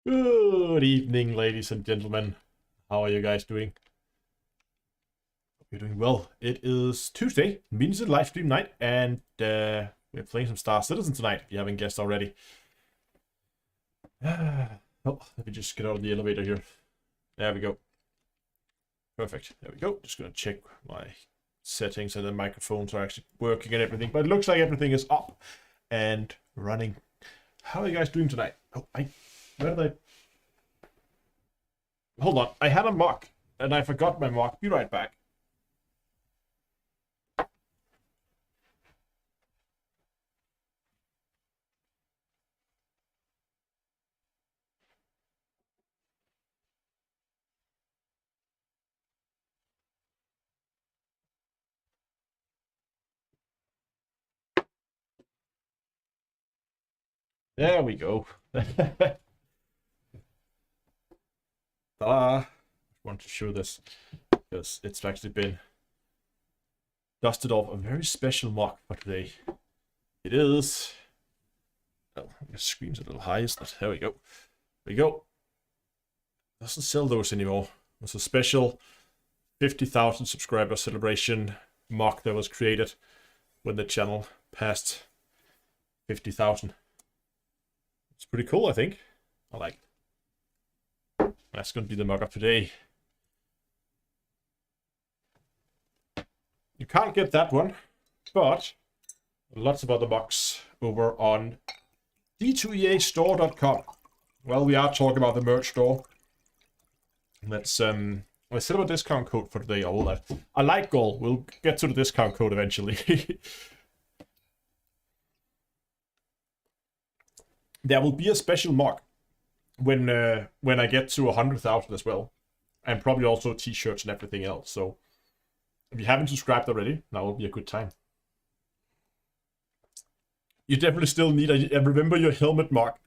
Good evening, ladies and gentlemen. How are you guys doing? Hope you're doing well. It is Tuesday, means a live stream night, and we're playing some Star Citizen tonight, if you haven't guessed already. Oh, let me just get out of the elevator here. There we go. Perfect. There we go. Just gonna check my settings and the microphones are actually working and everything. But it looks like everything is up and running. How are you guys doing tonight? Oh, where did I... Hold on. I had a mock and I forgot my mock. Be right back. There we go. I want to show this because it's actually been dusted off a very special mock for today. It is... Oh, the screen's a little high, isn't it? There we go. There we go. Doesn't sell those anymore. It's a special 50,000 subscriber celebration mock that was created when the channel passed 50,000. It's pretty cool, I think. I like it. That's going to be the mock of today. You can't get that one, but lots of other mocks over on d2eastore.com. Well, we are talking about the merch store. Let's set up a discount code for today. I like gold. We'll get to the discount code eventually. There will be a special mock when I get to 100,000 as well, and probably also t-shirts and everything else. So if you haven't subscribed already, now will be a good time. You definitely still need a remember your helmet mock.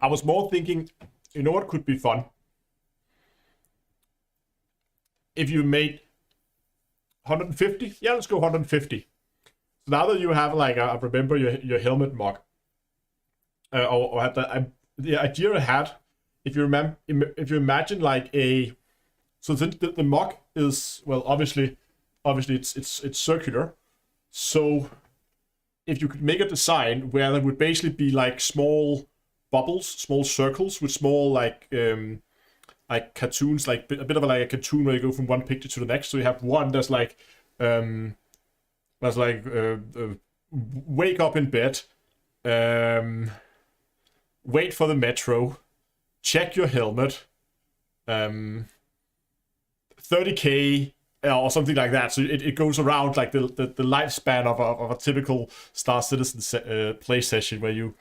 I was more thinking, you know what could be fun? If you made 150, yeah, let's go 150. So now that you have like a remember your helmet mock, or had that, the idea I had, if you imagine like a, so the mock is, well, obviously it's circular. So if you could make a design where there would basically be like small bubbles, small circles with small like cartoons, like a bit of like a cartoon where you go from one picture to the next. So you have one that's like wake up in bed, wait for the metro, check your helmet, 30k or something like that. So it goes around like the lifespan of a typical Star Citizen play session where you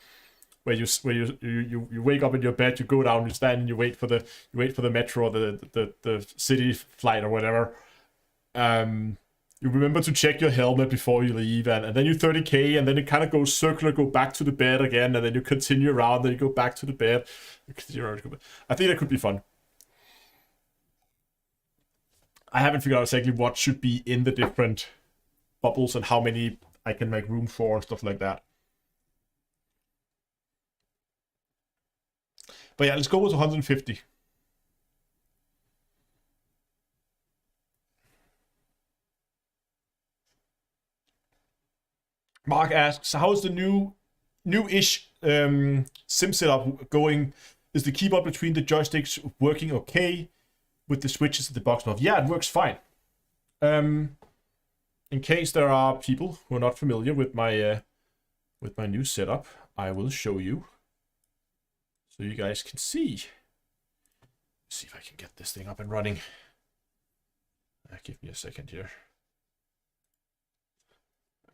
wake up in your bed, you go down, you stand, and you wait for the metro or the city flight or whatever. You remember to check your helmet before you leave, and then you 30k, and then it kind of goes circular, go back to the bed again, and then you continue around, then you go back to the bed. I think that could be fun. I haven't figured out exactly what should be in the different bubbles and how many I can make room for and stuff like that. But yeah, let's go with 150. Mark asks, how is the new-ish sim setup going? Is the keyboard between the joysticks working okay with the switches at the box mount? Yeah, it works fine. In case there are people who are not familiar with my new setup, I will show you so you guys can see. Let's see if I can get this thing up and running. Give me a second here.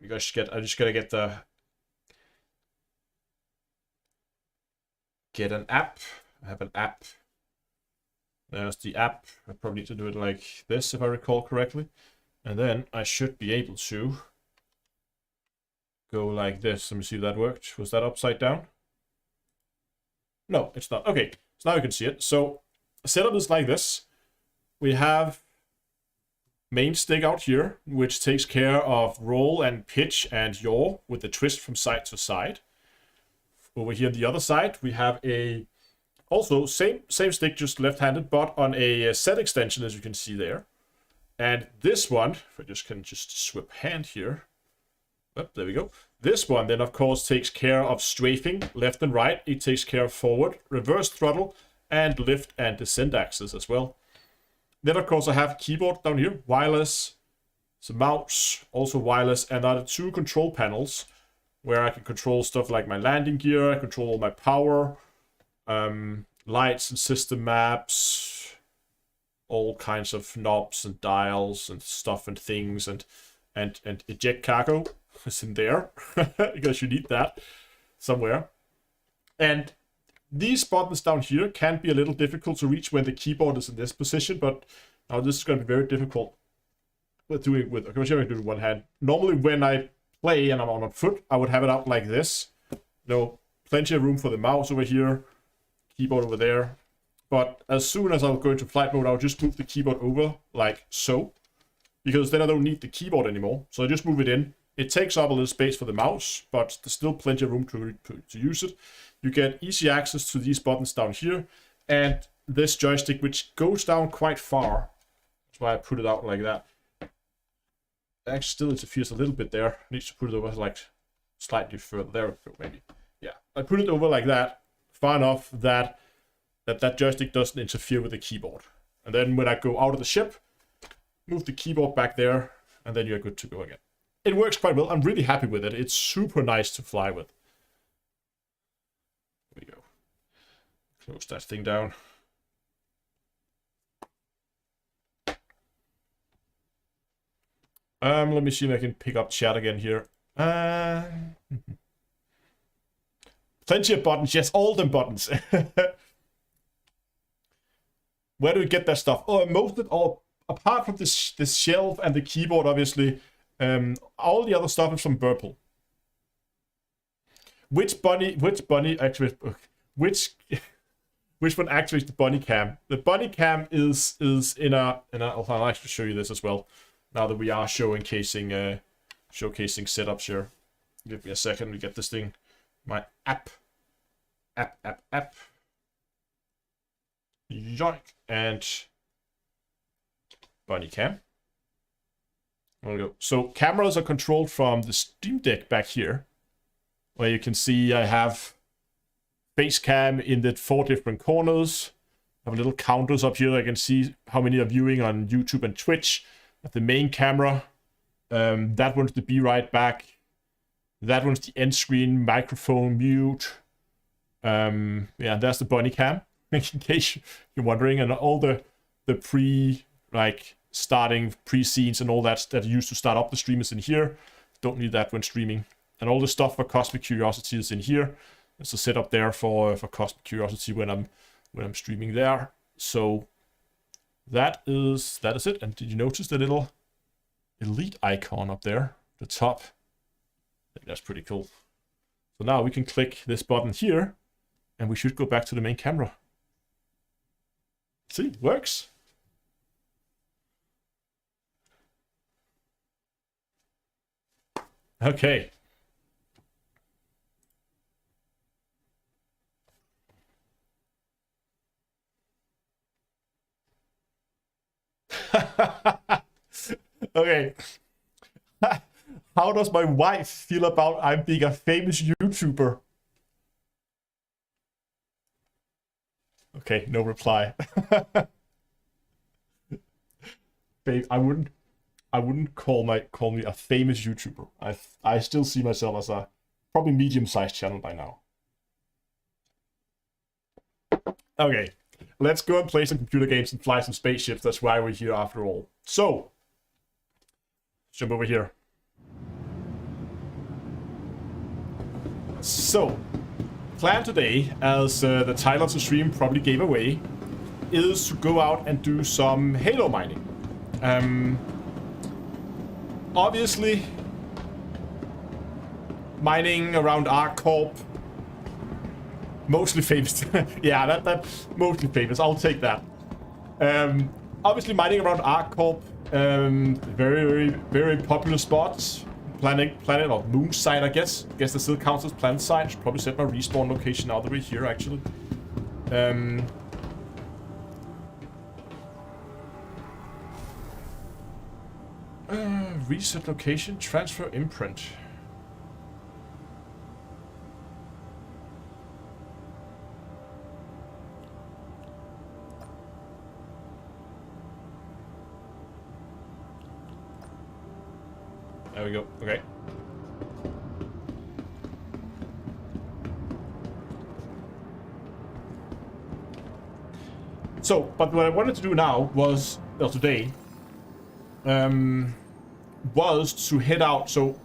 You guys I just gotta get an app. I have an app. There's the app. I probably need to do it like this if I recall correctly. And then I should be able to go like this. Let me see if that worked. Was that upside down? No, it's not. Okay, so now you can see it. So setup is like this. We have main stick out here, which takes care of roll and pitch and yaw with the twist from side to side. Over here on the other side, we have a also same stick, just left-handed, but on a set extension, as you can see there. And this one, if I just can swap hand here, Oh, there we go. This one then, of course, takes care of strafing left and right. It takes care of forward, reverse throttle, and lift and descent axis as well. Then, of course, I have keyboard down here, wireless, some mouse, also wireless, and other 2 control panels where I can control stuff like my landing gear, I control all my power, lights and system maps, all kinds of knobs and dials and stuff and things, and eject cargo is in there because you need that somewhere. And these buttons down here can be a little difficult to reach when the keyboard is in this position, but now this is going to be very difficult with doing with. I'm going to do it with one hand. Normally, when I play and I'm on a foot, I would have it out like this. Plenty of room for the mouse over here, keyboard over there. But as soon as I'll go into flight mode, I'll just move the keyboard over like so, because then I don't need the keyboard anymore. So I just move it in. It takes up a little space for the mouse, but there's still plenty of room to use it. You get easy access to these buttons down here, and this joystick, which goes down quite far. That's why I put it out like that. Actually, still interferes a little bit there. I need to put it over like slightly further. There we go, maybe. Yeah, I put it over like that, far enough that that joystick doesn't interfere with the keyboard. And then when I go out of the ship, move the keyboard back there, and then you're good to go again. It works quite well. I'm really happy with it. It's super nice to fly with. There we go. Close that thing down. Let me see if I can pick up chat again here. Plenty of buttons. Yes, all them buttons. Where do we get that stuff? Oh, most of it all, apart from this shelf and the keyboard, obviously, all the other stuff is from Burple. Which one activates the bunny cam? The bunny cam is in a. I'll actually show you this as well. Now that we are showcasing setups here. Give me a second to get this thing. My app. Yoink. And bunny cam. There we go. So cameras are controlled from the Steam Deck back here, where you can see I have face cam in the 4 different corners. I have little counters up here. I can see how many are viewing on YouTube and Twitch. The main camera. That one's the Be Right Back. That one's the end screen, microphone, mute. Yeah, there's the bunny cam, in case you're wondering. And all the starting pre-scenes and all that you used to start up the stream is in here. Don't need that when streaming. And all the stuff for Cosmic Curiosity is in here. There's a setup there for Cosmic Curiosity when I'm streaming there. So that is it. And did you notice the little elite icon up there, the top? I think that's pretty cool. So now we can click this button here, and we should go back to the main camera. See, works. Okay. Okay. How does my wife feel about I'm being a famous YouTuber? Okay, no reply. Babe, I wouldn't call me a famous YouTuber. I still see myself as a probably medium-sized channel by now. Okay, let's go and play some computer games and fly some spaceships. That's why we're here after all. So, jump over here. So, plan today, as the title of the stream probably gave away, is to go out and do some Halo mining. Obviously, mining around ArcCorp, mostly famous. Yeah, that's mostly famous. I'll take that. Obviously, mining around ArcCorp, very, very, very popular spots. Planet or moon site, I guess. I guess that still counts as planet site. I should probably set my respawn location all the way here, actually. Reset location, transfer imprint. There we go. Okay. So, but what I wanted to do now was, well, today, was to head out. So,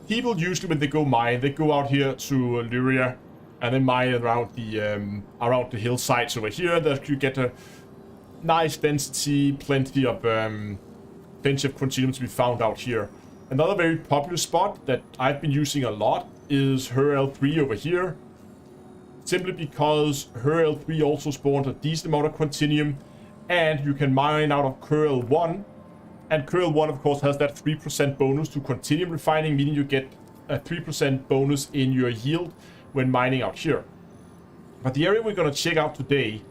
people usually when they go mine, they go out here to Lyria, and then mine around the hillsides over here. That you get a nice density, plenty of continuum to be found out here. Another very popular spot that I've been using a lot is HRL3 over here. Simply because HRL3 also spawns a decent amount of continuum, and you can mine out of KRL1. And KRL1, of course, has that 3% bonus to continuum refining, meaning you get a 3% bonus in your yield when mining out here. But the area we're going to check out today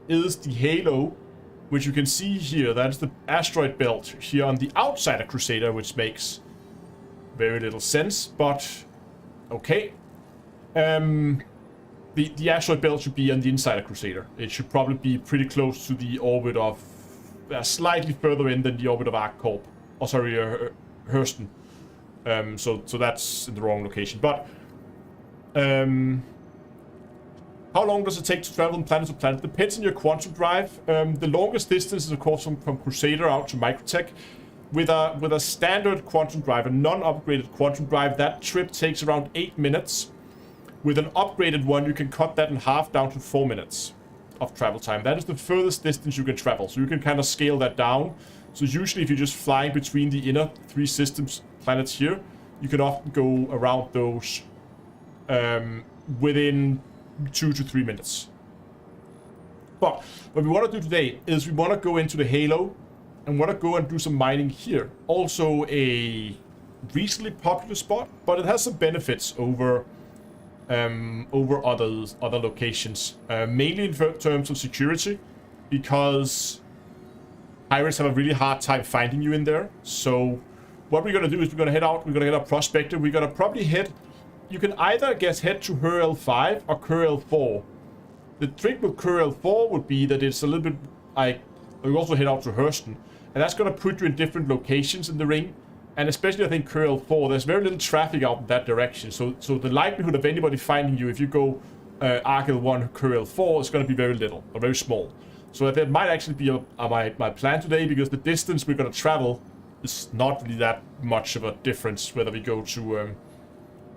is the Halo, which you can see here. That's the asteroid belt here on the outside of Crusader, which makes very little sense, but okay. The asteroid belt should be on the inside of Crusader. It should probably be pretty close to the orbit of... slightly further in than the orbit of ArcCorp. Oh, sorry, Hurston. So that's in the wrong location. But... how long does it take to travel from planet to planet? Depends on your quantum drive. The longest distance is, of course, from Crusader out to Microtech. With a standard quantum drive, a non-upgraded quantum drive, that trip takes around 8 minutes. With an upgraded one, you can cut that in half down to 4 minutes of travel time. That is the furthest distance you can travel. So you can kind of scale that down. So usually if you're just flying between the inner 3 systems planets here, you can often go around those within 2 to 3 minutes. But what we want to do today is we want to go into the Halo and want to go and do some mining here. Also a recently popular spot, but it has some benefits over other locations, mainly in terms of security, because pirates have a really hard time finding you in there. So what we're gonna do is we're gonna head out. We're gonna get a prospector. We're gonna probably head. You can either, I guess, head to HRL5 or KRL4. The trick with KRL4 would be that it's a little bit like we also head out to Hurston, and that's gonna put you in different locations in the ring. And especially, I think, KRL4, there's very little traffic out in that direction. So the likelihood of anybody finding you if you go ArcL1, KRL4 is going to be very little, or very small. So that might actually be my plan today, because the distance we're going to travel is not really that much of a difference whether we go to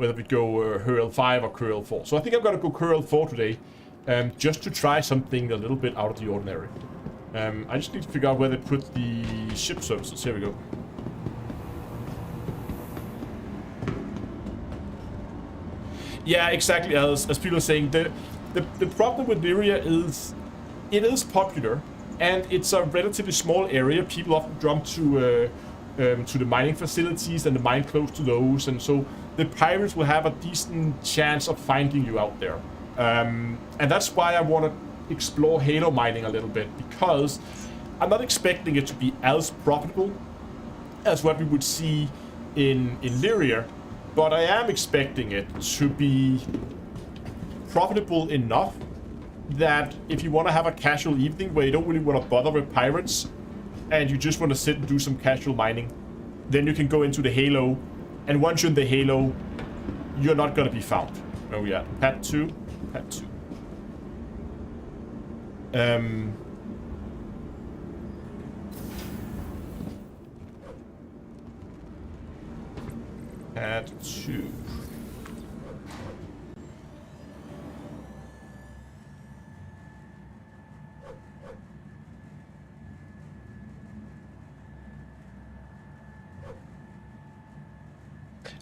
HRL5 or KRL4. So I think I'm going to go KRL4 today, just to try something a little bit out of the ordinary. I just need to figure out where they put the ship services. Here we go. Yeah, exactly. As people are saying, the problem with Lyria is it is popular, and it's a relatively small area. People often jump to the mining facilities and the mine close to those, and so the pirates will have a decent chance of finding you out there. And that's why I want to explore Halo mining a little bit, because I'm not expecting it to be as profitable as what we would see in Lyria. But I am expecting it to be profitable enough that if you want to have a casual evening where you don't really want to bother with pirates and you just want to sit and do some casual mining, then you can go into the Halo. And once you're in the Halo, you're not going to be found. Oh yeah, Pad 2. Pad 2. Pad 2.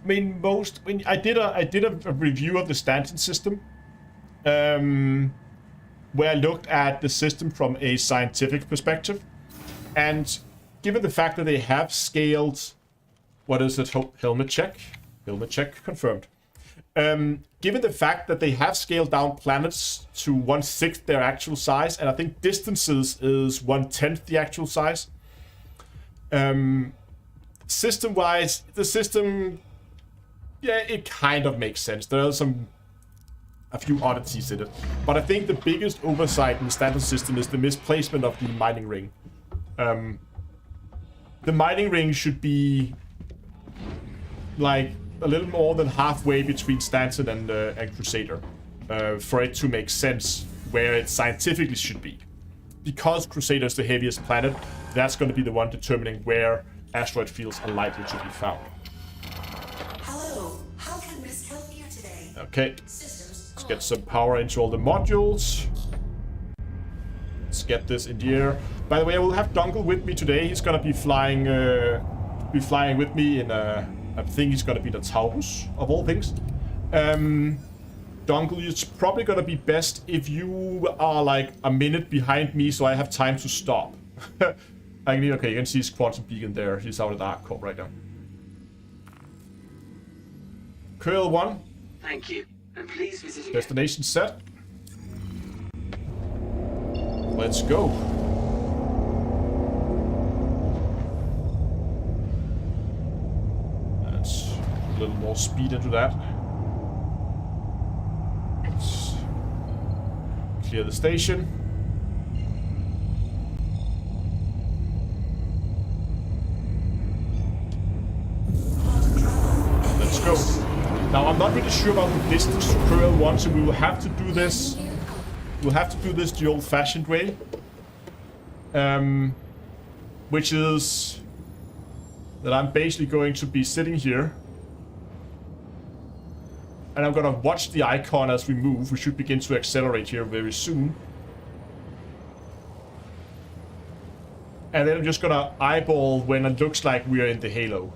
I mean, when I did a review of the Stanton system, where I looked at the system from a scientific perspective, and given the fact that they have scaled, what is it? Helmet check confirmed. Given the fact that they have scaled down planets to 1/6 their actual size, and I think distances is 1/10 the actual size. System-wise, the system, yeah, it kind of makes sense. There are a few oddities in it, but I think the biggest oversight in the standard system is the misplacement of the mining ring. The mining ring should be like a little more than halfway between Stanton and Crusader for it to make sense where it scientifically should be. Because Crusader is the heaviest planet, that's going to be the one determining where asteroid fields are likely to be found. Hello, how can Miss help you today? Okay, let's get some power into all the modules. Let's get this in the air. By the way, I will have Dunkel with me today. He's going to be flying with me in I think he's going to be the Taurus, of all things. Dunkel, it's probably going to be best if you are like a minute behind me so I have time to stop. Okay, you can see his quantum beacon there. He's out of the arc core right now. Curl 1. Thank you. And please visit again. Destination set. Let's go. That's a little more speed into that. Let's clear the station. Let's go. Now I'm not really sure about the distance to Curl 1, so we will have to do this. We'll have to do this the old-fashioned way. Which is that I'm basically going to be sitting here. And I'm gonna watch the icon as we move. We should begin to accelerate here very soon. And then I'm just gonna eyeball when it looks like we are in the halo.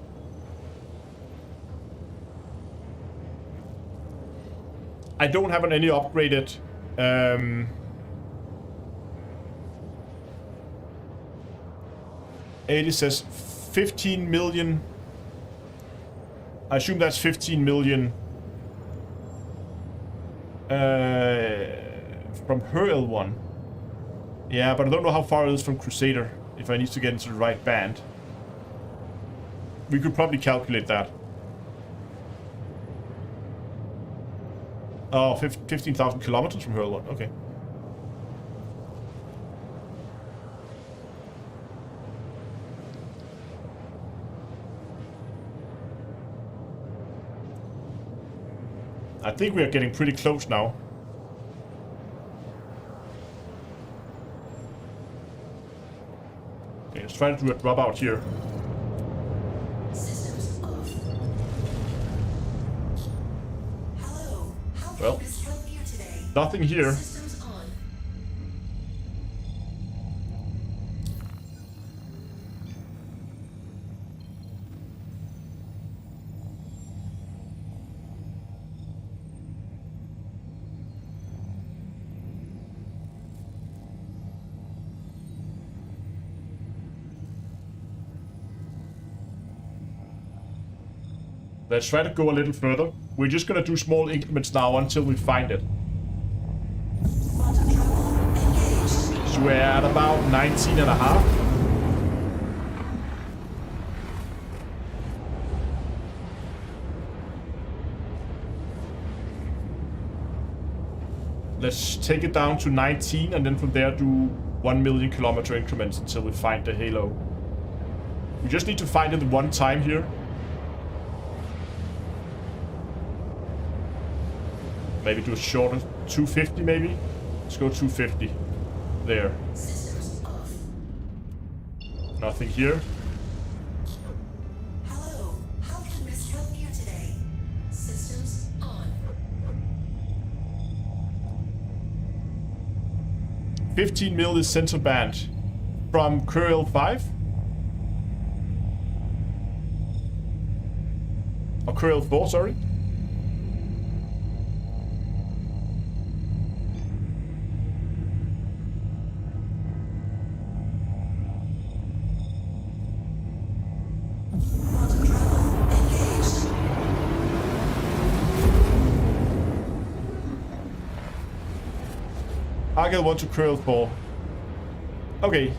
I don't have any upgraded it says 15 million. I assume that's 15 million from her L1. Yeah, but I don't know how far it is from Crusader if I need to get into the right band. We could probably calculate that. Oh, 15,000 kilometers from her L1. Okay. I think we are getting pretty close now. Okay, let's try to do a drop out here. Systems off. Hello, how can Well, Miss help you today? nothing here. Systems on. Let's try to go a little further. We're just gonna do small increments now until we find it. So we're at about 19.5. Let's take it down to 19 and then from there do 1 million kilometer increments until we find the halo. We just need to find it one time here. Maybe do a shorter 250 maybe. Let's go 250. There. Systems off. Nothing here. Hello, how can Miss help you today? Systems on. 15 mil is center band from Curl 5. Or Curl 4, sorry. Argyle 1 to Curl 4. Okay,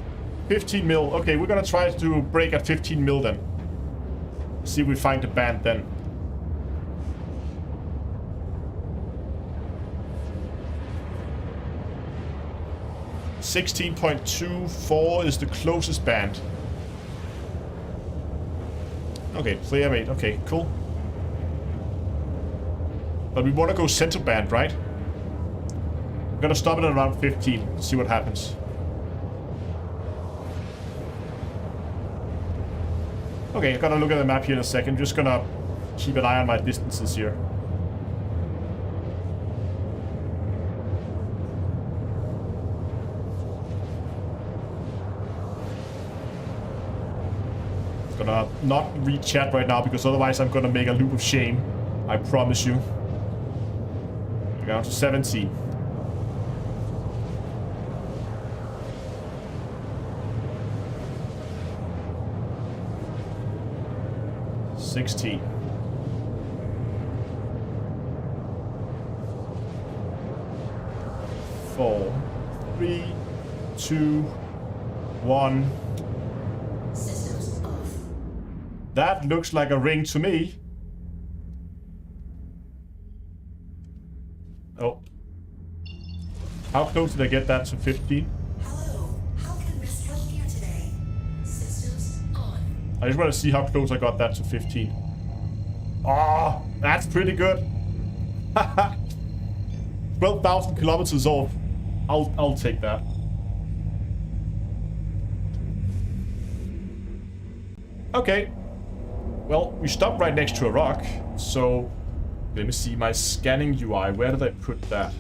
15 mil. Okay, we're gonna try to break at 15 mil then. See if we find the band then. .24 is the closest band. Okay, player mate. Okay, cool. But we want to go center band, right? We're gonna stop it at around 15. See what happens. Okay, I'm gonna look at the map here in a second. Just gonna keep an eye on my distances here. Gonna not read chat right now because otherwise I'm gonna make a loop of shame. I promise you. We're down to 17. $16. $4, 3, 2, 1. Systems off. That looks like a ring to me. Oh. How close did I get that to 15? Hello. How can Miss help you today? Systems on. I just want to see how close I got that to 15. Oh, that's pretty good. 12,000 kilometers off. I'll take that. Okay. Well, we stopped right next to a rock, so let me see my scanning UI. Where did I put that?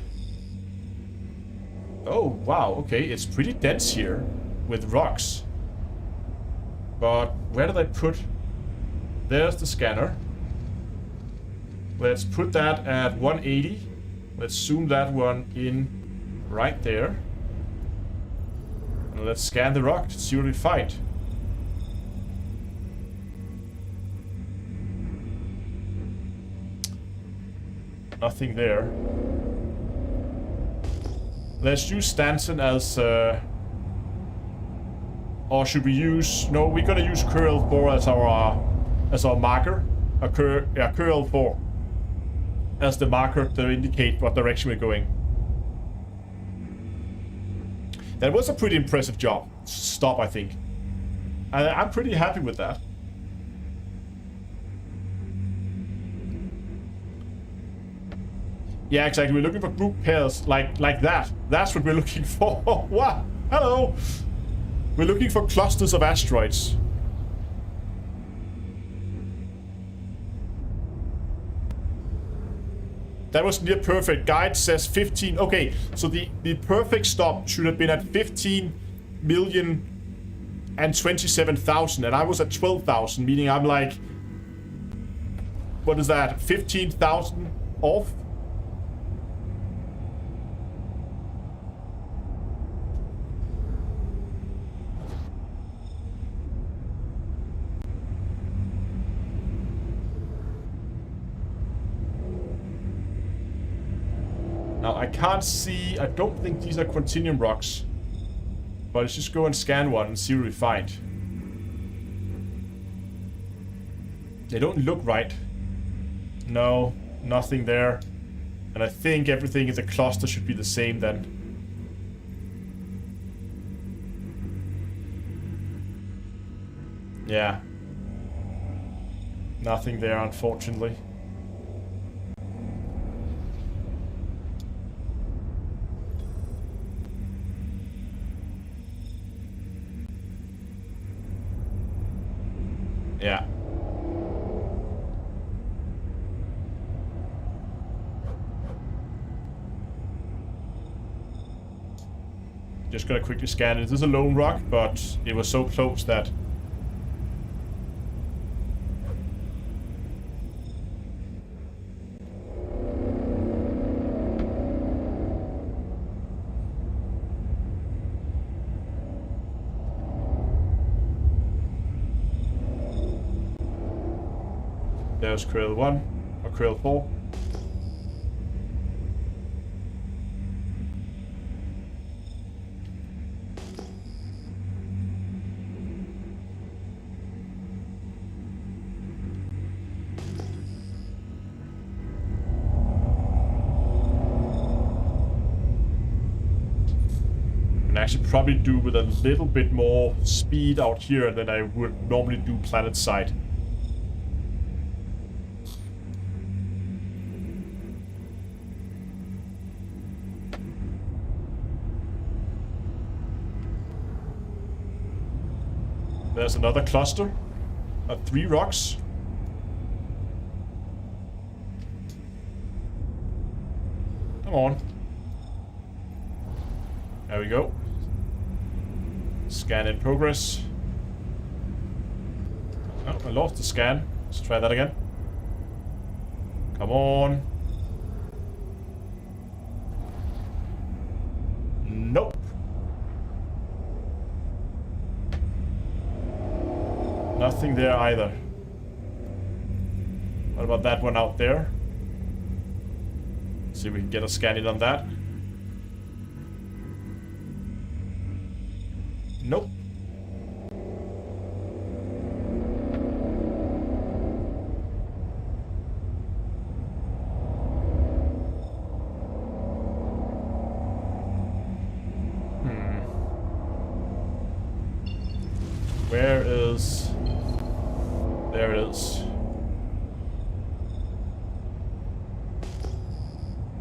Oh, wow. Okay, it's pretty dense here with rocks. But where did I put? There's the scanner. Let's put that at 180. Let's zoom that one in right there. And let's scan the rock to see what we find. Nothing there. Let's use Stanton as... or should we use... No, we're gonna use Curl 4 as our marker. Curl 4 as the marker to indicate what direction we're going. That was a pretty impressive job. Stop, I think. I'm pretty happy with that. Yeah, exactly. We're looking for group pairs like that. That's what we're looking for. Wow. Hello. We're looking for clusters of asteroids. That was near perfect. Guide says 15. Okay, so the perfect stop should have been at 15,027,000, and I was at 12,000, meaning I'm like, what is that? 15,000 off. Now, I can't see... I don't think these are Quantinium rocks. But let's just go and scan one and see what we find. They don't look right. No, nothing there. And I think everything in the cluster should be the same then. Yeah. Nothing there, unfortunately. Yeah. Just gonna quickly scan it. This is a lone rock, but it was so close that... There's Krill 1, or Krill 4. And I actually probably do with a little bit more speed out here than I would normally do planet side. There's another cluster of 3 rocks. Come on. There we go. Scan in progress. Oh, I lost the scan. Let's try that again. Come on. Nope. Nothing there either. What about that one out there? See if we can get a scan in on that. Nope. Where is... There it is.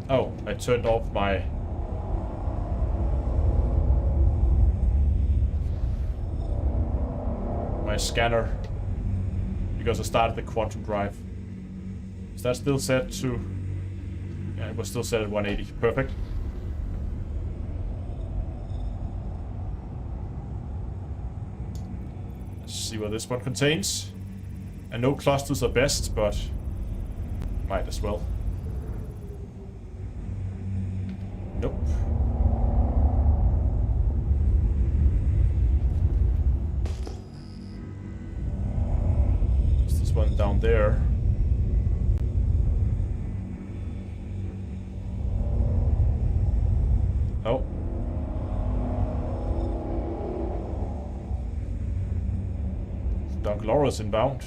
Oh, I turned off my... scanner because I started the quantum drive. Is that still set to... Yeah, it was still set at 180. Perfect. Let's see what this one contains. And no clusters are best, but might as well. Nope. One down there. Oh. Laura's inbound.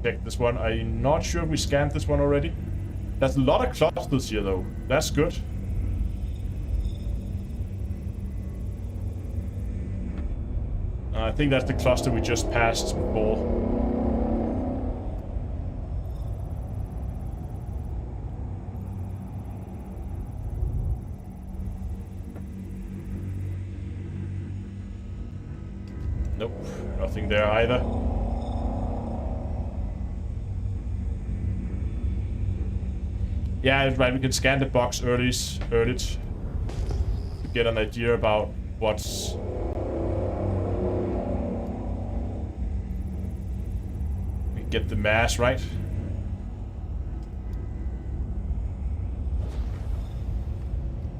Check this one. I'm not sure if we scanned this one already. There's a lot of clusters here though. That's good. I think that's the cluster we just passed before. Nope, nothing there either. Yeah, right, we can scan the box early to get an idea about what's... We can get the mass right.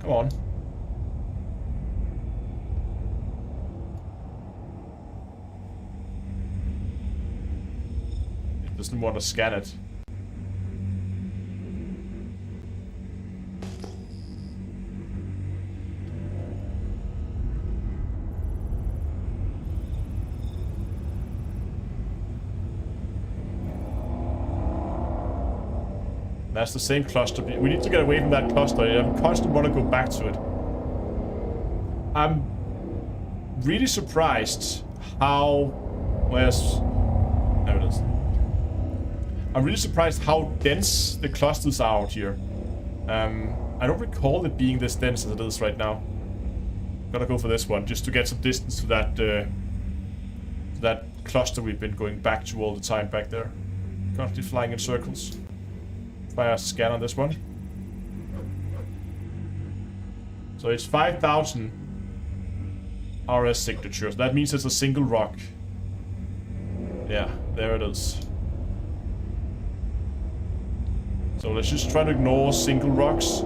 Come on. Doesn't want to scan it. That's the same cluster. We need to get away from that cluster. I constantly want to go back to it. I'm really surprised how... Where's... There it is. I'm really surprised how dense the clusters are out here. I don't recall it being this dense as it is right now. Gotta go for this one, just to get some distance to that cluster we've been going back to all the time back there. Constantly flying in circles. Try a scan on this one. So it's 5,000 RS signatures. That means it's a single rock. Yeah, there it is. So let's just try to ignore single rocks.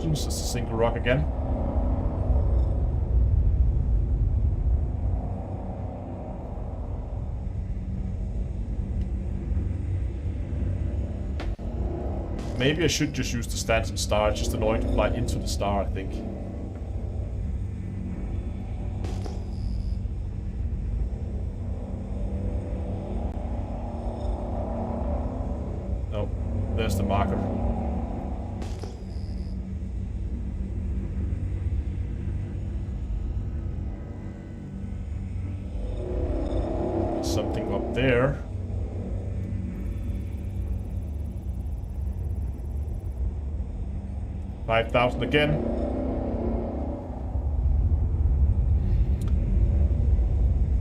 It's a single rock again. Maybe I should just use the standard star. It's just annoying to fly into the star, I think. Oh, there's the marker. there. $5,000 again.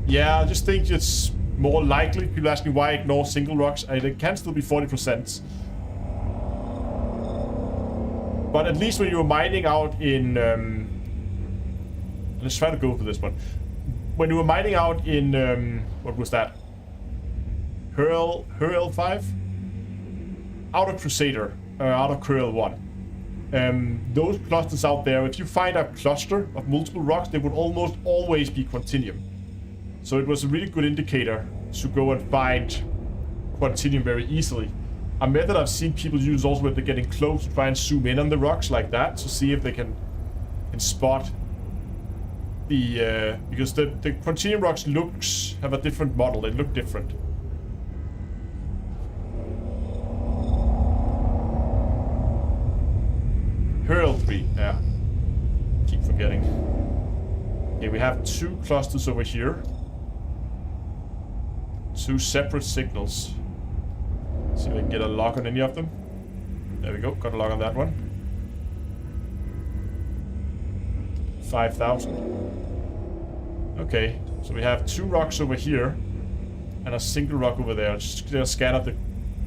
Yeah, I just think it's more likely. People ask me why I ignore single rocks. It can still be 40%. But at least when you're mining out in... let's try to go for this one. When you were mining out in... what was that? Hurl 5? Out of Crusader. Out of Curl 1. Those clusters out there, if you find a cluster of multiple rocks, they would almost always be Quantinium. So it was a really good indicator to go and find Quantinium very easily. A method I've seen people use also when they're getting close to try and zoom in on the rocks like that to see if they can spot the because the Quantinium rocks have a different model. They look different. Hurl 3, yeah. Keep forgetting. Okay, we have 2 clusters over here. 2 separate signals. See if we can get a lock on any of them. There we go, got a lock on that one. 5,000. Okay, so we have 2 rocks over here and a single rock over there. Just gonna scan up the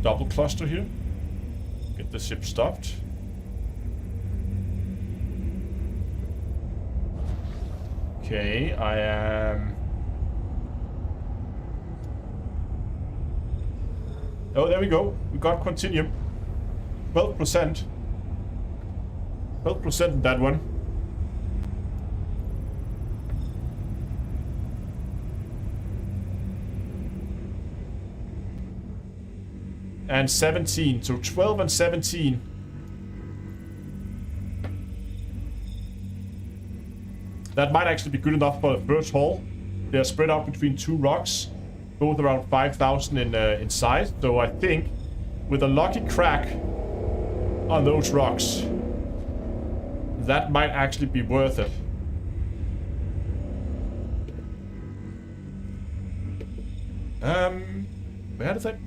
double cluster here. Get the ship stopped. Okay, I am... Oh, there we go. We got Quantinium. 12%. 12% in that one. And 17. So 12 and 17. That might actually be good enough for the first haul. They're spread out between 2 rocks, both around 5,000 in size. So I think with a lucky crack on those rocks, that might actually be worth it. Where does that?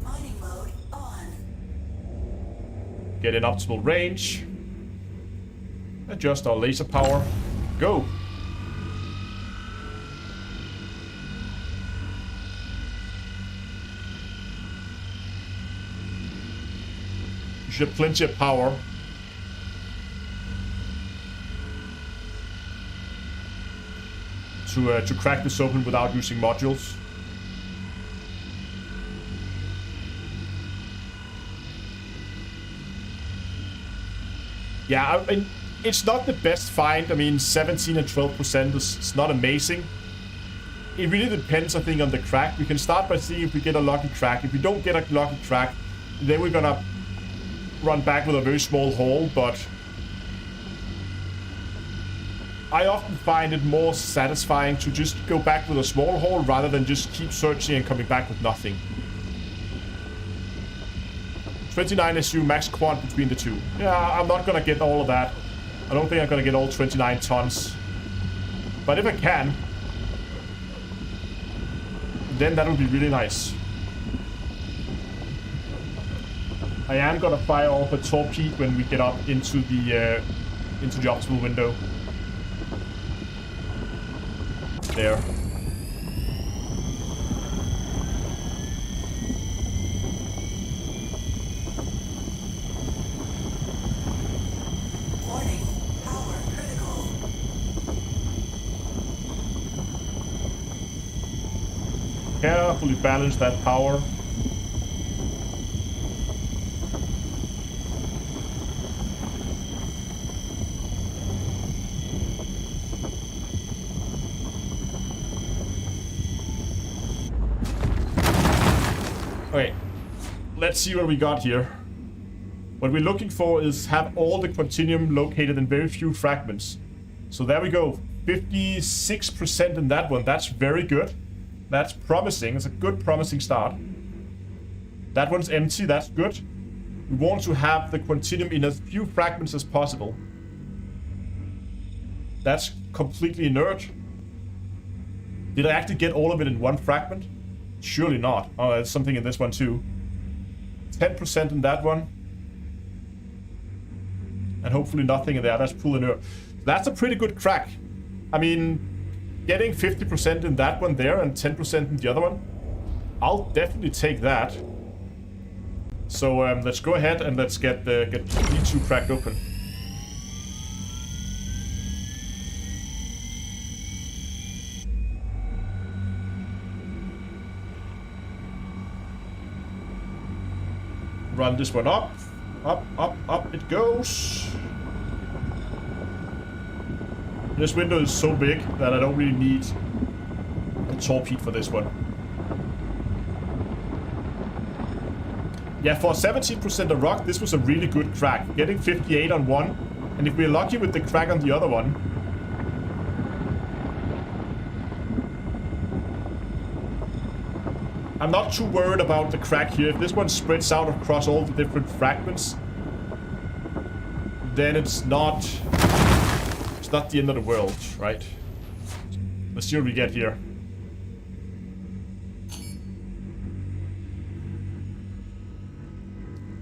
Mining mode on. Get in optimal range. Adjust our laser power. Go! You should have plenty of power. To crack this open without using modules. Yeah, I mean, it's not the best find. I mean, 17 and 12% is not amazing. It really depends, I think, on the crack. We can start by seeing if we get a lucky crack. If we don't get a lucky crack, then we're gonna run back with a very small haul, but I often find it more satisfying to just go back with a small haul rather than just keep searching and coming back with nothing. 29 SU max quant between the two. Yeah, I'm not gonna get all of that. I don't think I'm gonna get all 29 tons. But if I can, then that would be really nice. I am gonna fire off a torpedo when we get up into the optimal window. There. Warning, power critical. Carefully balance that power. Okay, let's see what we got here. What we're looking for is have all the Quantinium located in very few fragments. So there we go, 56% in that one. That's very good. That's promising. It's a good promising start. That one's empty. That's good. We want to have the Quantinium in as few fragments as possible. That's completely inert. Did I actually get all of it in one fragment? Surely not. Oh, there's something in this one too. 10% in that one. And hopefully nothing in there. That's full inert. That's a pretty good crack. I mean, getting 50% in that one there and 10% in the other one, I'll definitely take that. So let's go ahead and let's get these two cracked open. Run this one up. Up, up, up it goes. This window is so big that I don't really need a torpedo for this one. Yeah, for 17% of rock, this was a really good crack. Getting 58 on one, and if we're lucky with the crack on the other one, I'm not too worried about the crack here. If this one spreads out across all the different fragments, then it's not the end of the world, right? Let's see what we get here.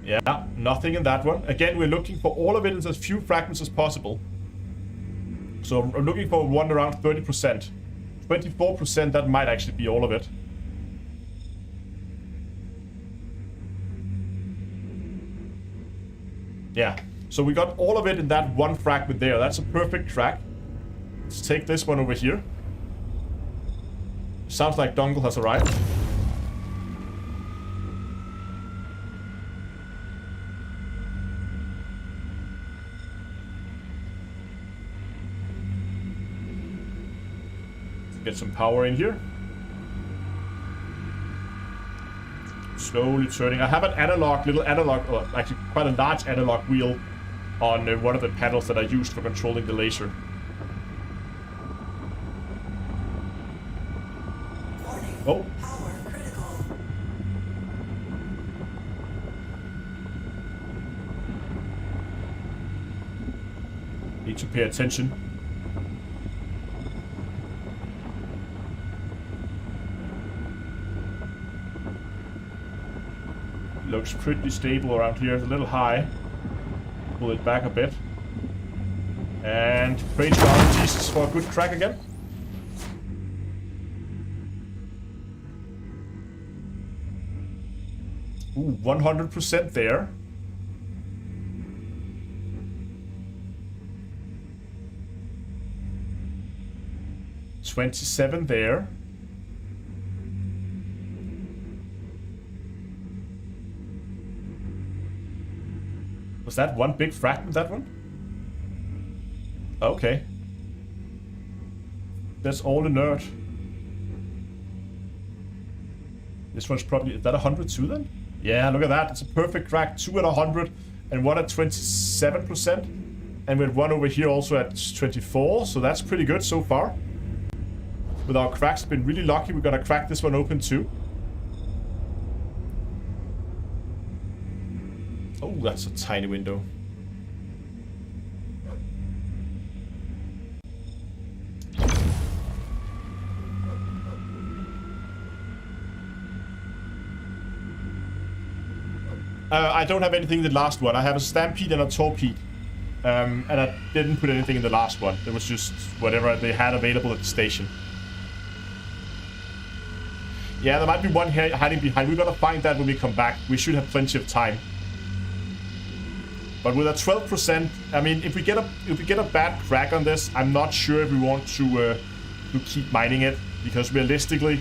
Yeah, nothing in that one. Again, we're looking for all of it in as few fragments as possible. So I'm looking for one around 30%. 24%, that might actually be all of it. Yeah, so we got all of it in that one fragment there. That's a perfect crack. Let's take this one over here. Sounds like Dongle has arrived. Get some power in here. Slowly turning. I have an little analog, or actually quite a large analog wheel on one of the panels that I used for controlling the laser. Warning. Oh. Power critical. Need to pay attention. Looks pretty stable around here. It's a little high. Pull it back a bit. And praise God, Jesus, for a good crack again. Ooh, 100% there. $27 there. Was that one big fragment, that one? Okay. That's all inert. This one's probably... Is that 100 too then? Yeah, look at that. It's a perfect crack. 2 at 100 and 1 at 27%. And with one over here also at 24. So that's pretty good so far. With our cracks, been really lucky. We're gonna crack this one open too. Oh, that's a tiny window. I don't have anything in the last one. I have a stampede and a torpedo. And I didn't put anything in the last one. It was just whatever they had available at the station. Yeah, there might be one here hiding behind. We're gonna find that when we come back. We should have plenty of time. But with a 12%, I mean, if we get a bad crack on this, I'm not sure if we want to keep mining it, because realistically,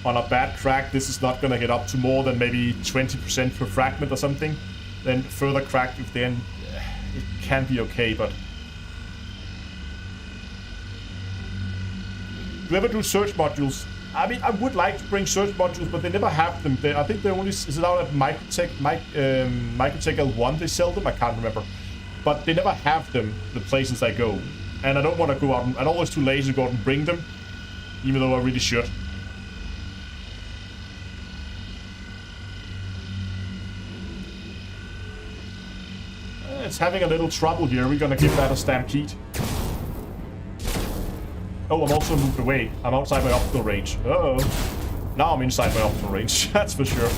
on a bad crack, this is not gonna get up to more than maybe 20% per fragment or something. Then further crack, if then it can be okay, but do you ever do search modules? I mean, I would like to bring search modules, but they never have them. I think they only... Is it out at Microtech L1 they sell them? I can't remember. But they never have them the places I go. And I don't want to go out... I'm always too lazy to go out and bring them. Even though I really should. It's having a little trouble here. We're gonna give that a stampede. Oh, I'm also moved away. I'm outside my optical range. Uh-oh. Now I'm inside my optical range. That's for sure.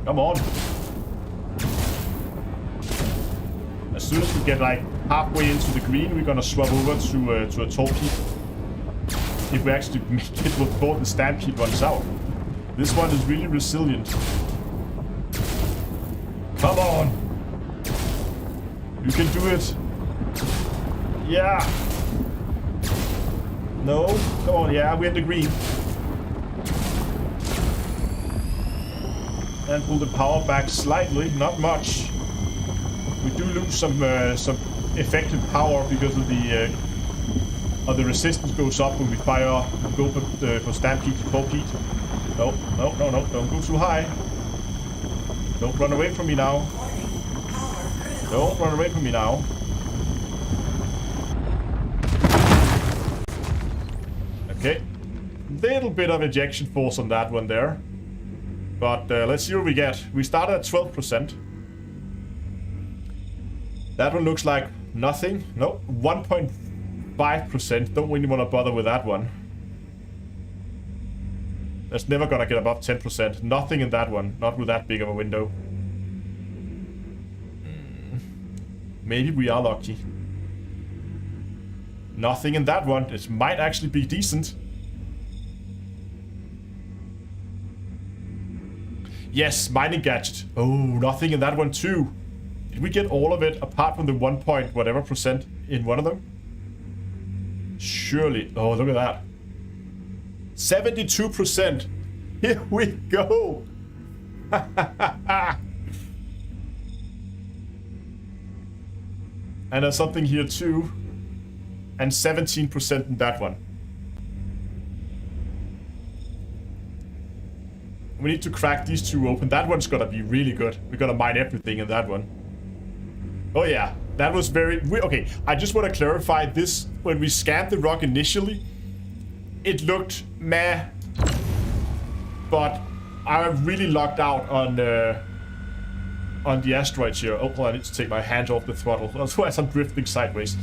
Come on. As soon as we get like halfway into the green, we're gonna swap over to a tall peak. If we actually make it before the stampede runs out. This one is really resilient. Come on. You can do it. Yeah. No. Come on. Yeah, we're in the green. And pull the power back slightly, not much. We do lose some effective power because of the resistance goes up when we fire. Go for stampede to torpedo. No, no, no, no! Don't go too high. Don't run away from me now. Don't run away from me now. Okay, little bit of ejection force on that one there. But let's see what we get. We started at 12%. That one looks like nothing. No, 1.5%. Don't really want to bother with that one. That's never gonna get above 10%. Nothing in that one. Not with that big of a window. Maybe we are lucky. Nothing in that one. It might actually be decent. Yes, mining gadget. Oh, nothing in that one too. Did we get all of it apart from the 1 point whatever percent in one of them? Surely. Oh, look at that. 72%. Here we go. And there's something here too. And 17% in that one. We need to crack these two open. That one's gonna be really good. We're gonna mine everything in that one. Oh yeah, that was very... Okay, I just want to clarify this. When we scanned the rock initially, it looked meh. But I'm really locked out on the asteroids here. Oh, I need to take my hand off the throttle. Otherwise I'm drifting sideways.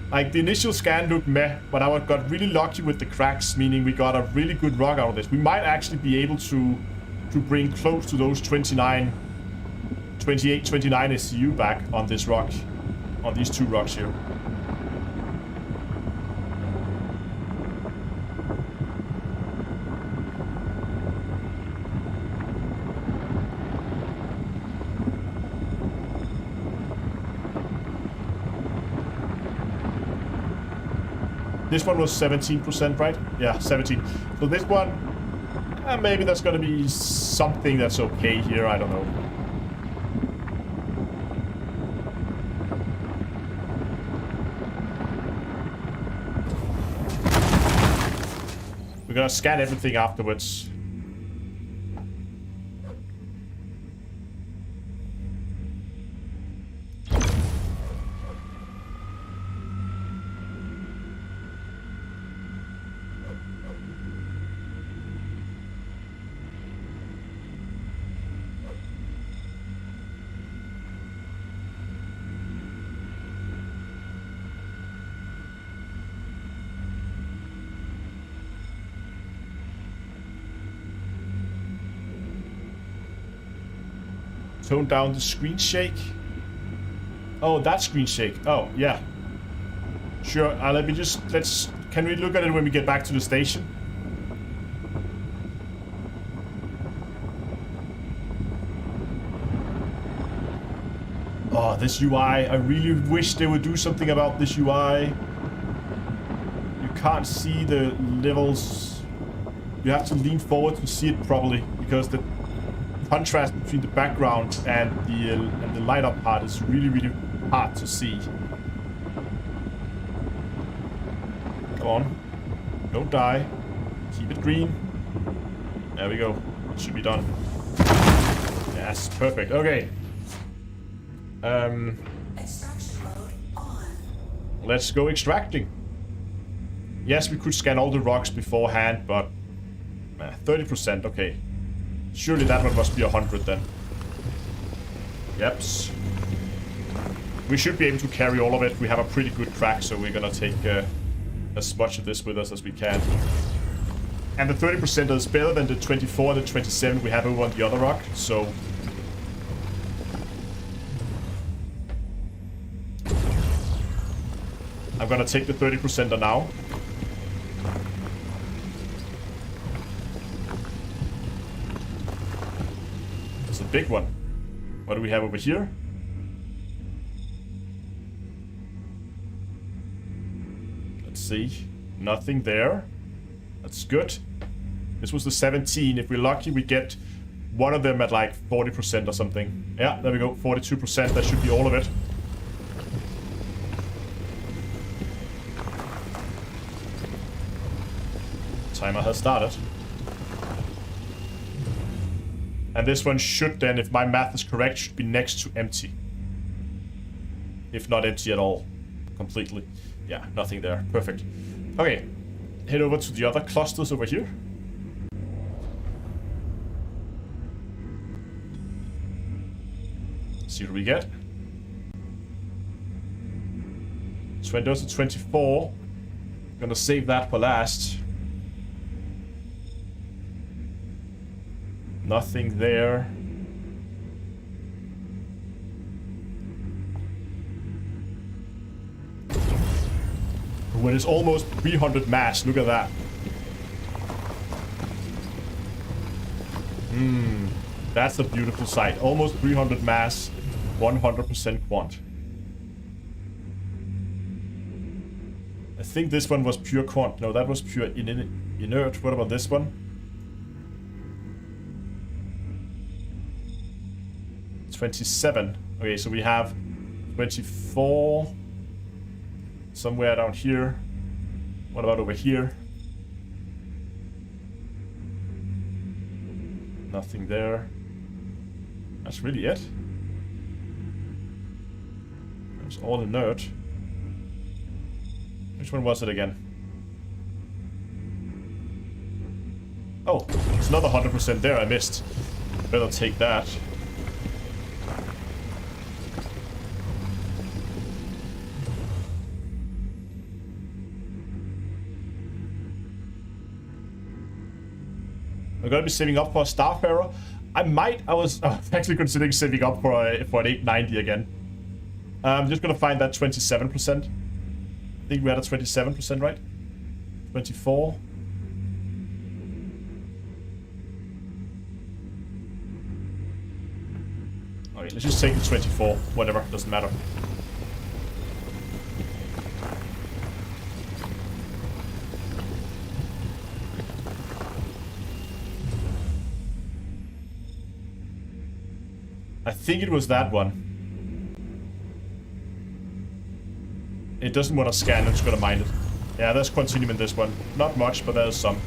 Like, the initial scan looked meh, but I got really lucky with the cracks, meaning we got a really good rock out of this. We might actually be able to bring close to those 28, 29 SCU back on this rock, on these two rocks here. This one was 17%, right? Yeah, 17. So this one, maybe that's gonna be something that's okay here. I don't know. We're gonna scan everything afterwards. Tone down the screen shake. Oh, that screen shake. Oh, yeah. Sure. Can we look at it when we get back to the station? Oh, this UI. I really wish they would do something about this UI. You can't see the levels. You have to lean forward to see it properly, because the contrast between the background and the light up part is really, really hard to see. Come on. Don't die. Keep it green. There we go. It should be done. Yes, perfect. Okay. Extraction mode on. Let's go extracting. Yes, we could scan all the rocks beforehand, but 30%, okay. Surely that one must be 100 then. Yeps. We should be able to carry all of it. We have a pretty good track, so we're gonna take as much of this with us as we can. And the 30% is better than the 24 and the 27 we have over on the other rock, so... I'm gonna take the 30% now. It's a big one. What do we have over here? Let's see. Nothing there. That's good. This was the 17. If we're lucky, we get one of them at like 40% or something. Yeah, there we go. 42%. That should be all of it. Timer has started. And this one should then, if my math is correct, should be next to empty. If not empty at all. Completely. Yeah, nothing there. Perfect. Okay. Head over to the other clusters over here. See what we get. 20 to 24. Gonna save that for last. Nothing there. When it's almost 300 mass, look at that. That's a beautiful sight. Almost 300 mass, 100% quant. I think this one was pure quant. No, that was pure inert. What about this one? 27. Okay, so we have 24 somewhere down here. What about over here? Nothing there. That's really it. It's all inert. Which one was it again? Oh, it's another 100% there I missed. Better take that. I'm gonna be saving up for a Starfarer. I was actually considering saving up for an 890 again. I'm just gonna find that 27%. I think we had a 27%, right? 24. Okay, let's just take the 24. Whatever, doesn't matter. I think it was that one. It doesn't want to scan, it's gonna mine it. Yeah, there's quantinium in this one. Not much, but there's some.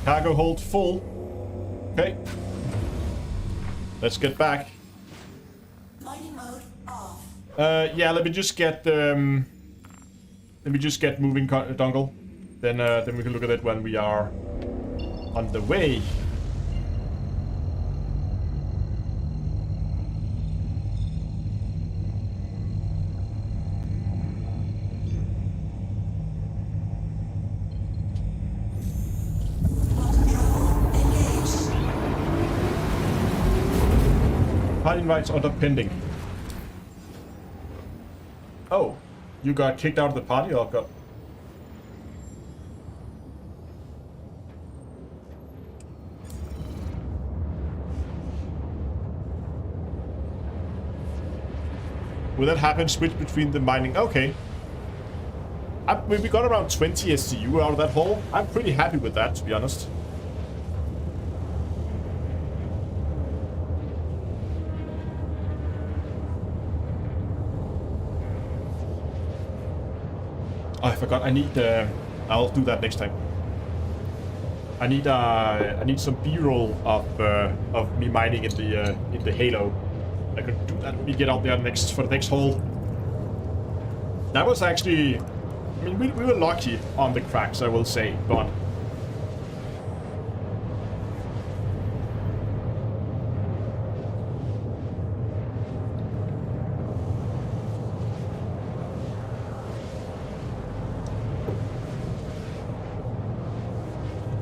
Cargo hold full. Okay. Let's get back. Mining mode off. Yeah, let me just get moving dongle. Then we can look at it when we are on the way. Party invites under pending. Oh, you got kicked out of the party or got... Will that happen? Switch between the mining. Okay. We got around 20 SCU out of that hole. I'm pretty happy with that, to be honest. Oh, I forgot. I need. I'll do that next time. I need some B-roll of me mining in the Halo. I could do that when we get out there next for the next hole. That was actually... I mean, we were lucky on the cracks, I will say, but...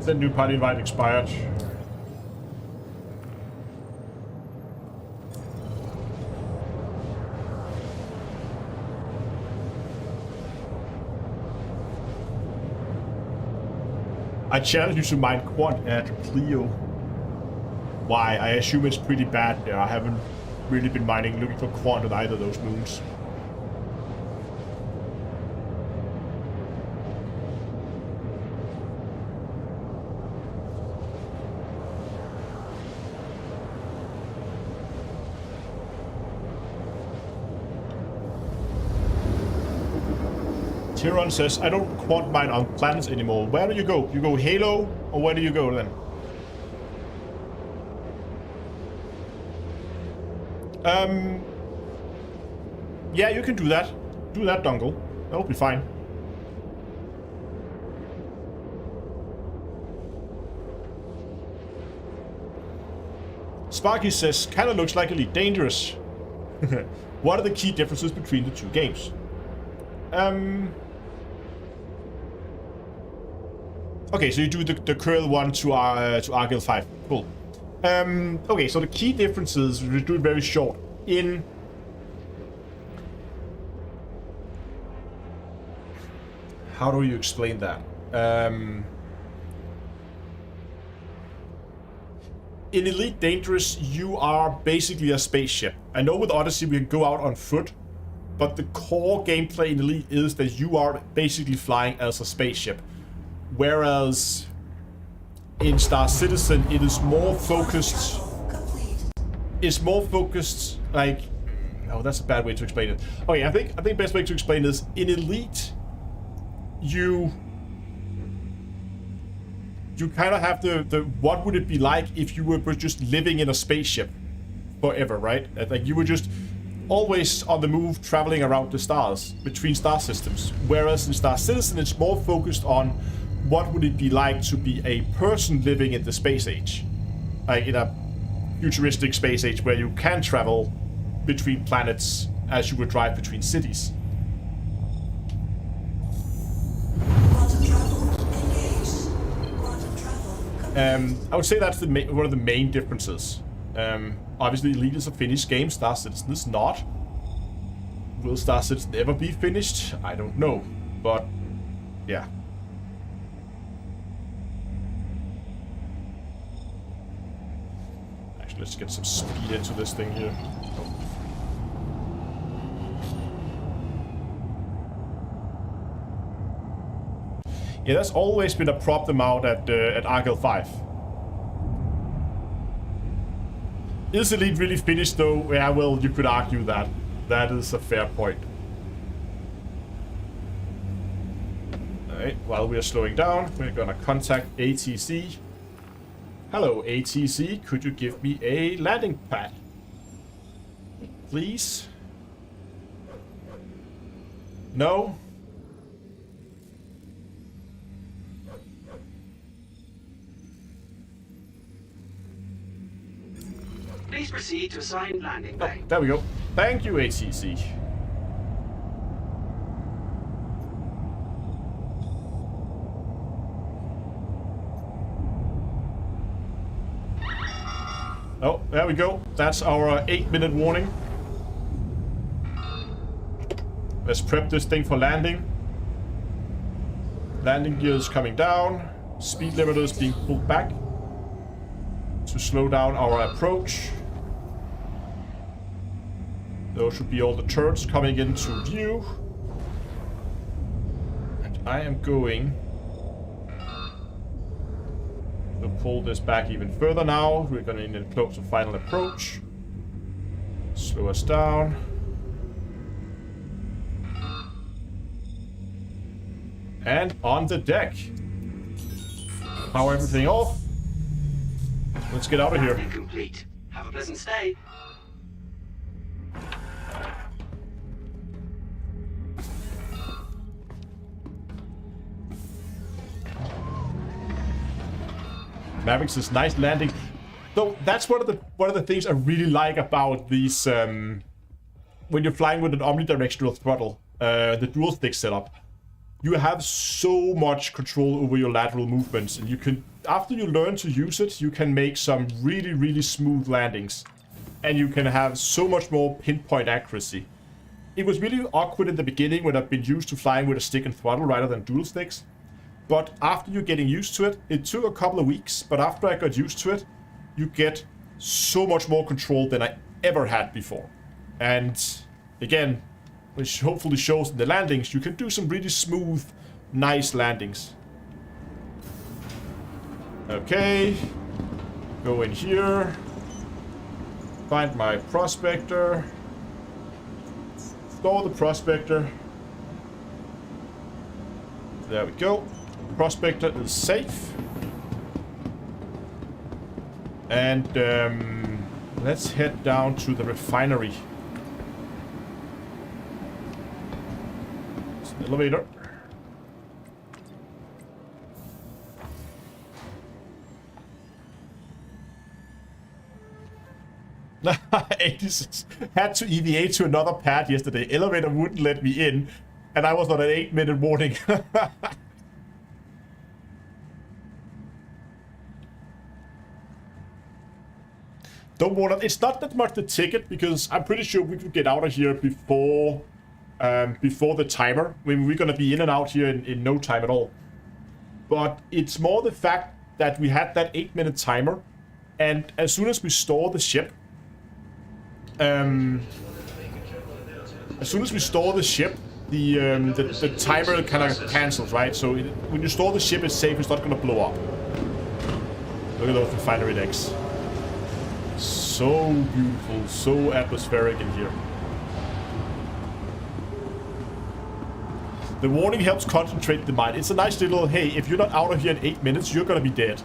The new party invite expired. I challenge you to mine quant at Clio. Why? I assume it's pretty bad there. I haven't really been mining, looking for quant on either of those moons. Tyron says, I don't quant mine on planets anymore. Where do you go? You go Halo, or where do you go then? Yeah, you can do that. Do that, Dongle. That'll be fine. Sparky says, kinda looks like Elite Dangerous. What are the key differences between the two games? Okay, so you do the curl one to Argyle 5. Cool. Okay, so the key differences, we do it very short. How do you explain that? In Elite Dangerous, you are basically a spaceship. I know with Odyssey we can go out on foot, but the core gameplay in Elite is that you are basically flying as a spaceship. Whereas in Star Citizen, it is more focused. It's more focused, like, oh, that's a bad way to explain it. Okay, I think the best way to explain this, in Elite, you kind of have the what would it be like if you were just living in a spaceship forever, right? Like you were just always on the move, traveling around the stars, between star systems. Whereas in Star Citizen, it's more focused on what would it be like to be a person living in the space age. Like in a futuristic space age where you can travel between planets as you would drive between cities. I would say that's one of the main differences. Obviously, Elite is a finished game. Star Citizen is not. Will Star Citizen ever be finished? I don't know. But, yeah. Actually, let's get some speed into this thing here. Yeah, that's always been a problem out at Argyle 5. Is Elite really finished though? Yeah, well, you could argue that. That is a fair point. Alright, while we are slowing down, we're gonna contact ATC. Hello, ATC, could you give me a landing pad? Please? No? Please proceed to assigned landing bay. There we go. Thank you, ATC. Oh, there we go. That's our 8-minute warning. Let's prep this thing for landing. Landing gears coming down. Speed limiters being pulled back to slow down our approach. Those should be all the turrets coming into view. And I am going to pull this back even further now. We're going to need a closer final approach. Slow us down. And on the deck. Power everything off. Let's get out of here. Complete. Have a pleasant stay. Maverick says, nice landing. So that's one of the things I really like about these when you're flying with an omnidirectional throttle, the dual stick setup. You have so much control over your lateral movements, and you can, after you learn to use it, you can make some really, really smooth landings, and you can have so much more pinpoint accuracy. It was really awkward in the beginning when I've been used to flying with a stick and throttle rather than dual sticks, but after you're getting used to it, it took a couple of weeks, but after I got used to it, you get so much more control than I ever had before. And again, which hopefully shows in the landings, you can do some really smooth, nice landings. Okay, go in here, find my prospector, store the prospector. There we go. Prospector is safe. And let's head down to the refinery. Elevator. Had to EVA to another pad yesterday. Elevator wouldn't let me in, and I was on an 8-minute warning. Don't worry, it's not that much the ticket, because I'm pretty sure we could get out of here before the timer. We're gonna be in and out here in no time at all. But it's more the fact that we had that 8-minute timer, and as soon as we store the ship, the timer kind of cancels, right? So when you store the ship, it's safe. It's not gonna blow up. Look at those refinery decks. So beautiful, so atmospheric in here. The warning helps concentrate the mind. It's a nice little, hey, if you're not out of here in 8 minutes, you're gonna be dead.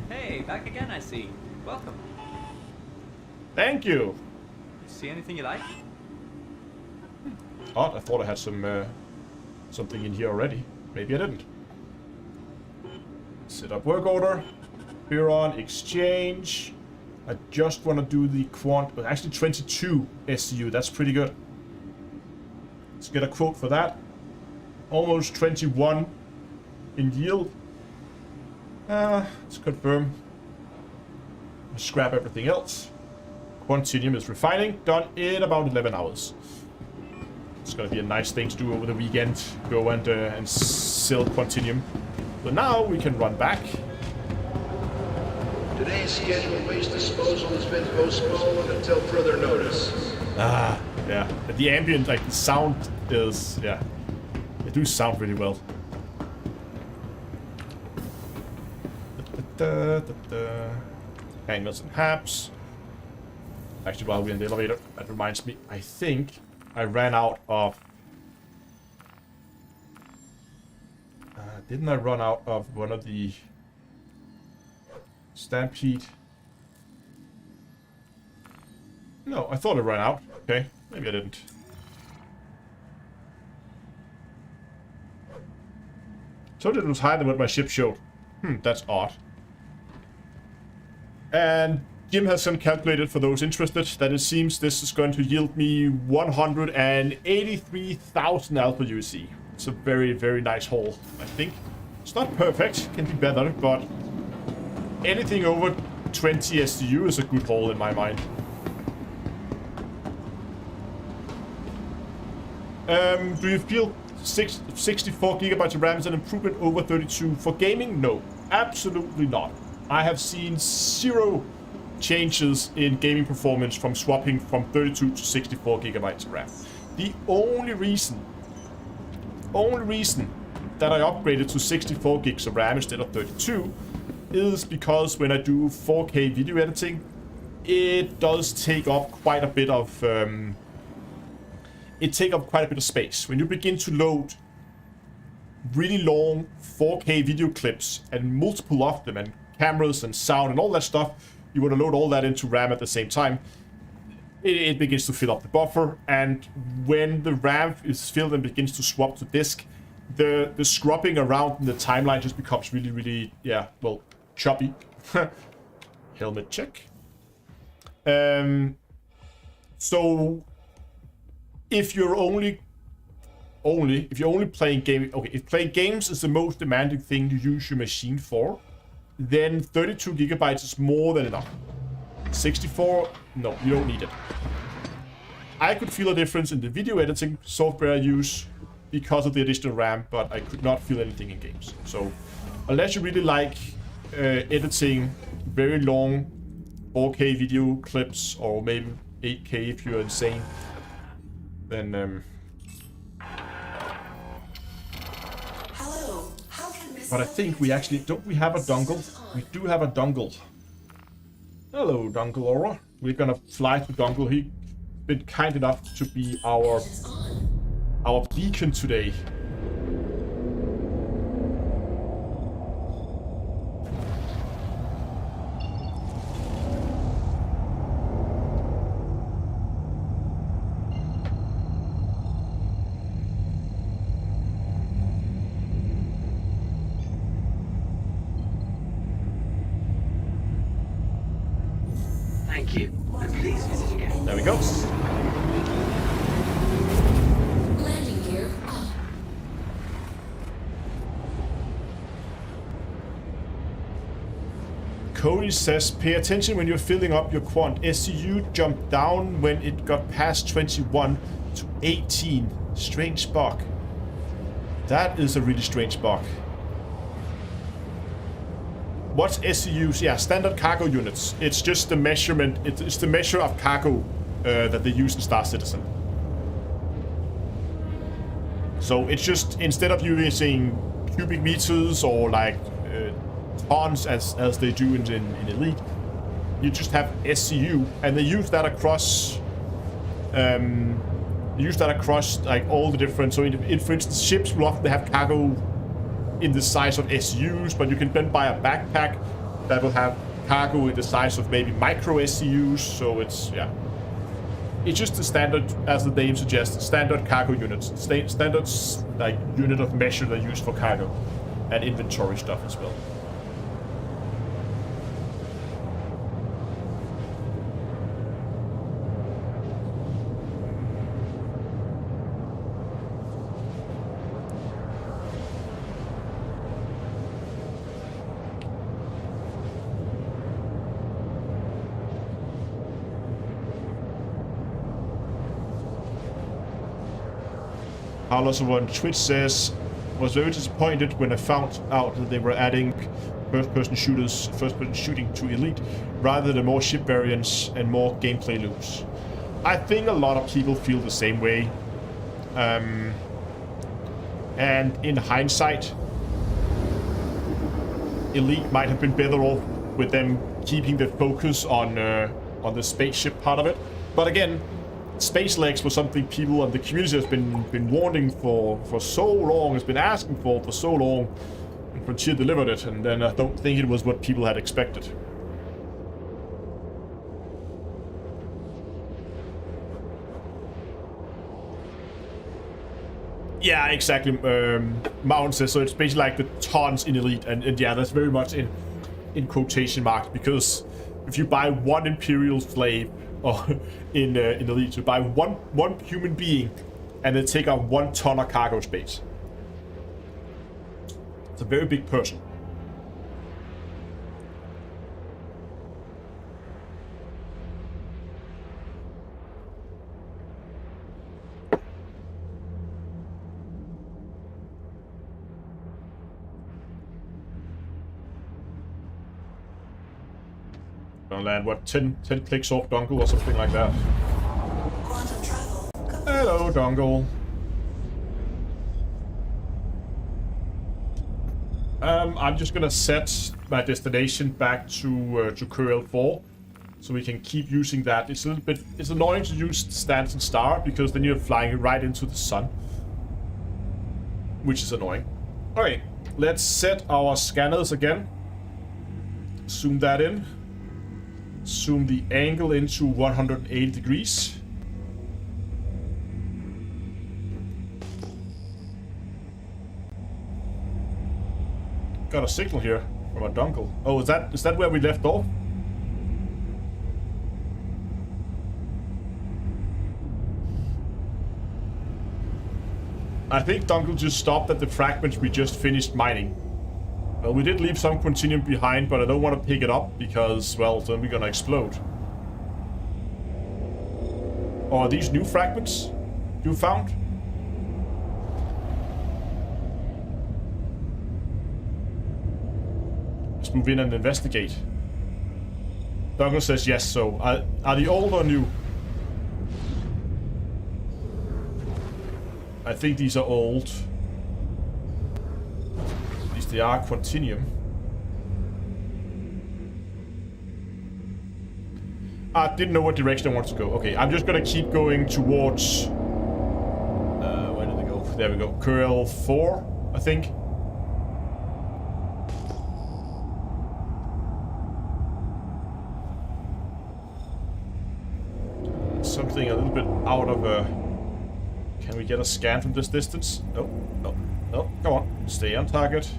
Hey, back again, I see. Welcome. Thank you. See anything you like? Oh, I thought I had some something in here already. Maybe I didn't. Set up work order. Here on exchange. I just want to do the actually 22 SCU. That's pretty good. Let's get a quote for that. Almost 21 in yield. Let's confirm. Scrap everything else. Quantinium is refining. Done in about 11 hours. It's gonna be a nice thing to do over the weekend. Go and sell Quantinium. So now we can run back. Today's scheduled waste disposal has been postponed until further notice. Ah, yeah. The ambient, like the sound is, yeah. They do sound really well. Hangers and haps. Actually, while we're in the elevator, that reminds me, I think I ran out of... didn't I run out of one of the... Stampede? No, I thought I ran out. Okay, maybe I didn't. So it was higher than what my ship showed. That's odd. And Jim has some calculated for those interested that it seems this is going to yield me 183,000 alpha UC. It's a very, very nice haul, I think. It's not perfect, can be better, but anything over 20 SDU is a good haul in my mind. Do you feel 64 gigabytes of RAM is an improvement over 32 for gaming? No, absolutely not. I have seen zero changes in gaming performance from swapping from 32 to 64 gigabytes of RAM. The only reason that I upgraded to 64 gigs of RAM instead of 32 is because when I do 4K video editing, it does take up quite a bit of space. When you begin to load really long 4K video clips and multiple of them and cameras and sound and all that stuff, you want to load all that into RAM at the same time. It begins to fill up the buffer, and when the RAM is filled and begins to swap to disk, the scrubbing around in the timeline just becomes really, really, yeah, well, choppy. Helmet check. So if you're only playing game, okay, if playing games is the most demanding thing you use your machine for, then 32 gigabytes is more than enough. 64, no, you don't need it. I could feel a difference in the video editing software I use because of the additional RAM, but I could not feel anything in games. So unless you really like editing very long 4K video clips, or maybe 8K if you're insane, then Hello. How can Miss but I think we actually don't we have a dongle? We do have a dongle. Hello, Dongle Aura. We're gonna fly to Dongle. He's been kind enough to be our beacon today. Thank you. And please visit again. There we go. landing gear up? Cody says, pay attention when you're filling up your quant. SCU jumped down when it got past 21 to 18. Strange bug. That is a really strange bug. What's SCUs? Yeah, standard cargo units. It's just the measurement. It's the measure of cargo that they use in Star Citizen. So it's just, instead of using cubic meters or like tons as they do in Elite, you just have SCU, and they use that across. Like all the different. So in for instance, ships will often have cargo in the size of SCUs, but you can then buy a backpack that will have cargo in the size of maybe micro SCUs. So it's, yeah, it's just the standard, as the name suggests, standard cargo units, standard like unit of measure they use for cargo and inventory stuff as well. Carlos on Twitch says, was very disappointed when I found out that they were adding first-person shooting to Elite, rather than more ship variants and more gameplay loops. I think a lot of people feel the same way. And in hindsight, Elite might have been better off with them keeping the focus on the spaceship part of it. But again, space legs was something people and the community has been wanting for so long, has been asking for so long, and Frontier delivered it, and then I don't think it was what people had expected. Yeah, exactly. Mountain says, so it's basically like the tons in Elite, and yeah, that's very much in quotation marks, because if you buy one Imperial slave, or in Elite, you buy one human being, and then take out 1 ton of cargo space. It's a very big person. Gonna land, what, 10 clicks off Dongle or something like that. Quantum travel. Hello, Dongle. I'm just gonna set my destination back to Curl 4, so we can keep using that. It's a little bit, it's annoying to use Stanton Star, because then you're flying right into the sun, which is annoying. Okay, let's set our scanners again. Zoom that in. Zoom the angle into 180 degrees. got a signal here from a dongle. Oh, is that where we left off? I think dongle just stopped at the fragments we just finished mining. Well, we did leave some quantinium behind, but I don't want to pick it up because, well, then we're gonna explode. Or are these new fragments you found? Let's move in and investigate. Douglas says yes, so are they old or new? I think these are old. At least they are quantinium. I didn't know what direction I wanted to go. Okay, I'm just gonna keep going towards... where did they go? There we go. Curl 4, I think. Something a little bit out of a... Can we get a scan from this distance? No, no, no. Come on, stay on target.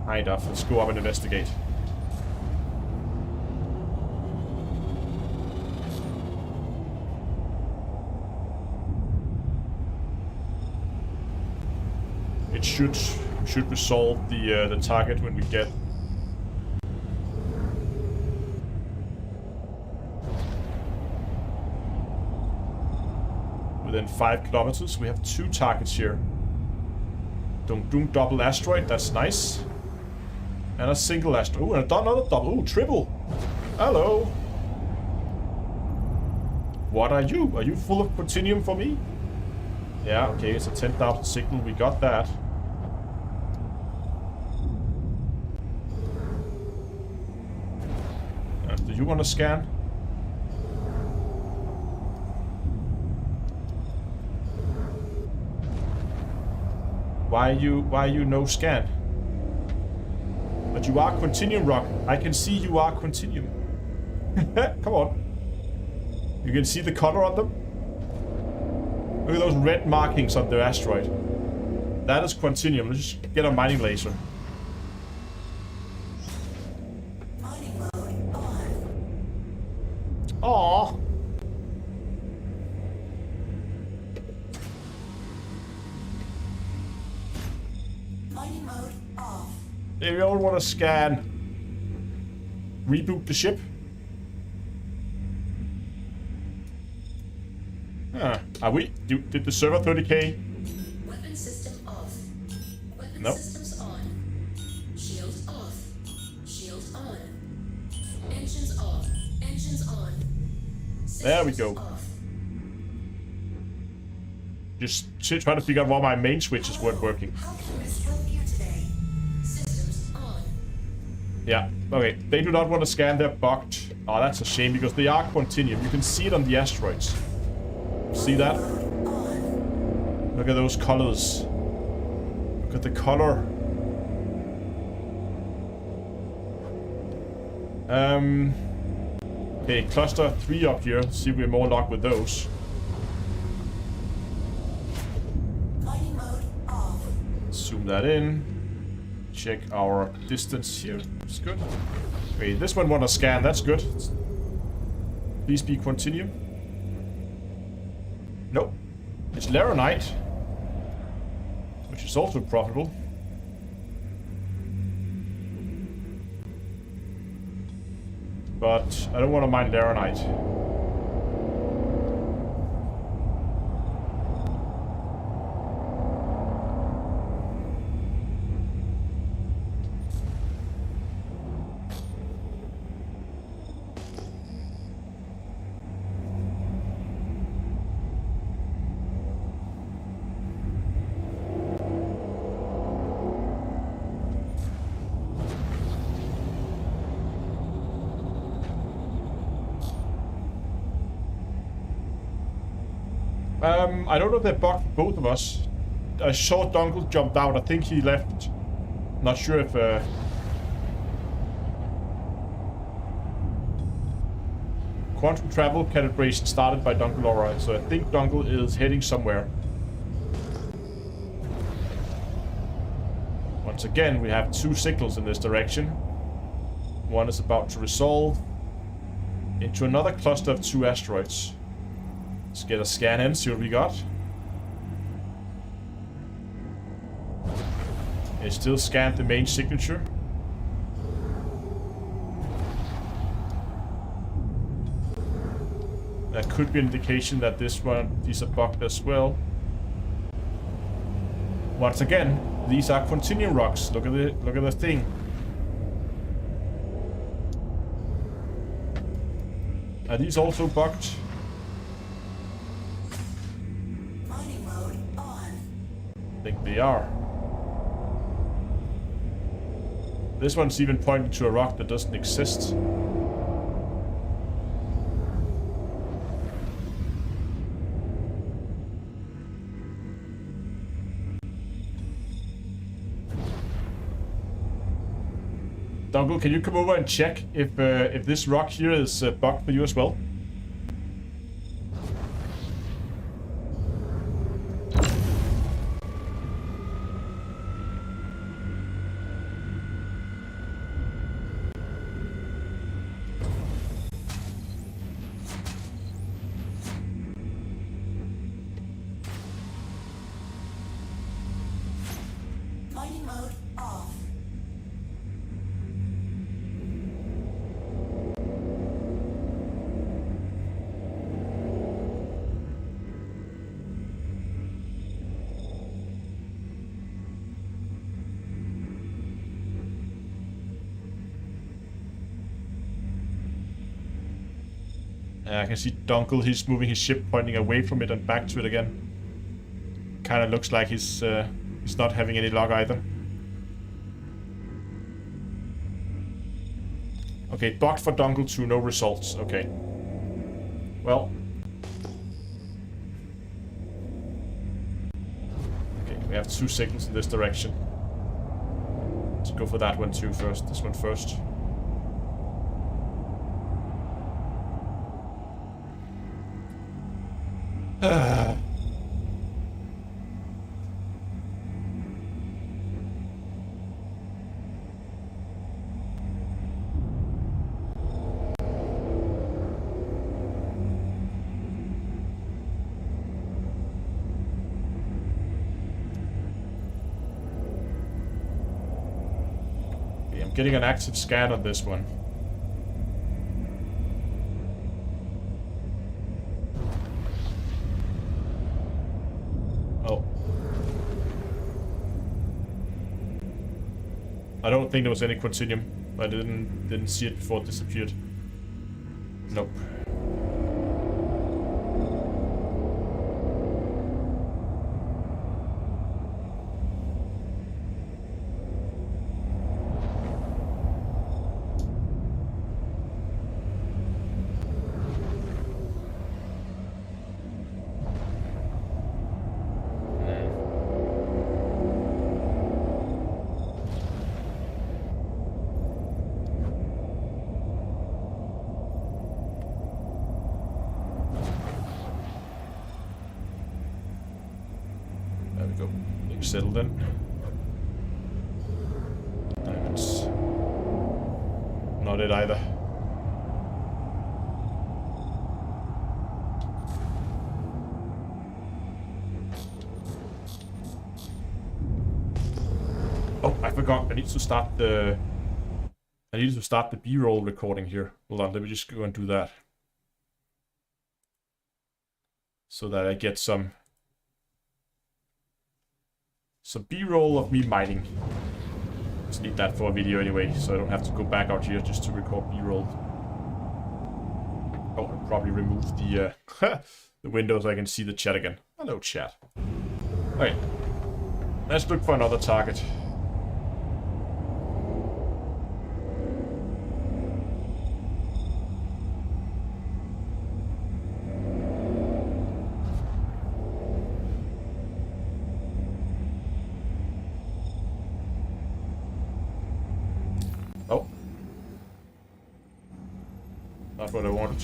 Kind of. Let's go up and investigate. It should resolve the target when we get. Within 5 kilometers, we have 2 targets here. Dunk Dunk double asteroid, that's nice. And a single asteroid. Oh, and another double. Oh, triple. Hello. What are you? Are you full of quantinium for me? Yeah, okay, it's a 10,000 signal. We got that. Do you want to scan? Why are you no scan? But you are quantinium rock. I can see you are quantinium. Come on. You can see the color on them. Look at those red markings on the asteroid. That is quantinium. Let's just get a mining laser. Mining mode on. Aww. Mining mode off. If you don't want to scan, reboot the ship. Huh. Are we? Did the server 30k? Weapon system off. Weapon Nope. systems on. Shields off. Shields on. Engines off. Engines on. There we Systems go. Off. Just trying to figure out why my main switches weren't working. How can Miss help you today? Systems on. Yeah, okay. They do not want to scan, they're bugged. Oh, that's a shame because they are quantinium. You can see it on the asteroids. See that? Look at those colors. Look at the color. Okay, cluster 3 up here. Let's see if we're more luck with those. Mining mode off. Zoom that in. Check our distance here. It's good. Okay, this one want to scan. That's good. Please be quantinium. Nope. It's laranite, which is also profitable. But I don't want to mine laranite. I don't know if they bugged both of us. I saw Dunkel jumped out. I think he left. Not sure if... Quantum travel calibration started by Dunkel alright, so I think Dunkel is heading somewhere. Once again, we have 2 signals in this direction. One is about to resolve into another cluster of 2 asteroids. Let's get a scan in, see what we got. It still scanned the main signature. That could be an indication that these are bugged as well. Once again, these are continuum rocks. Look at the thing. Are these also bugged? Mining mode on. I think they are. This one's even pointing to a rock that doesn't exist. Dongle, can you come over and check if this rock here is bugged for you as well? Mining mode off. I can see Dongle, he's moving his ship, pointing away from it and back to it again. Kind of looks like he's not having any luck either. Okay, bugged for Dongle 2, no results. Okay. Well. Okay, we have 2 signals in this direction. Let's go for that one too first. This one first. I'm getting an active scan on this one. Oh. I don't think there was any quantinium. I didn't see it before it disappeared. Nope. Go. Maybe settled in. Diamonds. Not it either. Oh, I forgot. I need to start the B-roll recording here. Hold on, let me just go and do that. So that I get some B-roll of me mining. Just need that for a video anyway, so I don't have to go back out here just to record B-roll. Oh, I'll probably remove the the window so I can see the chat again. Hello, chat. Okay, let's look for another target. Oh. Not what I wanted.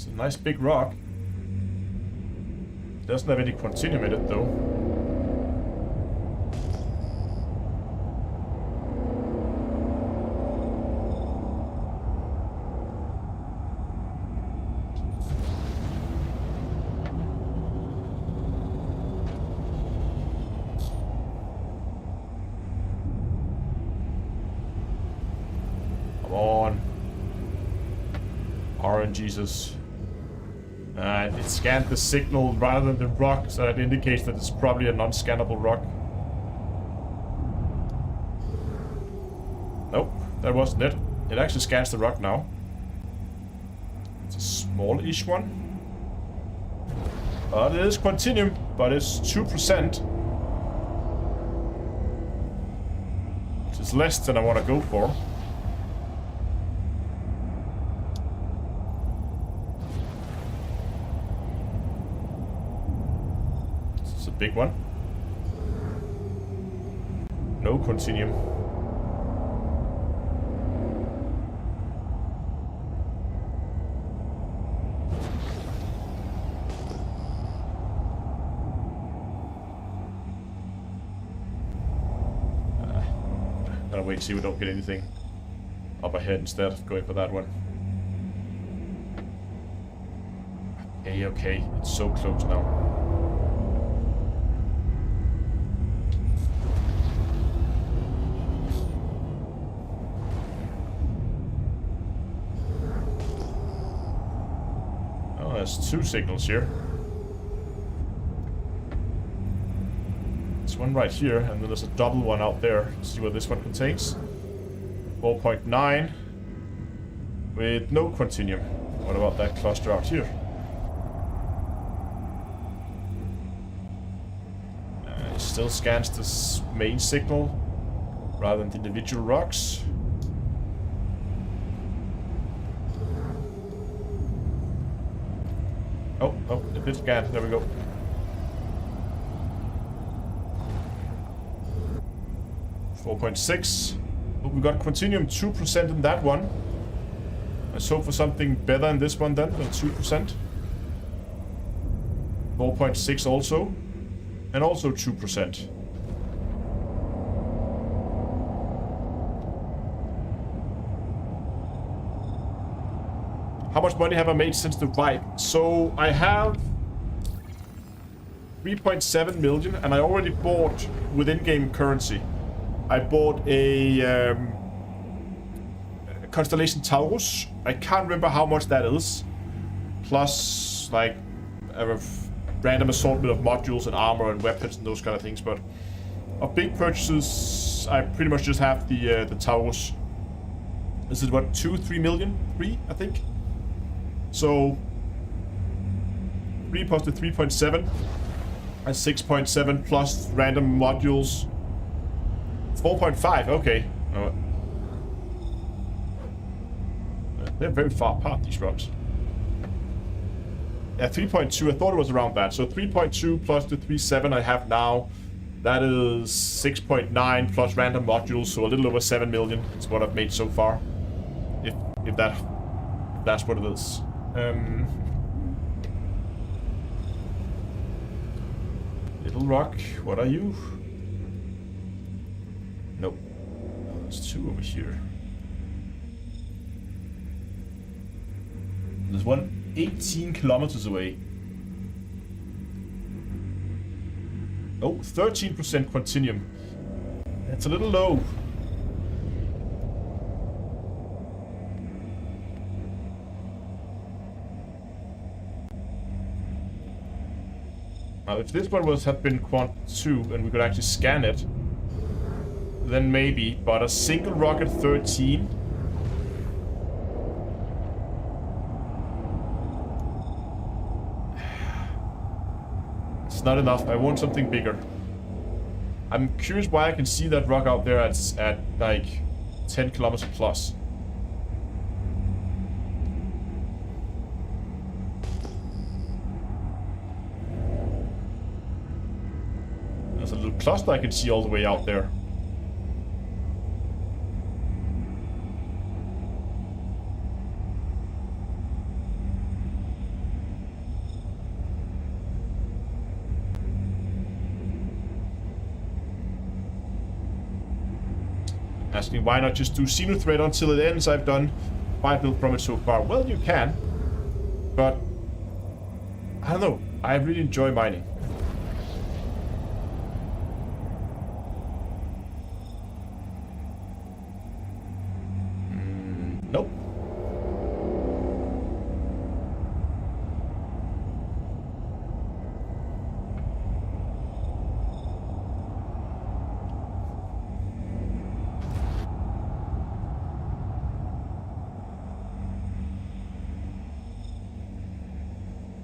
It's a nice big rock. Doesn't have any continuum in it though. Come on. RNGesus. And it scanned the signal rather than the rock, so that indicates that it's probably a non-scannable rock. Nope, that wasn't it. It actually scans the rock now. It's a small-ish one. But it is continuum, but it's 2%. Which is less than I want to go for. Big one. No continuum. Gotta wait and see we don't get anything up ahead instead of going for that one. Okay, okay. It's so close now. There's two signals here. There's one right here, and then there's a double one out there. Let's see what this one contains. 4.9 with no continuum. What about that cluster out here? It still scans this main signal rather than the individual rocks. Oh, it did scan. There we go. $4.6. Oh, we got continuum 2% in that one. Let's hope for something better in this one then than 2%. 4.6 also. And also 2%. How much money have I made since the wipe? So I have 3.7 million, and I already bought with in-game currency. I bought a Constellation Taurus. I can't remember how much that is. Plus, like, a random assortment of modules and armor and weapons and those kind of things. But of big purchases, I pretty much just have the Taurus. This is what, 3 million? 3, I think. So 3 plus the 3.7 and 6.7 plus random modules. 4.5, okay. They're very far apart, these rocks. Yeah, 3.2, I thought it was around that. So 3.2 plus the 3.7 I have now. That is 6.9 plus random modules, so a little over 7 million is what I've made so far. If that's what it is. Little rock, what are you? Nope. There's two over here. There's one 18 kilometers away. Oh, 13% continuum. That's a little low. Now, if this one had been Quant 2 and we could actually scan it, then maybe, but a single rocket 13. It's not enough. I want something bigger. I'm curious why I can see that rock out there at like 10 kilometers plus. There's a little cluster I can see all the way out there. Asking why not just do Xenothread until it ends. I've done 5 builds from it so far. Well, you can. But I don't know. I really enjoy mining. Nope.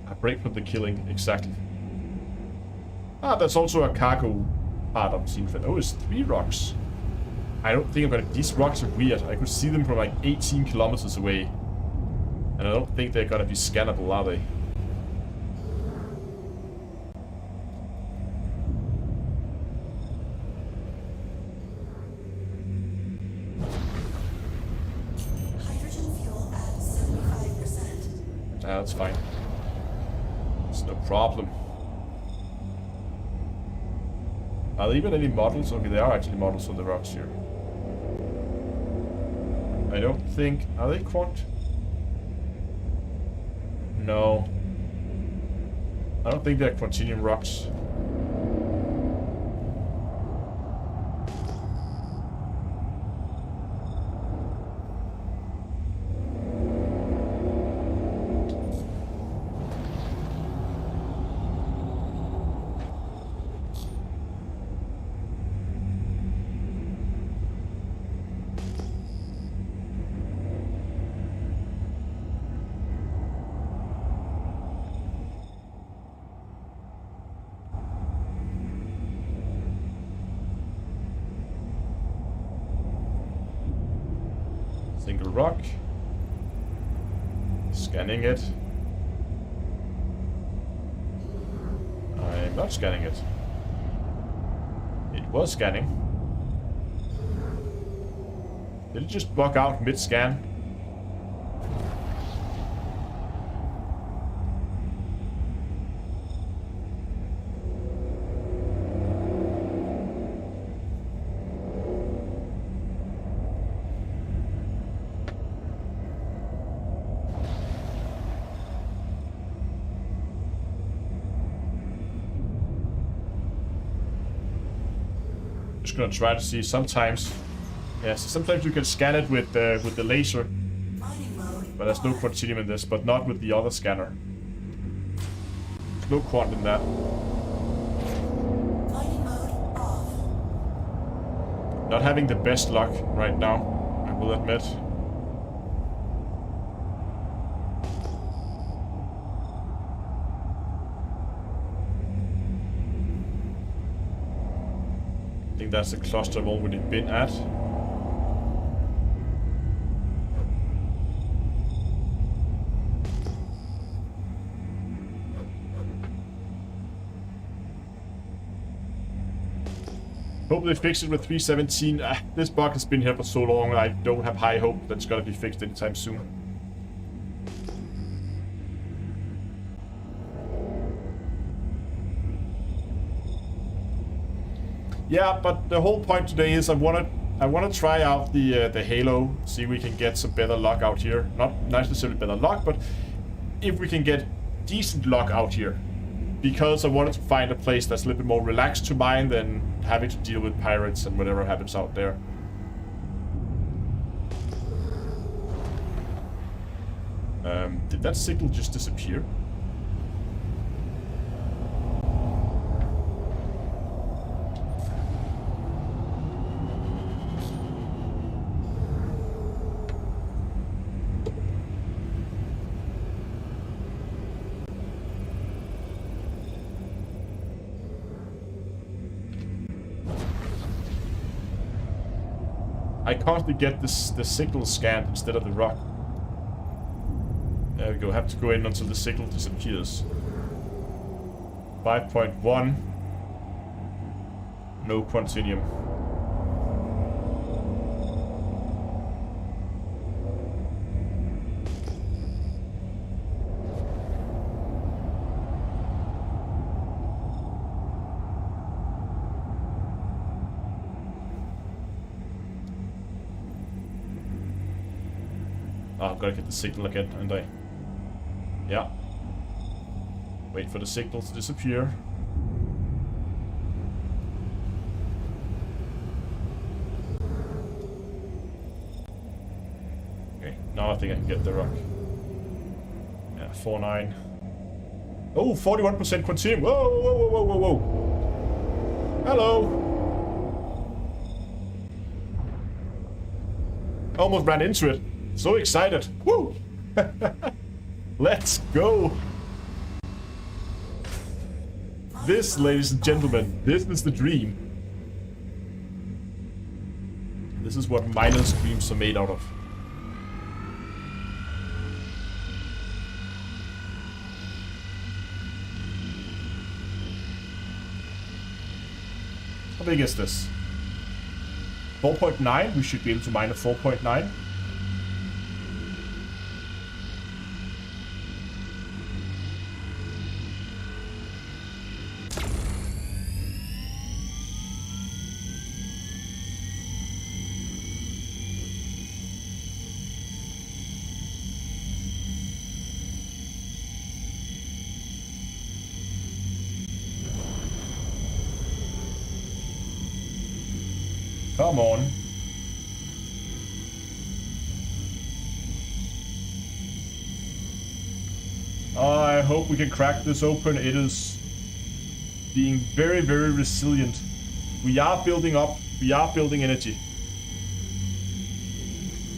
A break from the killing, exactly. Ah, there's also a cargo part of the scene. Oh, it's 3 rocks. I don't think I'm gonna... These rocks are weird. I could see them from like 18 kilometers away. And I don't think they're gonna be scannable, are they? Hydrogen fuel at 75%. Ah, that's fine. It's no problem. Are there even any models? Okay, there are actually models on the rocks here. I don't think... Are they quant? No. I don't think they're Quantinium rocks. Single rock. Scanning it. I'm not scanning it. It was scanning. Did it just bug out mid-scan? Just gonna try to see. Sometimes, yes, sometimes you can scan it with the laser, Mining mode. but there's no quantinium in this, but not with the other scanner. There's no quant in that. Mining mode off. Not having the best luck right now, I will admit. I think that's the cluster I've already been at. Hope they fix it with 317. This bug has been here for so long, I don't have high hope that it's gonna be fixed anytime soon. Yeah, but the whole point today is I wanna try out the Halo, see if we can get some better luck out here. Not necessarily better luck, but if we can get decent luck out here. Because I wanted to find a place that's a little bit more relaxed to mine than having to deal with pirates and whatever happens out there. Did that signal just disappear? I constantly get the signal scanned instead of the rock. There we go, have to go in until the signal disappears. 5.1. No quantinium. Oh, I've got to get the signal again, and I... Yeah. Wait for the signal to disappear. Okay, now I think I can get the rock. Yeah, 4-9. Oh, 41% quantum. Whoa, whoa, whoa, whoa, whoa, whoa. Hello. Almost ran into it. So excited. Woo! Let's go. This, ladies and gentlemen, this is the dream. This is what miners' dreams are made out of. How big is this? 4.9? We should be able to mine a 4.9. Come on. I hope we can crack this open. It is being very, very resilient. We are building up. We are building energy.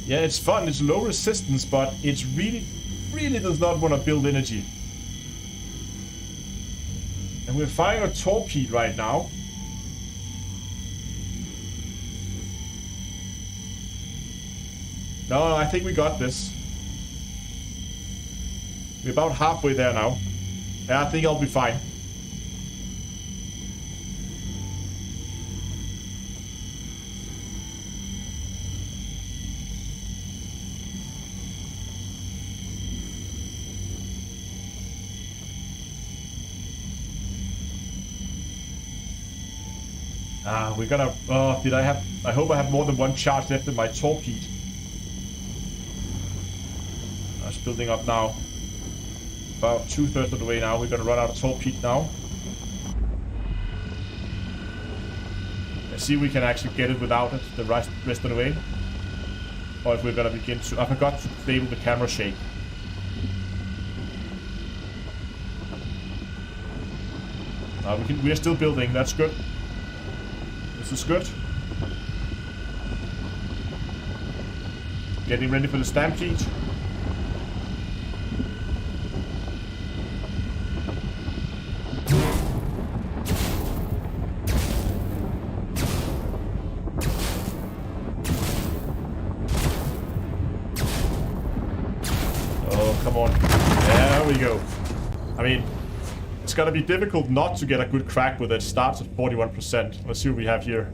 Yeah, it's fun. It's low resistance, but it's really, really does not want to build energy. And we're firing a torpedo right now. No, I think we got this. We're about halfway there now. Yeah, I think I'll be fine. We're gonna... did I have... I hope I have more than one charge left in my torpedo. It's building up now. About 2/3 of the way now. We're gonna run out of torpedo now. Let's see if we can actually get it without it the rest of the way. Or if we're gonna begin to... I forgot to disable the camera shake. We are still building. That's good. This is good. Getting ready for the stampede. Oh, come on. There we go. I mean, it's gonna be difficult not to get a good crack with it. Starts at 41%. Let's see what we have here.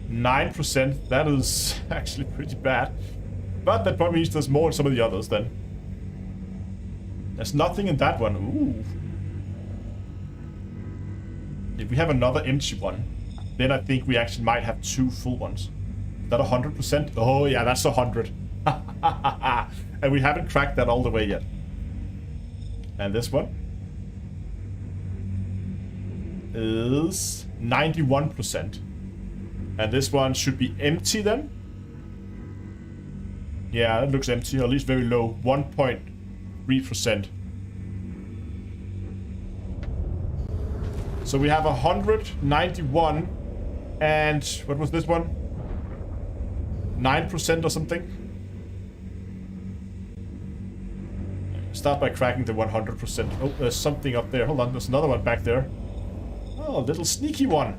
9%. That is actually pretty bad. But that probably means there's more in some of the others then. There's nothing in that one. Ooh. If we have another empty one, then I think we actually might have 2 full ones. Is that 100%? Oh yeah, that's 100. And we haven't cracked that all the way yet. And this one is 91%. And this one should be empty then. Yeah, it looks empty, or at least very low. 1.3%. So we have 191. And what was this one? 9% or something? Start by cracking the 100%. Oh, there's something up there. Hold on, there's another one back there. Oh, a little sneaky one.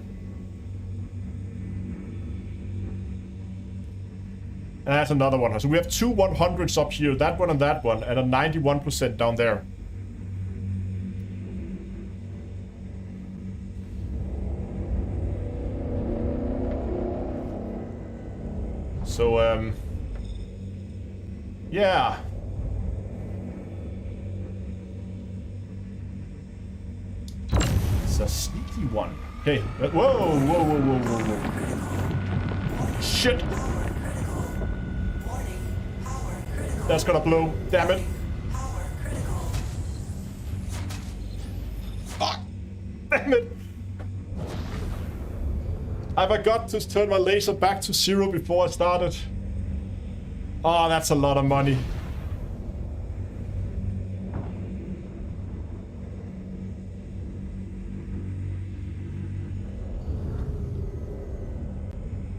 And that's another one. So we have 2 100s up here, that one, and a 91% down there. So, yeah. It's a sneaky one. Okay. Whoa, whoa, whoa, whoa, whoa, whoa. Shit. That's gonna blow. Damn it. Power critical. Fuck. Damn it. I forgot to turn my laser back to 0 before I started. Oh, that's a lot of money.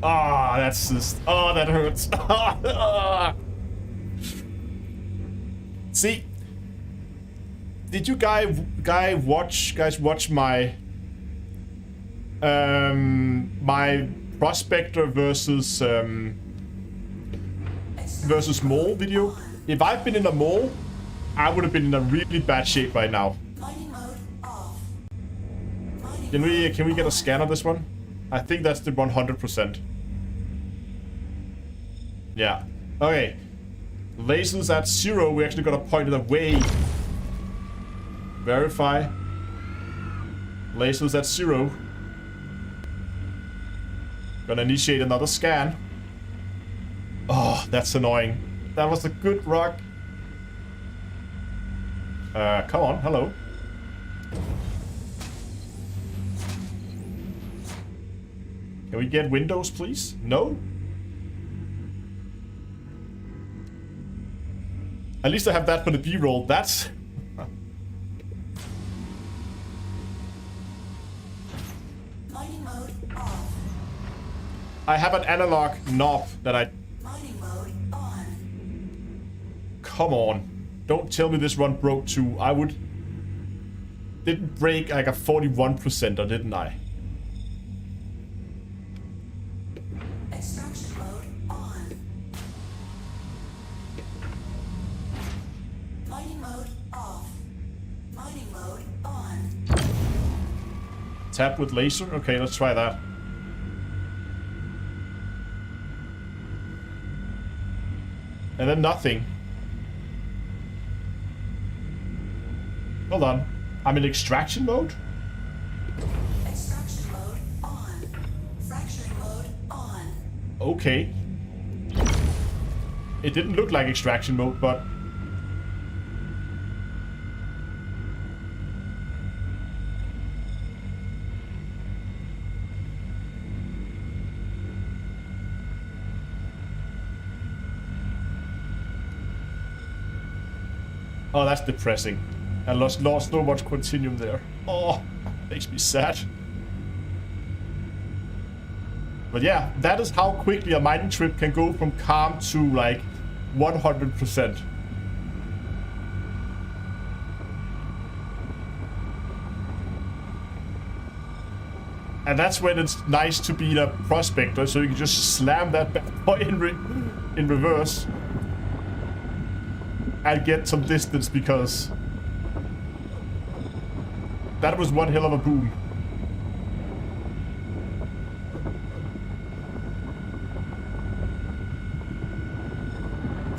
Ah, that's just... Oh, that hurts. See, did you guys watch my my prospector versus mole video? If I've been in a mole, I would have been in a really bad shape right now. Mining mode off. Can we get a scan of this one? I think that's the 100%. Yeah. Okay. Lasers at 0. We actually got to point it away. Verify. Lasers at 0. Gonna initiate another scan. Oh, that's annoying. That was a good rock. Come on. Hello. Can we get windows, please? No? At least I have that for the B-roll. That's... Mining mode off. I have an analog knob that I... Mining mode on. Come on. Don't tell me this run broke too. I would... Didn't break like a 41%, or didn't I? Extraction mode on. Mining mode off. Mining mode on. Tap with laser? Okay, let's try that. And then nothing. Hold on. I'm in extraction mode? Extraction mode on. Fracturing mode on. Okay. It didn't look like extraction mode, but... Oh, that's depressing. I lost so much continuum there. Oh, makes me sad. But yeah, that is how quickly a mining trip can go from calm to like 100%. And that's when it's nice to be a prospector, so you can just slam that bad boy in reverse. And get some distance, because that was one hell of a boom.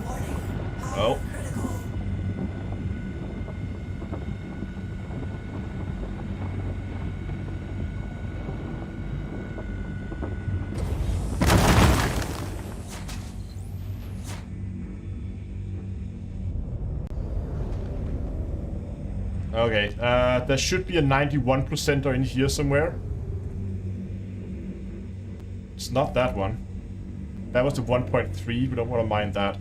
Warning. Power Oh. critical. Okay, there should be a 91%er in here somewhere. It's not that one. That was the 1.3, we don't want to mind that.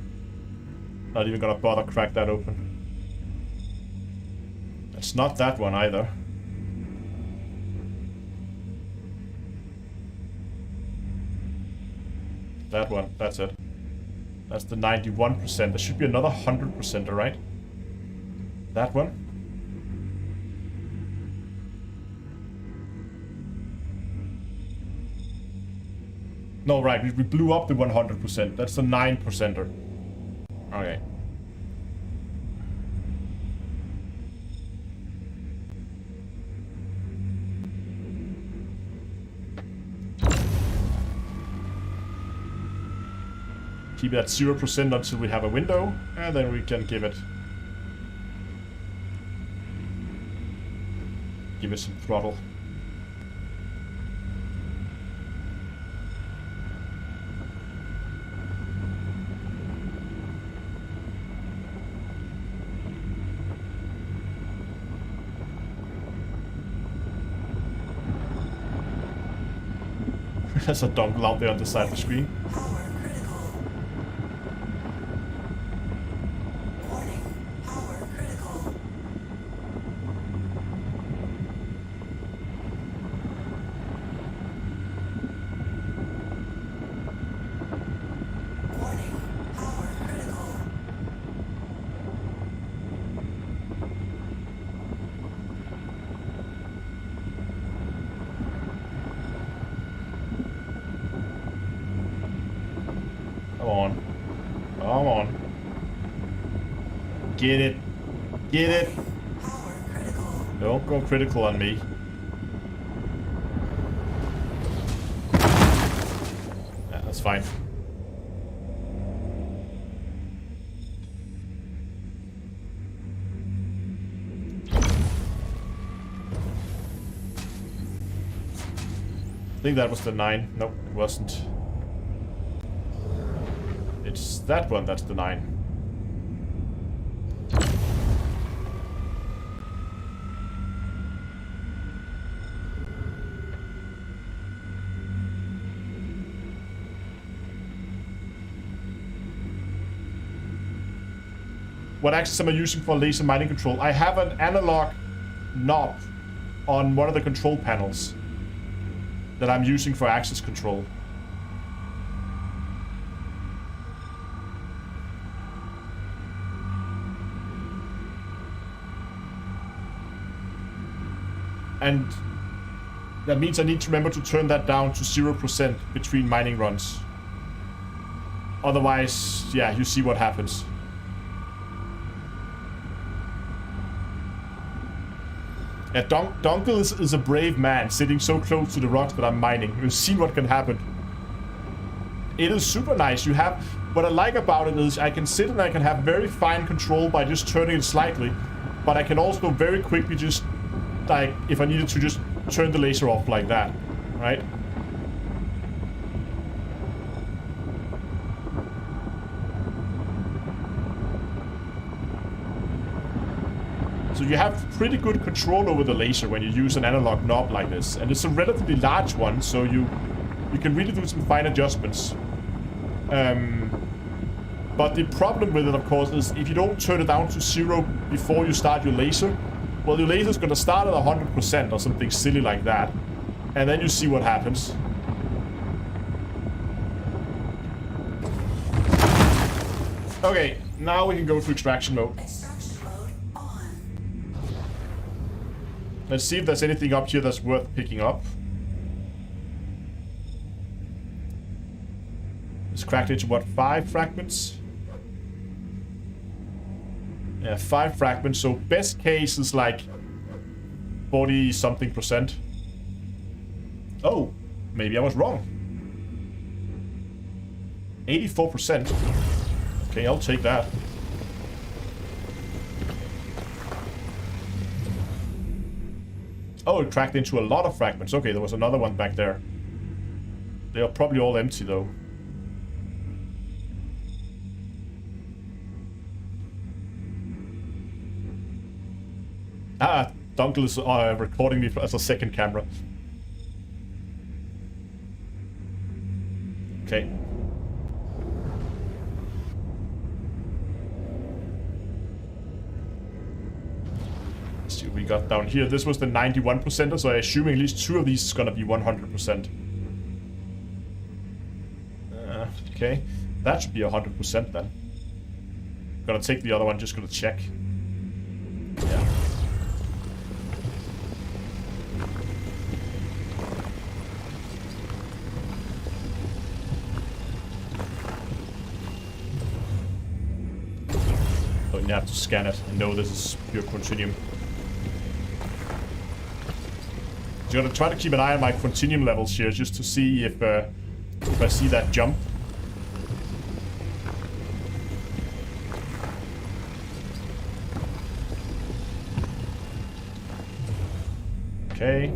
Not even gonna bother crack that open. It's not that one either. That one, that's it. That's the 91%. There should be another 100%er, right? That one? No, right, we blew up the 100%. That's the 9%er. Okay. Keep it at 0% until we have a window, and then we can give it some throttle. There's a dongle out there on the side of the screen. Power critical. Warning. Power critical. Warning. Power critical. Come on. Come on. Get it. Get it. Power critical. Don't go critical on me. Yeah, that's fine. I think that was the 9. Nope, it wasn't. It's that one that's the 9. What axis am I using for laser mining control? I have an analog knob on one of the control panels that I'm using for axis control. And that means I need to remember to turn that down to 0% between mining runs. Otherwise, yeah, you see what happens. Yeah, Dunkel is a brave man, sitting so close to the rocks that I'm mining. You'll see what can happen. It is super nice. You have... What I like about it is I can sit and I can have very fine control by just turning it slightly. But I can also very quickly just... Like, if I needed to just turn the laser off like that. Right? So you have pretty good control over the laser when you use an analog knob like this. And it's a relatively large one, so you can really do some fine adjustments. But the problem with it, of course, is if you don't turn it down to 0 before you start your laser, well, your laser's gonna start at 100% or something silly like that. And then you see what happens. Okay, now we can go to extraction mode. Extraction mode on. Let's see if there's anything up here that's worth picking up. It's cracked into what, 5 fragments? Yeah, 5 fragments, so best case is like 40 something percent. Oh, maybe I was wrong. 84%. Okay, I'll take that. Oh, it cracked into a lot of fragments. Okay, there was another one back there. They are probably all empty though. Ah, Dunkel is recording me as a second camera. Okay. Let's see what we got down here. This was the 91%, so I assume at least 2 of these is gonna be 100%. Okay, that should be 100% then. Gonna take the other one, just gonna check. Yeah. Don't you have to scan it and know this is pure Quantinium. So I'm gonna try to keep an eye on my Quantinium levels here just to see if I see that jump. Okay.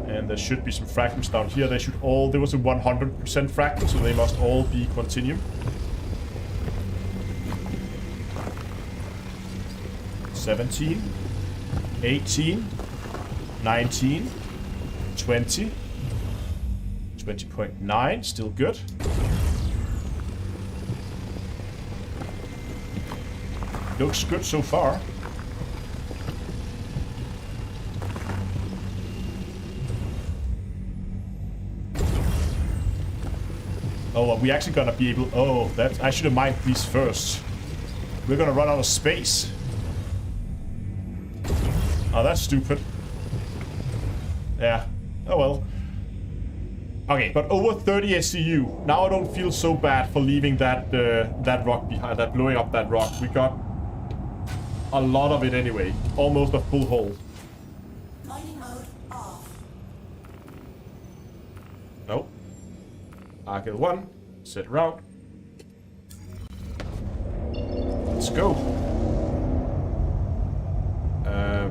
And there should be some fragments down here. They should all... There was a 100% fragment, so they must all be Quantinium. 17, 18, 19, 20, 20.9, still good. Looks good so far. Oh, are we actually gonna be able... Oh, that I should have mined these first. We're gonna run out of space. Oh, that's stupid. Yeah. Oh well. Okay, but over 30 SCU. Now I don't feel so bad for leaving that that rock behind, that blowing up that rock. We got a lot of it anyway. Almost a full hole. Mining mode off. Nope. Arcade 1. Set route. Let's go.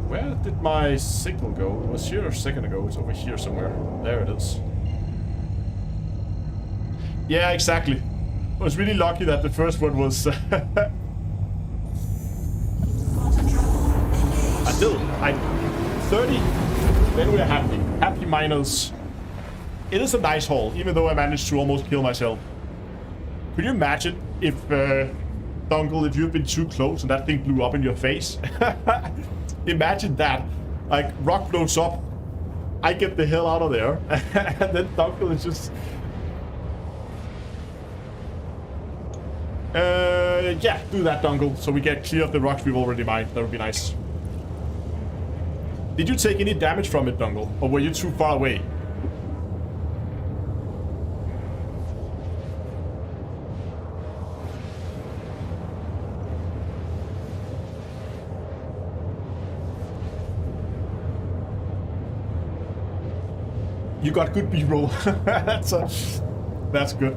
Where did my signal go? It was here a second ago. It's over here somewhere. There it is. Yeah, exactly. I was really lucky that the first one was... I 30. Then we're happy. Happy miners. It is a nice haul, even though I managed to almost kill myself. Could you imagine if, Dungle, if you've been too close and that thing blew up in your face? Imagine that. Like, rock blows up, I get the hell out of there, and then Dungle is just... yeah, do that, Dungle, so we get clear of the rocks we've already mined. That would be nice. Did you take any damage from it, Dungle? Or were you too far away? You got good B-roll. That's good.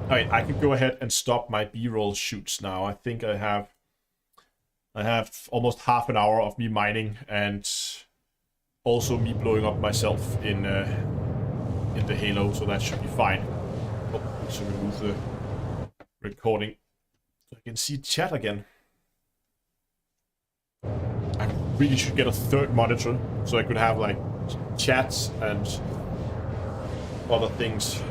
Alright, I can go ahead and stop my B-roll shoots now. I think I have almost half an hour of me mining and also me blowing up myself in the Halo, so that should be fine. Oh, let's remove the recording so I can see chat again. I really should get a third monitor so I could have like chats and other things.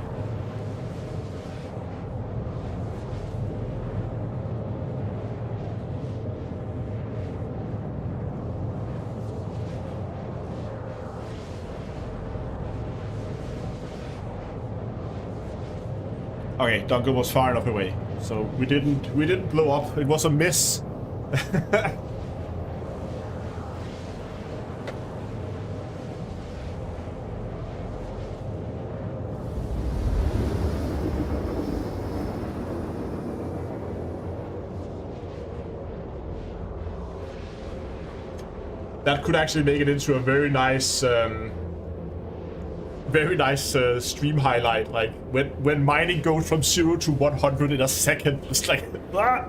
Okay, Dungle was far enough away, so we didn't blow up. It was a miss. That could actually make it into a very nice stream highlight. Like when mining goes from 0 to 100 in a second. It's like ah!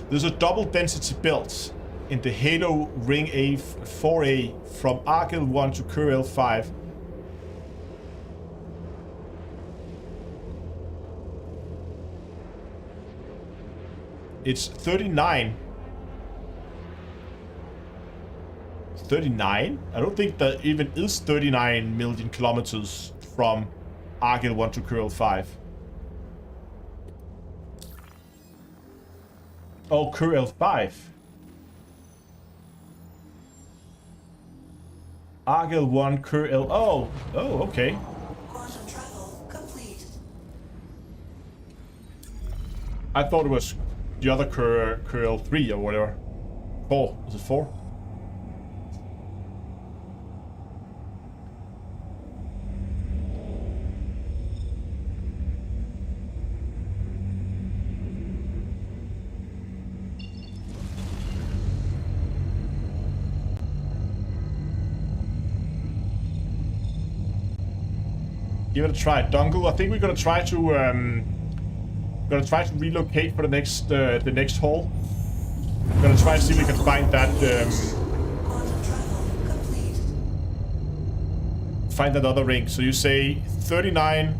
There's a double density built in the Halo Ring A4A from Argyle 1 to Curl 5. It's 39. 39? I don't think that even is 39 million kilometers from Argyle 1 to Curl 5. Oh, Curl 5. Argyle 1, Curl... Oh, okay. Quantum travel complete. I thought it was the other Curl 3 or whatever. 4. Is it 4? Give it a try, Dungle. I think we're gonna try to relocate for the next haul. I'm gonna try to see if we can find that Quantum travel complete. find that other ring. So you say 39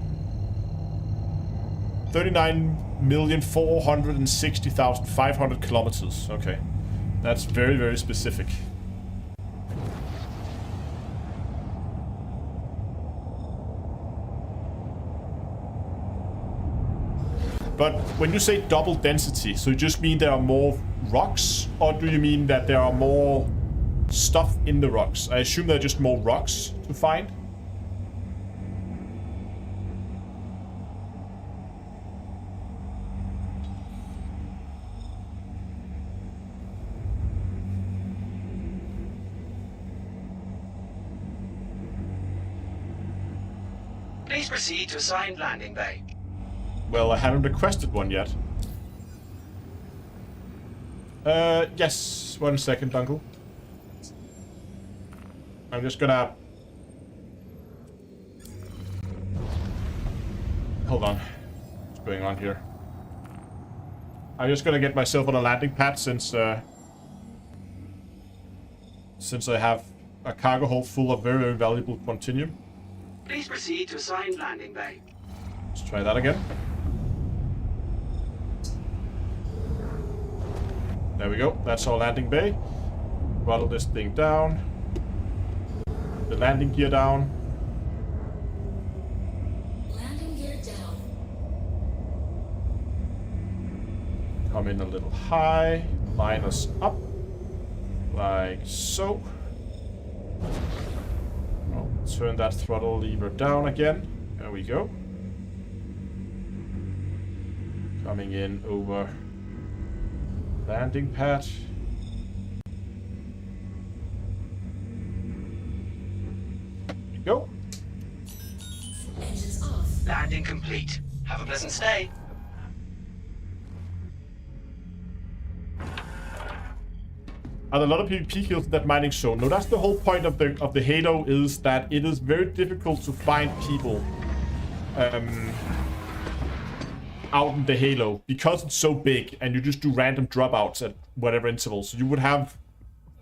1,460,500 kilometers. Okay. That's very, very specific. But when you say double density, so you just mean there are more rocks? Or do you mean that there are more stuff in the rocks? I assume there are just more rocks to find. Please proceed to assigned landing bay. Well, I haven't requested one yet. Yes. 1 second, Uncle. I'm just gonna... Hold on. What's going on here? I'm just gonna get myself on a landing pad since I have a cargo hold full of very, very valuable quantinium. Please proceed to assigned landing bay. Let's try that again. There we go. That's our landing bay. Throttle this thing down. The landing gear down. Landing gear down. Come in a little high. Line us up. Like so. Oh, turn that throttle lever down again. There we go. Coming in over landing pad. There we go. Engines off. Landing complete. Have a pleasant stay. Are there a lot of PvP kills in that mining zone? No, that's the whole point of the Halo, is that it is very difficult to find people out in the Halo because it's so big and you just do random dropouts at whatever intervals. So you would have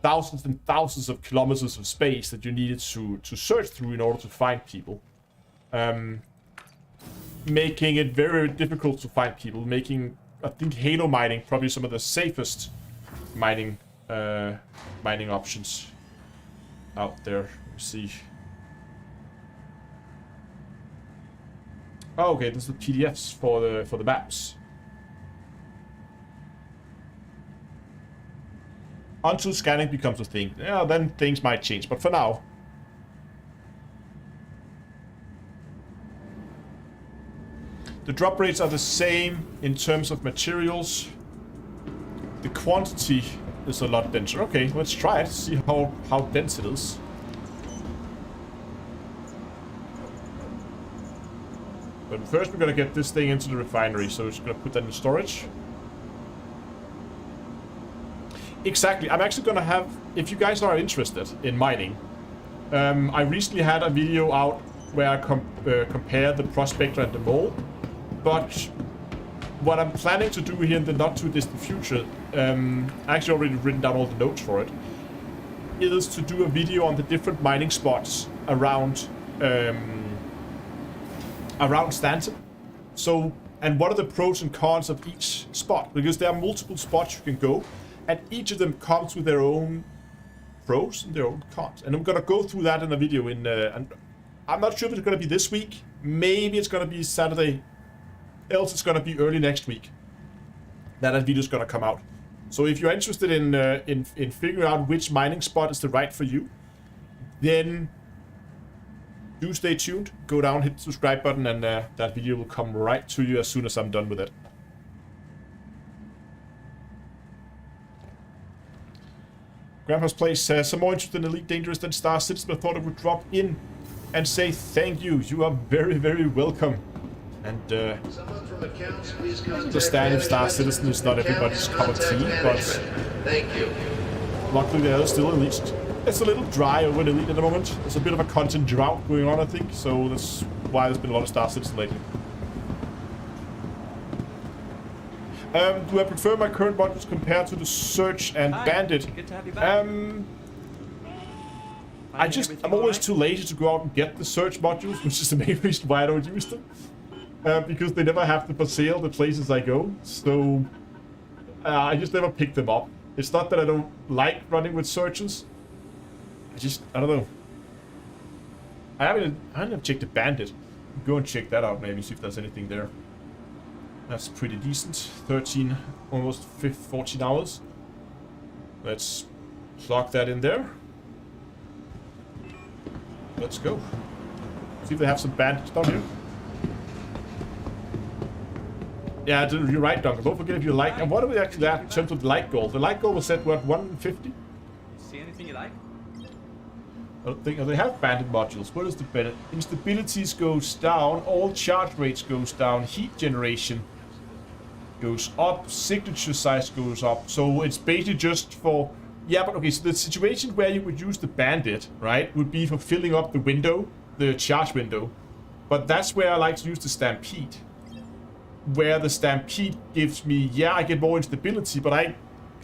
thousands and thousands of kilometers of space that you needed to search through in order to find people. Making it very, very difficult to find people. Making, I think, Halo mining probably some of the safest mining options out there. Let's see. Oh, okay, this is the PDFs for the maps. Until scanning becomes a thing. Yeah, then things might change, but for now. The drop rates are the same in terms of materials. The quantity is a lot denser. Okay, let's try it, see how dense it is. But first we're gonna get this thing into the refinery, so we're just gonna put that in storage. Exactly, I'm actually gonna have, if you guys are interested in mining, I recently had a video out where I compared the Prospector and the Mole, but what I'm planning to do here in the not too distant future, I actually already written down all the notes for it, is to do a video on the different mining spots around Stanton. So, and what are the pros and cons of each spot? Because there are multiple spots you can go, and each of them comes with their own pros and their own cons. And I'm gonna go through that in a video and I'm not sure if it's gonna be this week. Maybe it's gonna be Saturday. Else it's gonna be early next week that video is gonna come out. So if you're interested in figuring out which mining spot is the right for you, then do stay tuned. Go down, hit the subscribe button, and that video will come right to you as soon as I'm done with it. Grandpa's Place says, some more interested in Elite Dangerous than Star Citizen. I thought I would drop in and say thank you. You are very, very welcome. And understand if Star Citizen is not everybody's cup of tea, but Thank you. luckily there is still Elite. It's a little dry over in Elite at the moment. There's a bit of a content drought going on, I think, so that's why there's been a lot of Star Citizen lately. Do I prefer my current modules compared to the Search and Hi, Bandit? good to have you back. I'm always too lazy to go out and get the Search modules, which is the main reason why I don't use them. because they never have to for sale the places I go. So I just never pick them up. It's not that I don't like running with searches. I don't know. I haven't checked the bandit. Go and check that out maybe, see if there's anything there. That's pretty decent. 13, almost 14 hours. Let's plug that in there. Let's go. See if they have some bandits down here. Yeah, you're right, Duncan. Don't forget if you like. And what do we actually have in terms of the light goal? The light goal was set, what, 150? See anything you like? I don't think they have bandit modules. What is the benefit? Instabilities goes down, all charge rates goes down, heat generation goes up, signature size goes up. So it's basically just for... Yeah, but okay, so the situation where you would use the bandit, right, would be for filling up the window, the charge window. But that's where I like to use the stampede. Where the stampede gives me, yeah, I get more instability, but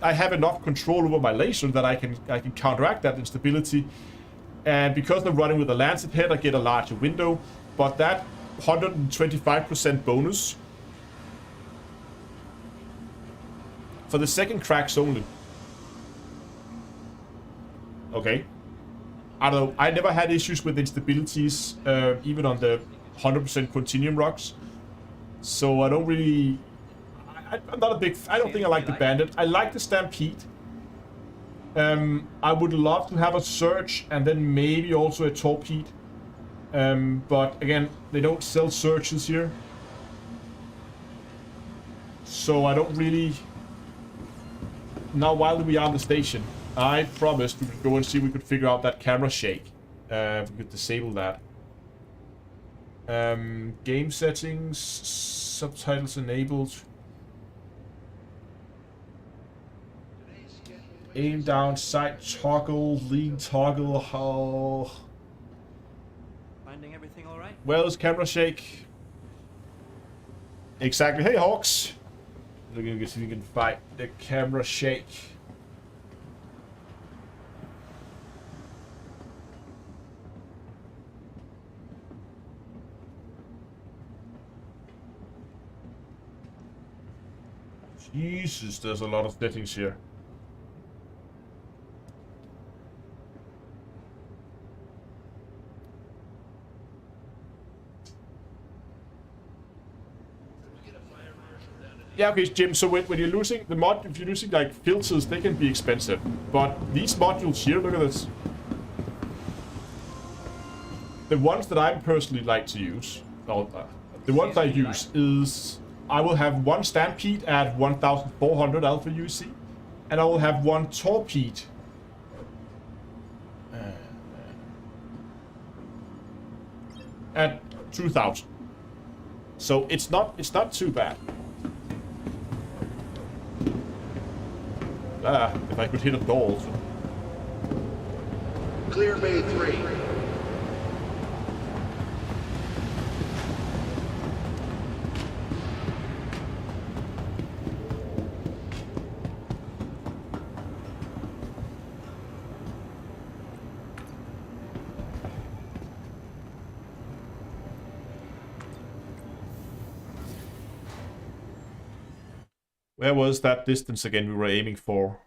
I have enough control over my laser that I can counteract that instability. And because I'm running with a lancet head, I get a larger window. But that 125% bonus for the second cracks only. Okay. I don't know. I never had issues with instabilities, even on the 100% continuum rocks. So I don't really... I'm not a big... I don't think I like the bandit. I like the stampede. I would love to have a search and then maybe also a torpedo. But again, they don't sell searches here. So I don't really... Now, while we are on the station, I promised we would go and see if we could figure out that camera shake. If we could disable that. Game settings, subtitles enabled. Aim down, sight toggle, lean toggle. Oh. Finding everything all right? Well, is camera shake? Exactly. Hey, Hawks. Looking to see if we can fight the camera shake. Jesus, there's a lot of settings here. Yeah, okay, Jim, so when you're losing the mod, if you're using like filters, they can be expensive. But these modules here, look at this. The ones that I personally like to use, the ones I use is, I will have one stampede at 1400 alpha UC, and I will have one torpedo at 2000. So it's not too bad. If I could hit a door also. Clear Bay 3. Where was that distance again we were aiming for?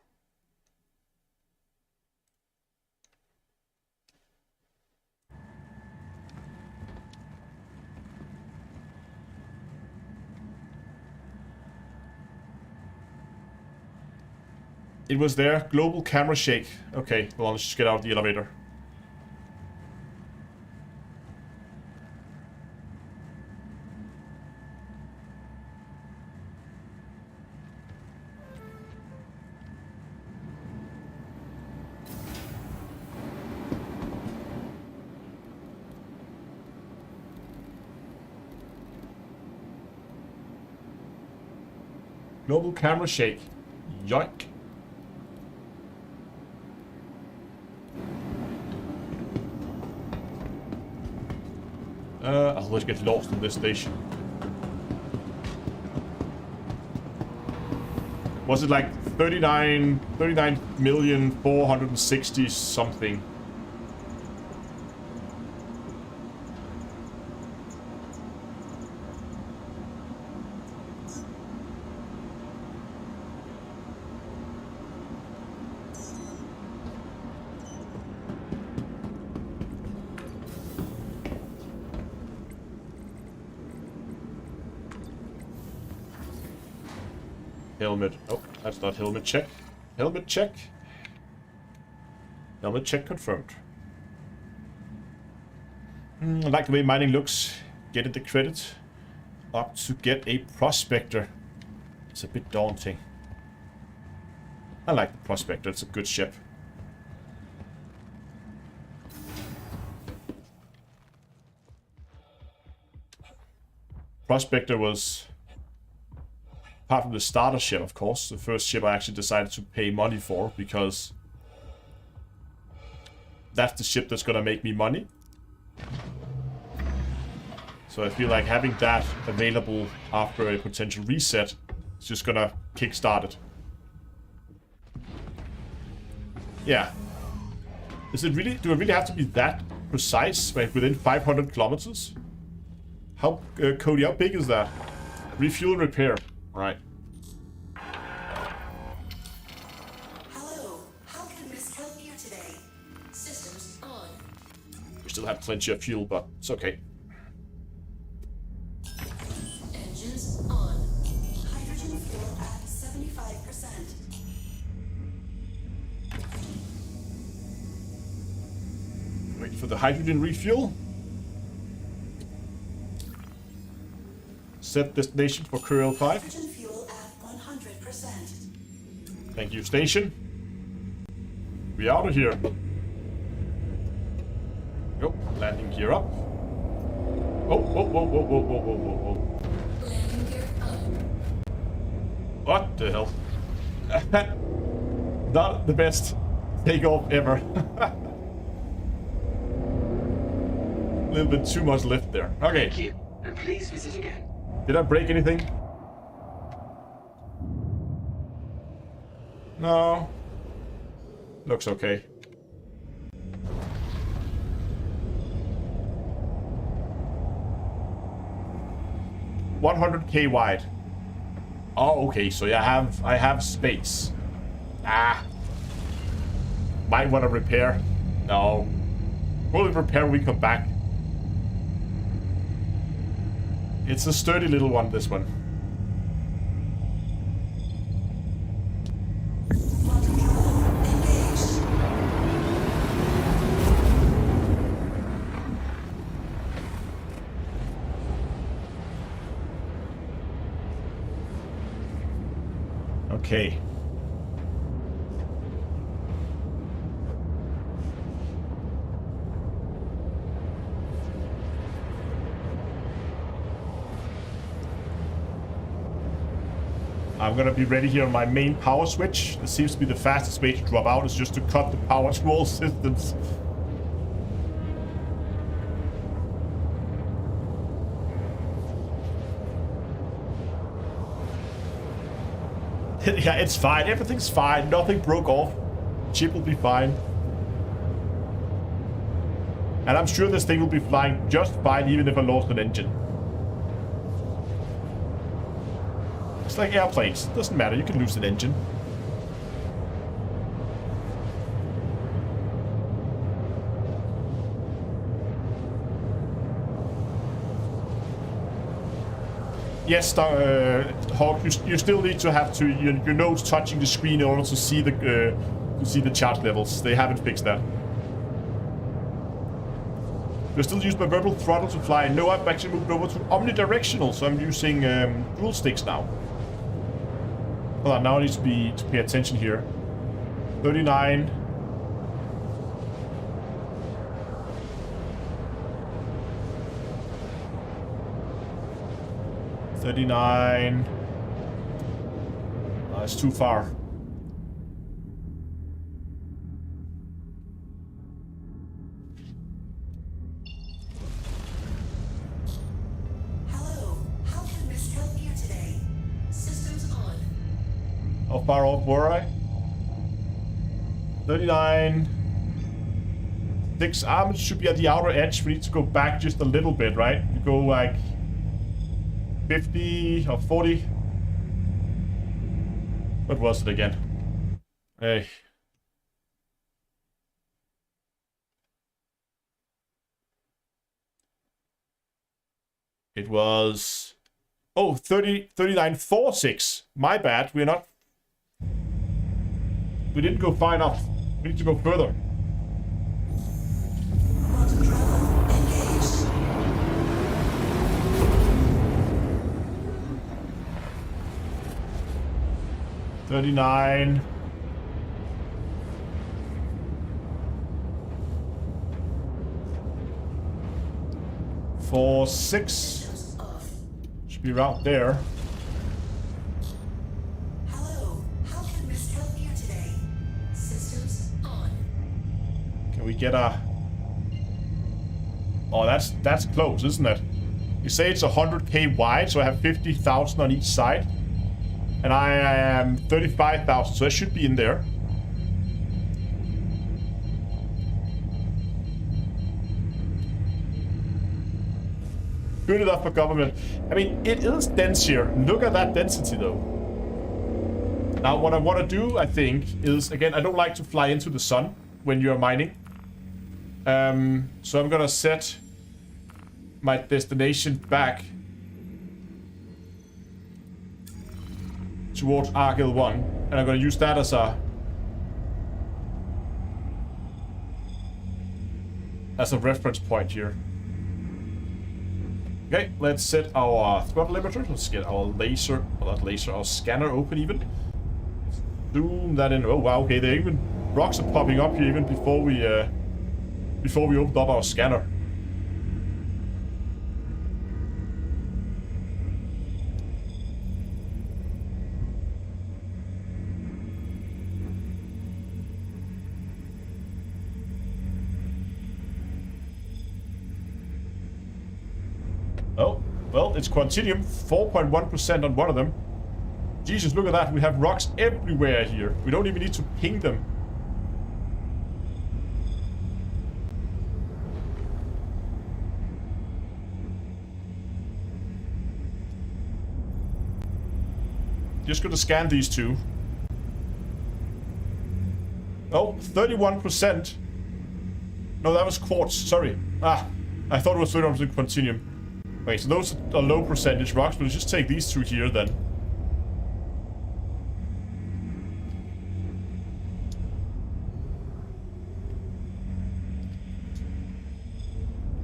It was there. Global camera shake. Okay, well, let's just get out of the elevator. Global camera shake. Yoink. I'll just get lost in this station. Was it like 39,460 something? Helmet. Oh, that's not helmet check. Helmet check. Helmet check confirmed. I like the way mining looks. Getting the credit up to get a prospector. It's a bit daunting. I like the prospector. It's a good ship. Prospector was apart from the starter ship, of course, the first ship I actually decided to pay money for, because that's the ship that's gonna make me money. So I feel like having that available after a potential reset is just gonna kickstart it. Yeah. Is it really? Do I really have to be that precise? Like within 500 kilometers? How, Cody, how big is that? Refuel and repair. Right. Hello. How can Miss help you today? Systems on. We still have plenty of fuel, but it's okay. Engines on. Hydrogen fuel at 75%. Wait for the hydrogen refuel. Set destination for Courier 5. Hydrogen fuel at 100%. Thank you, station. We out of here. Go. Landing gear up. Oh, whoa, whoa, whoa, whoa, whoa, whoa, whoa, whoa. Landing gear up. What the hell? Not the best takeoff ever. A little bit too much lift there. Okay. Thank you, and please visit again. Did I break anything? No. Looks okay. $100K wide. Oh, okay. So yeah, I have space. Ah. Might want to repair. No. We'll repair when we come back. It's a sturdy little one, this one. Okay. I'm gonna be ready here on my main power switch. This seems to be the fastest way to drop out, is just to cut the power to all systems. Yeah, it's fine. Everything's fine. Nothing broke off. Chip will be fine. And I'm sure this thing will be flying just fine even if I lost an engine. It's like airplanes. Doesn't matter. You can lose an engine. Yes, Hawk. You still need to have your nose touching the screen in order to see the charge levels. They haven't fixed that. Do I still use my verbal throttle to fly? No, I've actually moved over to omnidirectional, so I'm using dual sticks now. Hold on, now I need to pay attention here. 39. It's too far. Hello. How can Miss help you today? Systems on. How far off were I? 39. 6 arms should be at the outer edge. We need to go back just a little bit, right? You go like 50 or 40. What was it again? Hey. It was Oh, 39.46. My bad. We're not... We didn't go far enough. We need to go further. Quantum travel engaged. 39. For 6. Off. Should be around there. Hello. How can Miss help you today? Systems on. Can we get a... Oh, that's close, isn't it? You say it's 100k wide, so I have 50,000 on each side. And I am 35,000, so I should be in there. Good enough for government. I mean, it is dense here. Look at that density, though. Now, what I want to do, I think, is... Again, I don't like to fly into the sun when you're mining. So I'm gonna set my destination back towards Argyle 1, and I'm gonna use that as a reference point here. Okay, let's set our throttle limiter. Let's get our laser, well, not laser, our scanner open even. Zoom that in. Oh wow, okay, there even rocks are popping up here even before we opened up our scanner. Oh, well, it's Quantinium, 4.1% on one of them. Jesus, look at that. We have rocks everywhere here. We don't even need to ping them. Just gonna scan these two. Oh, 31%. No, that was quartz. Sorry. Ah, I thought it was 31% Quantinium. Okay, so those are low percentage rocks, but let's just take these two here then.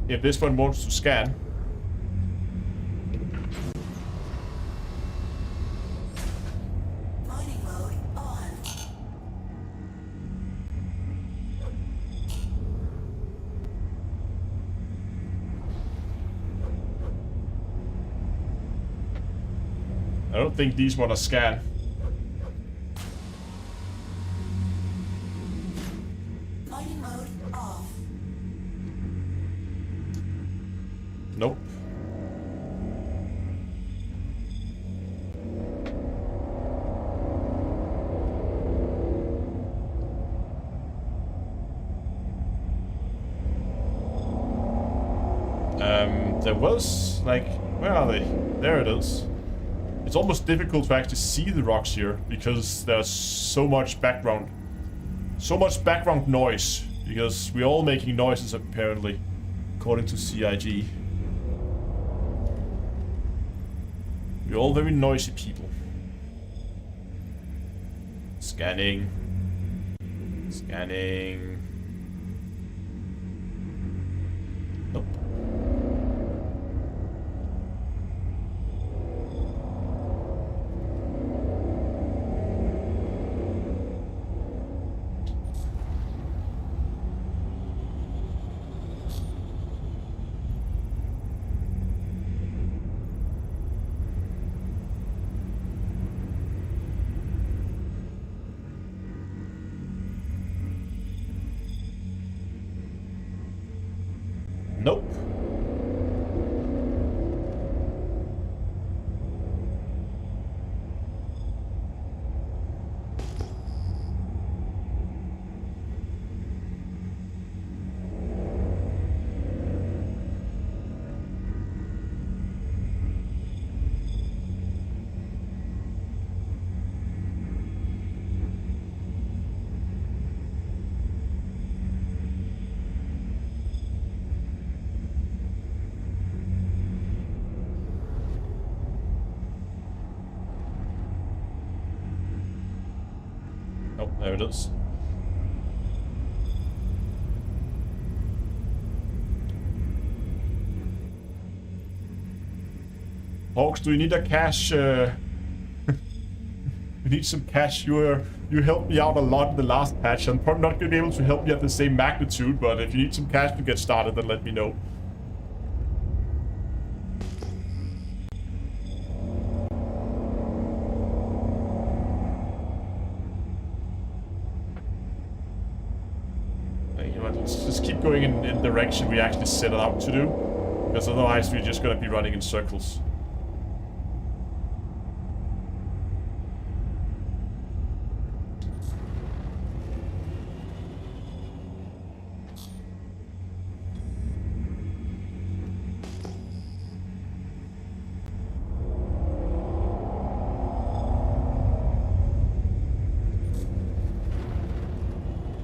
If this one wants to scan. Mining mode on. I don't think these want to scan. Mining mode off. Nope. There was, like, where are they? There it is. It's almost difficult to actually see the rocks here because there's so much background noise, because we're all making noises apparently, according to CIG. We're all very noisy people. Scanning. Scanning. Nope. Nope. There it is. Hawks, do you need a cash? You need some cash. You helped me out a lot in the last patch. I'm probably not going to be able to help you at the same magnitude, but if you need some cash to get started, then let me know. You know what, let's just keep going in the direction we actually set it out to do, because otherwise we're just going to be running in circles.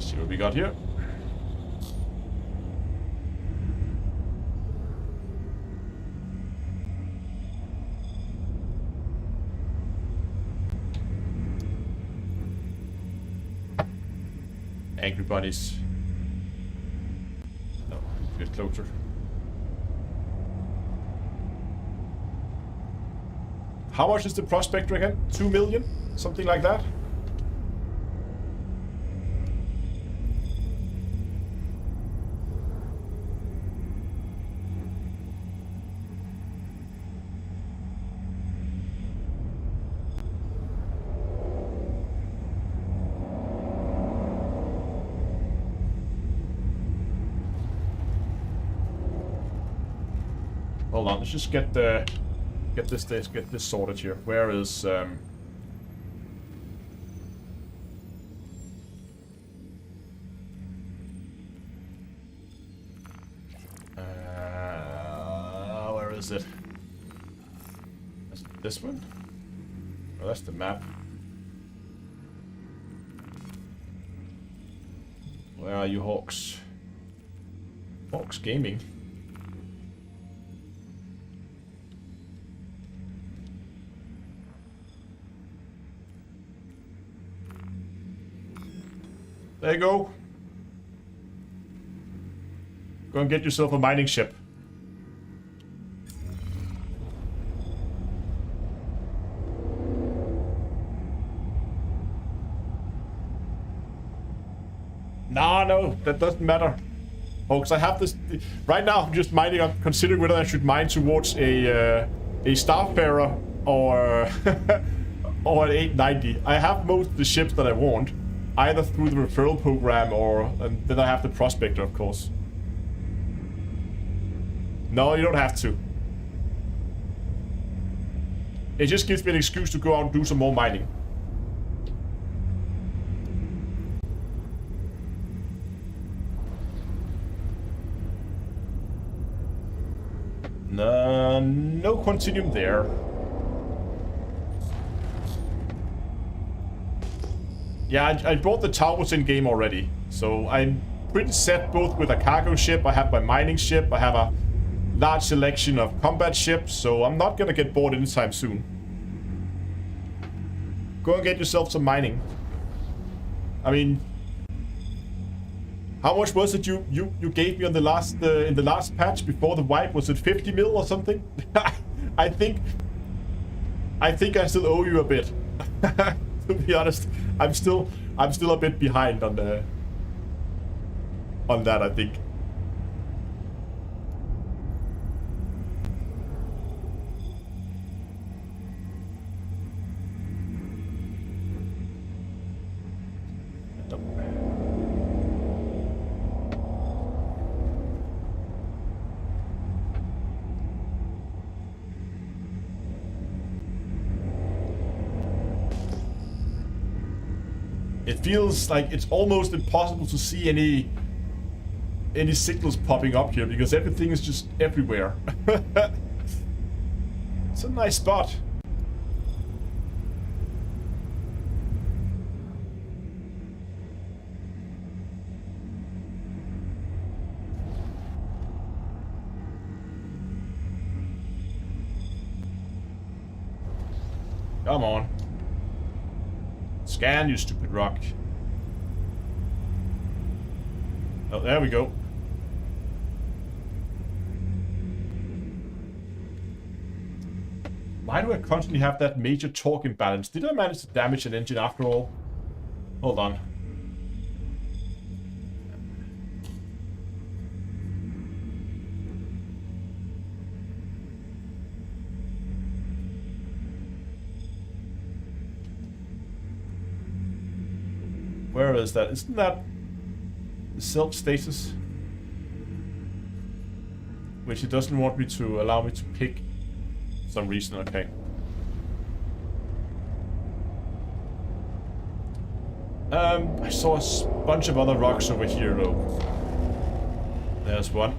See what we got here. Angry bunnies. No, get closer. How much is the prospector again? 2 million? Something like that? Hold on, let's just get this sorted here. Where is where is it? That's this one? Oh, that's the map. Where are you, Hawks? Hawks Gaming. There you go. Go and get yourself a mining ship. No, that doesn't matter. Folks, I have this... Right now, I'm just mining. I'm considering whether I should mine towards a Starfarer or, or an 890. I have most of the ships that I want. Either through the referral program or... And then I have the prospector, of course. No, you don't have to. It just gives me an excuse to go out and do some more mining. No continuum there. Yeah, I bought the towers in game already, so I'm pretty set both with a cargo ship, I have my mining ship, I have a large selection of combat ships, so I'm not gonna get bored anytime soon. Go and get yourself some mining. I mean, how much was it you gave me on the last in the last patch before the wipe? Was it 50 mil or something? I think I still owe you a bit. To be honest, I'm still a bit behind on that, I think. It feels like it's almost impossible to see any signals popping up here because everything is just everywhere. It's a nice spot. Come on. Scan, you stupid rock. Oh, there we go. Why do I constantly have that major torque imbalance? Did I manage to damage an engine after all? Hold on. Where is that? Isn't that the self status? Which it doesn't want me to allow me to pick for some reason. Okay. I saw a bunch of other rocks over here though. There's one.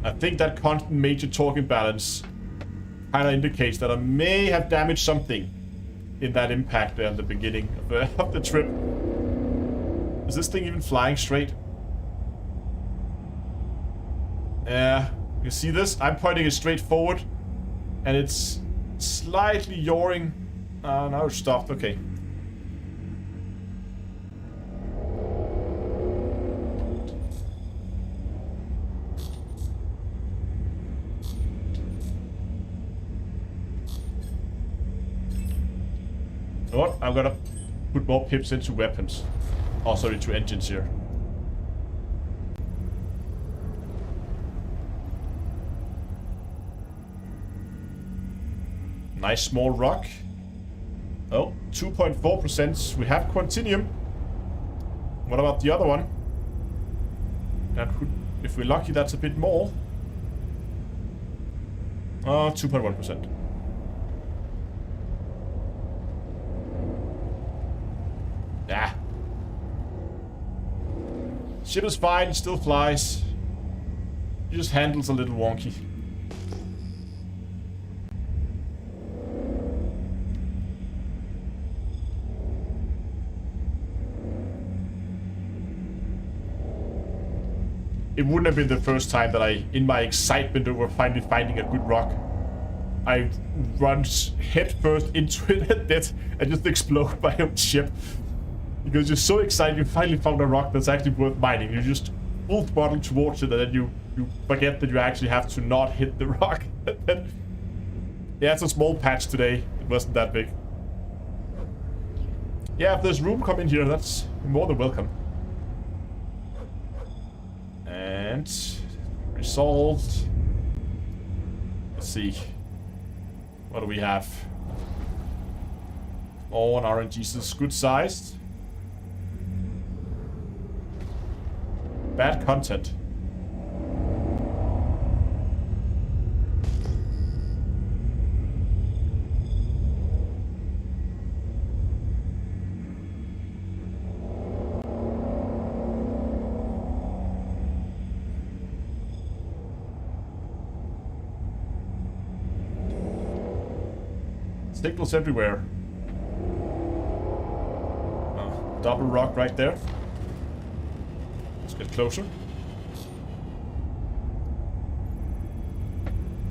I think that constant major torque imbalance kind of indicates that I may have damaged something in that impact there at the beginning of the trip. Is this thing even flying straight? Yeah, you see this? I'm pointing it straight forward, and it's slightly yawing. Now it's stopped. Okay. You know what? I'm gonna put more pips into weapons. Oh, sorry, to engines here. Nice small rock. Oh, 2.4%. We have Quantinium. What about the other one? That could, if we're lucky, that's a bit more. 2.1%. Yeah. Ship is fine, it still flies. It just handles a little wonky. It wouldn't have been the first time that I, in my excitement over finally finding a good rock, I run head first into it and just explode my own ship. Because you're so excited you finally found a rock that's actually worth mining. You just full throttle towards it and then you forget that you actually have to not hit the rock. Yeah, it's a small patch today. It wasn't that big. Yeah, if there's room, come in here. That's more than welcome. And resolved. Let's see. What do we have? Oh, an RNG is good sized. Bad content. Signals everywhere. Oh, double rock right there. Let's get closer.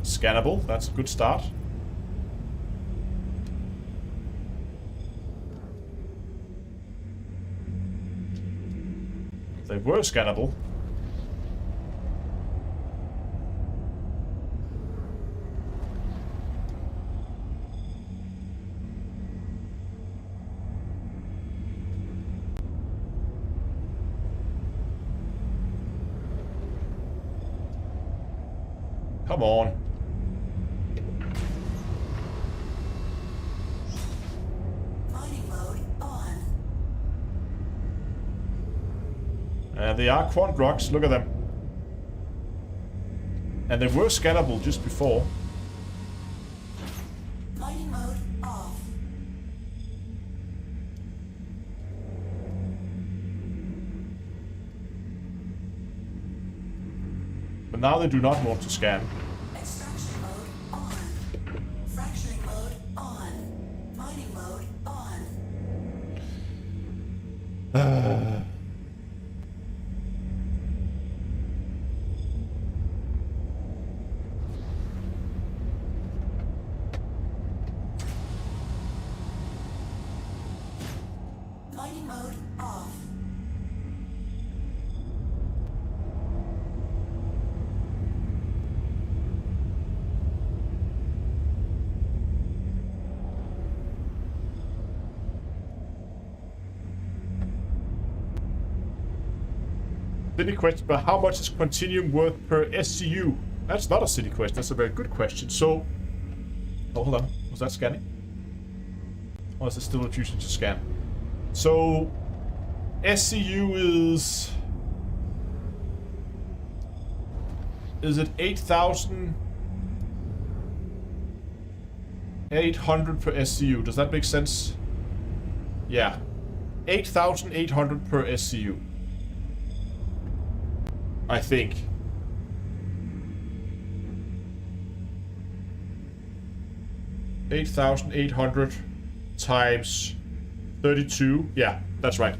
Scannable, that's a good start. They were scannable. Come on. Mining mode on. And they are quant rocks, look at them. And they were scannable just before. Mining mode off. But now they do not want to scan. Extraction mode on. Fracturing mode on. Mining mode on. Mining mode off. Silly question, but how much is Quantinium worth per SCU? That's not a silly question, that's a very good question. So, oh, hold on, was that scanning? Or is it still refusing to scan? So, SCU is it 8,800 per SCU? Does that make sense? Yeah, 8,800 per SCU. I think. $8,800 times 32. Yeah, that's right.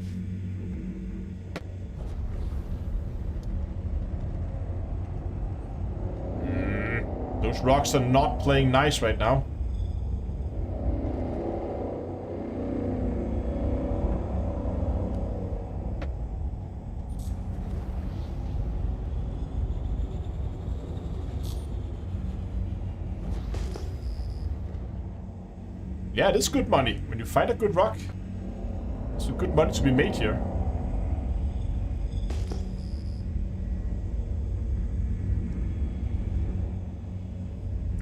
Those rocks are not playing nice right now. Yeah, it is good money. When you find a good rock, it's a good money to be made here.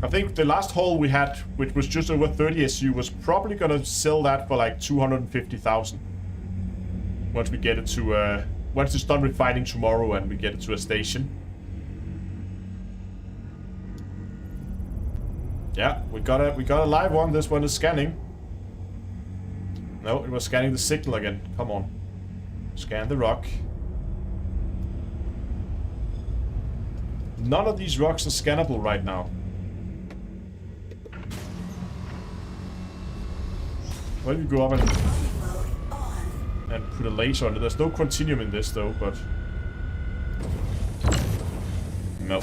I think the last haul we had, which was just over 30 SU, was probably gonna sell that for like 250,000. Once we get it to, once it's done refining tomorrow and we get it to a station. Yeah, we got a live one. This one is scanning. No, it was scanning the signal again. Come on. Scan the rock. None of these rocks are scannable right now. Why don't you go up and put a laser on it? There's no Quantinium in this though, but... No.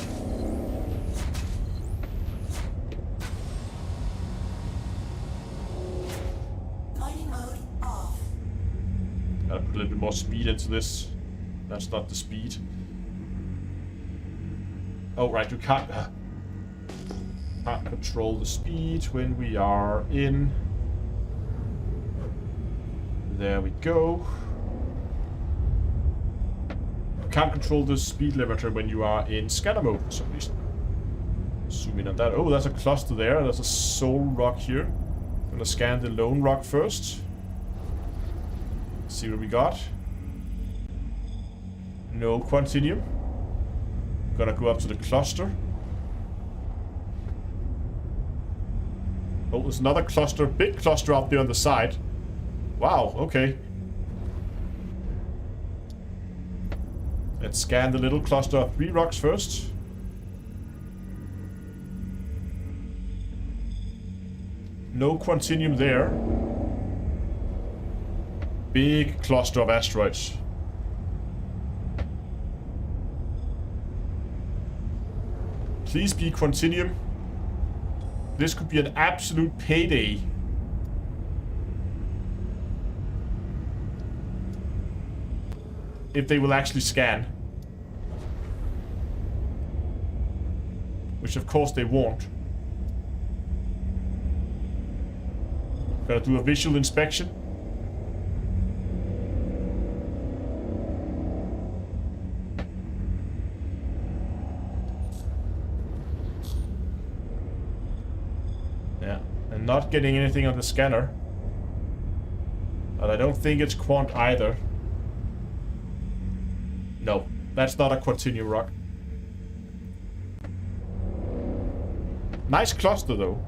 Gotta put a little bit more speed into this. That's not the speed. Oh, right, you can't control the speed when we are in. There we go. You can't control the speed limiter when you are in scanner mode for some reason. Zoom in on that. Oh, there's a cluster there. There's a soul rock here. Gonna scan the lone rock first. See what we got. No Quantinium. Gotta go up to the cluster. Oh, there's another cluster, big cluster out there on the side. Wow, okay. Let's scan the little cluster of 3 rocks first. No Quantinium there. Big cluster of asteroids. Please be Quantinium. This could be an absolute payday. If they will actually scan. Which of course they won't. Gotta do a visual inspection. Yeah, and not getting anything on the scanner. But I don't think it's Quant either. No, that's not a Quantinium rock. Nice cluster though.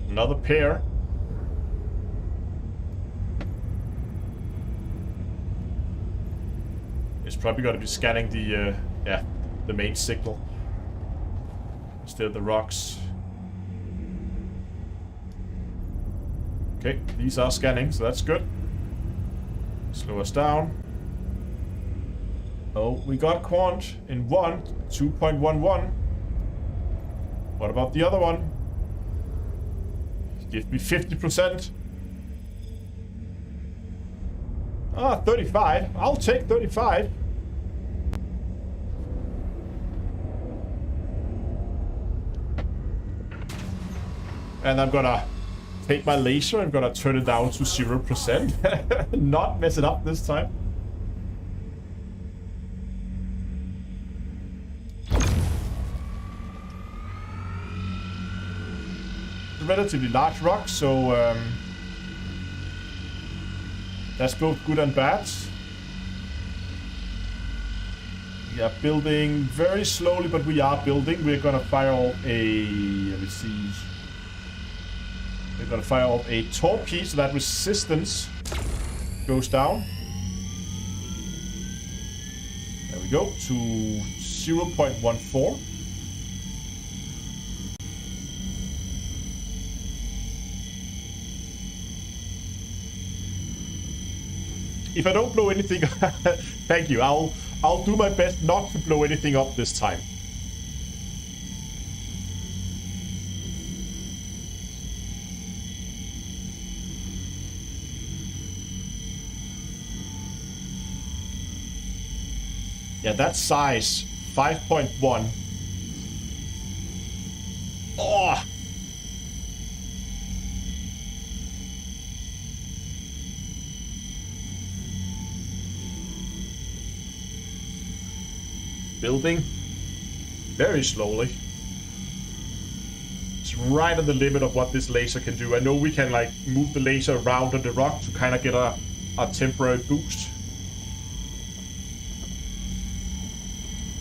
Another pair. It's probably going to be scanning the, yeah, the main signal. Instead of the rocks. Okay, these are scanning, so that's good. Slow us down. Oh, we got Quant in 2.11. What about the other one? Give me 50%. Ah, 35. I'll take 35. And I'm gonna take my laser, I'm gonna turn it down to 0%. Not mess it up this time. It's a relatively large rock, so that's both good and bad. We are building very slowly, but we are building. We're gonna fire off a... let me see... We're gonna fire off a torpedo so that resistance goes down. There we go, to 0.14. If I don't blow anything, thank you. I'll do my best not to blow anything up this time. Yeah, that size, 5.1. Oh! Building very slowly. It's right on the limit of what this laser can do. I know we can like move the laser around on the rock to kind of get a temporary boost.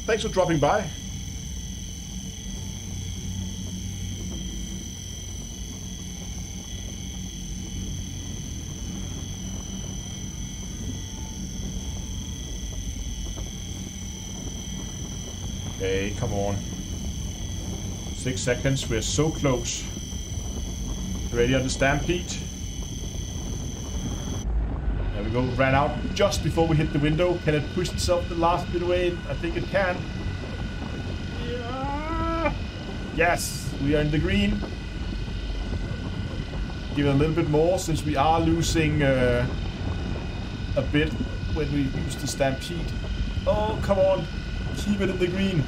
Thanks for dropping by. Okay, come on. 6 seconds, we're so close. Ready on the stampede. There we go, ran out just before we hit the window. Can it push itself the last bit away? I think it can. Yeah. Yes, we are in the green. Give it a little bit more since we are losing a bit when we use the stampede. Oh, come on. Keep it in the green.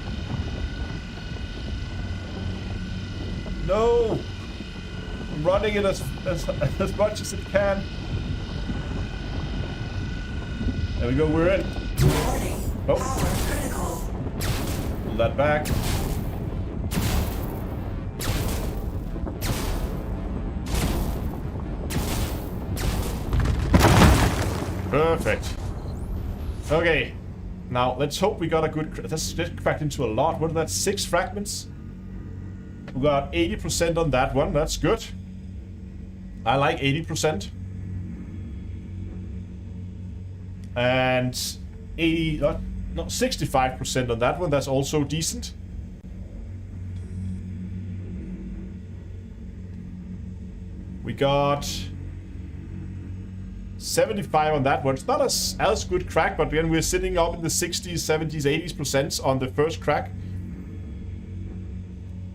No! I'm running it as much as it can. There we go, we're in. Warning. Oh. Power critical. Pull that back. Perfect. Okay. Now, let's hope we got a good... That's cracked into a lot. What is that? 6 fragments? We got 80% on that one. That's good. I like 80%. And 65% on that one. That's also decent. We got 75 on that one. It's not as good crack, but again, we're sitting up in the 60s, 70s, 80% on the first crack.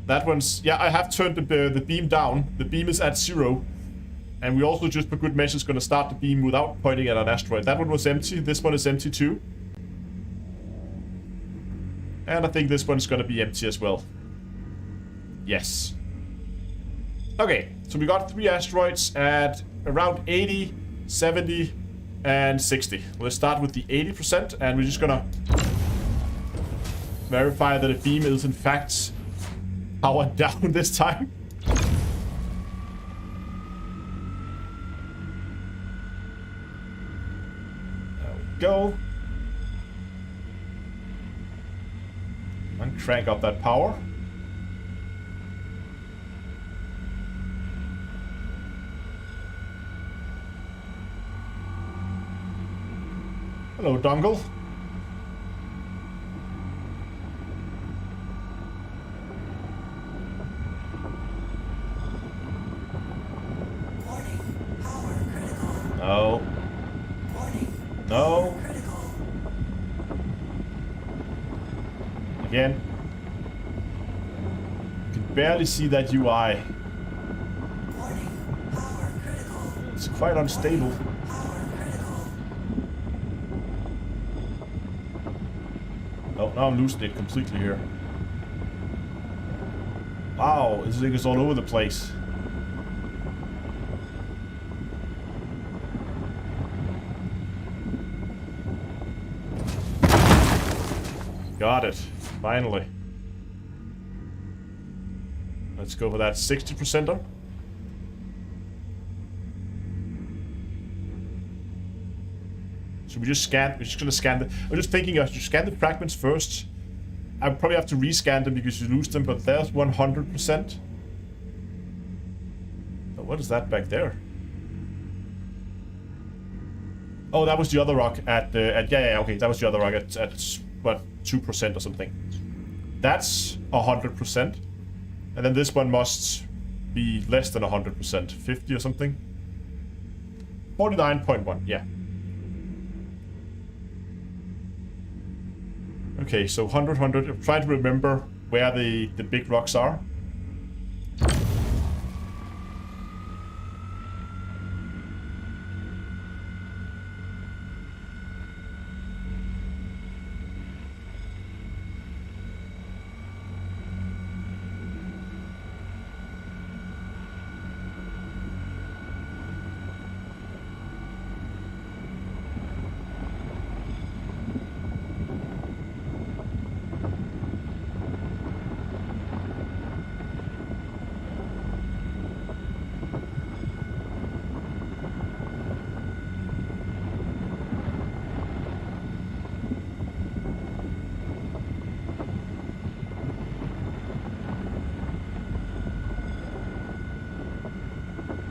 That one's... Yeah, I have turned the beam down. The beam is at 0. And we also, just for good measure, is going to start the beam without pointing at an asteroid. That one was empty. This one is empty too. And I think this one's going to be empty as well. Yes. Okay, so we got 3 asteroids at around 80, 70, and 60. Let's start with the 80%, and we're just going to verify that the beam is in fact powered down this time. Go and crank up that power. Hello, dongle. again. You can barely see that UI. Warning. Power critical. It's quite unstable. Power critical. Oh, now I'm losing it completely here. Wow, this thing is all over the place. Got it. Finally. Let's go for that 60%er. So we just scan. We're just gonna scan the. I'm just thinking I should scan the fragments first. I probably have to rescan them because you lose them, but there's 100%. Oh, what is that back there? Oh, that was the other rock at yeah, okay, that was the other rock at what, 2% or something. That's 100%, and then this one must be less than 100%, 50 or something. 49.1, yeah. Okay, so 100, 100. I'm trying to remember where the big rocks are.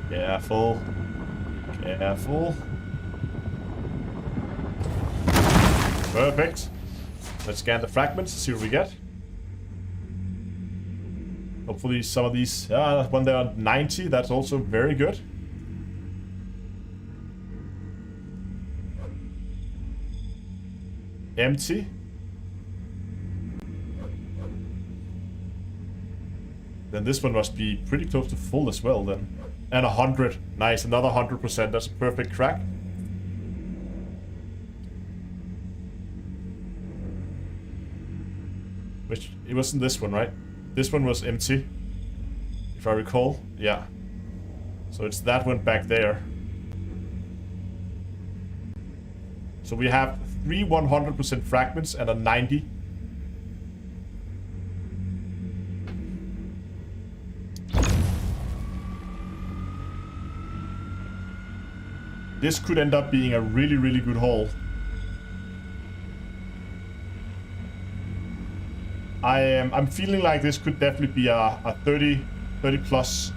Careful. Careful. Perfect. Let's scan the fragments, see what we get. Hopefully some of these... when they are 90, that's also very good. Empty. Then this one must be pretty close to full as well then. And 100. Nice, another 100%. That's a perfect crack. Which, it wasn't this one, right? This one was empty, if I recall. Yeah. So it's that one back there. So we have 3 100% fragments and a 90. This could end up being a really, really good haul. I'm feeling like this could definitely be a 30 plus.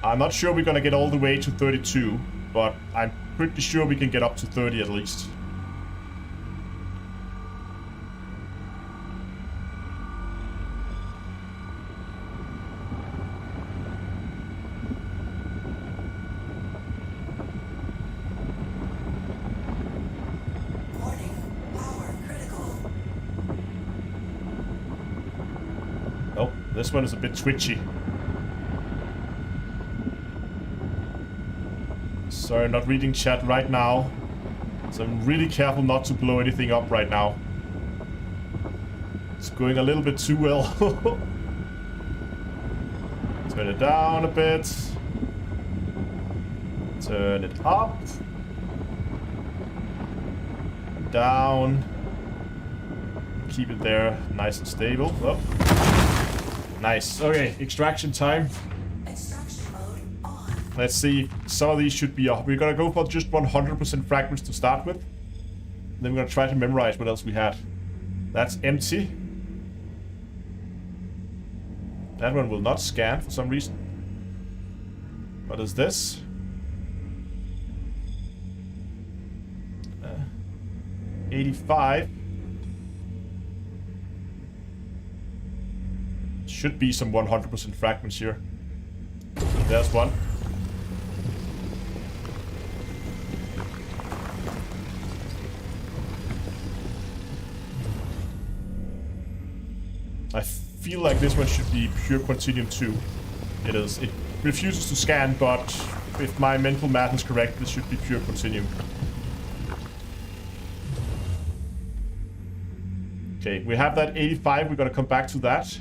I'm not sure we're gonna get all the way to 32, but I'm pretty sure we can get up to 30 at least. This one is a bit twitchy. Sorry, not reading chat right now. So I'm really careful not to blow anything up right now. It's going a little bit too well. Turn it down a bit. Turn it up. Down. Keep it there nice and stable. Oh. Nice. Okay, extraction time. Extraction mode on. Let's see. Some of these should be off. We're gonna go for just 100% fragments to start with. Then we're gonna try to memorize what else we had. That's empty. That one will not scan for some reason. What is this? 85. Should be some 100% fragments here. There's one. I feel like this one should be pure Quantinium too. It is. It refuses to scan, but if my mental math is correct, this should be pure Quantinium. Okay, we have that 85. We're gonna come back to that.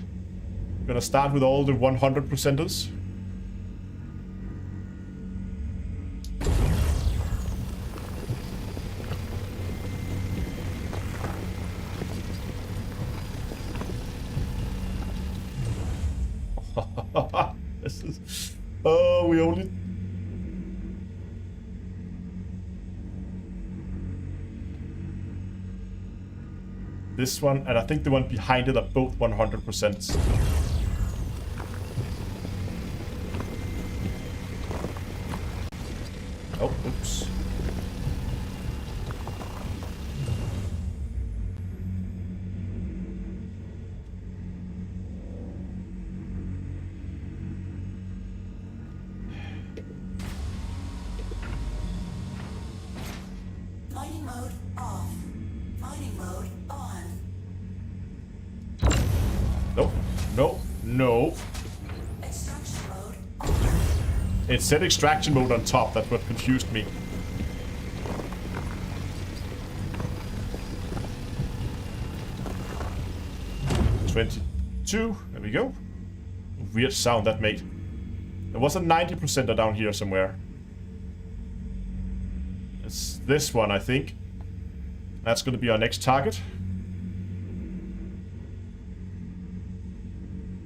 We're gonna start with all the 100%ers. This is... Oh, we only... This one, and I think the one behind it are both 100%. Oh, oops. Mining mode off. Mining mode on. No, no, no. Extraction mode on. It said extraction mode on top. That's what confused me. $22. There we go. Weird sound that made. There was a 90% down here somewhere. It's this one, I think. That's going to be our next target.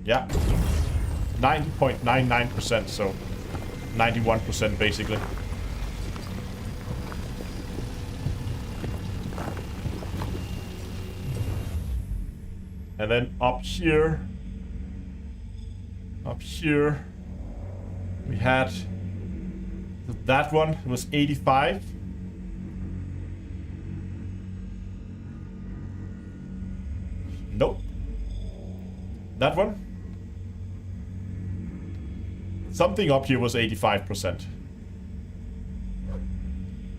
Yeah. 90.99%, so 91% basically. And then up here, we had that one. It was 85. Nope. That one. Something up here was 85%.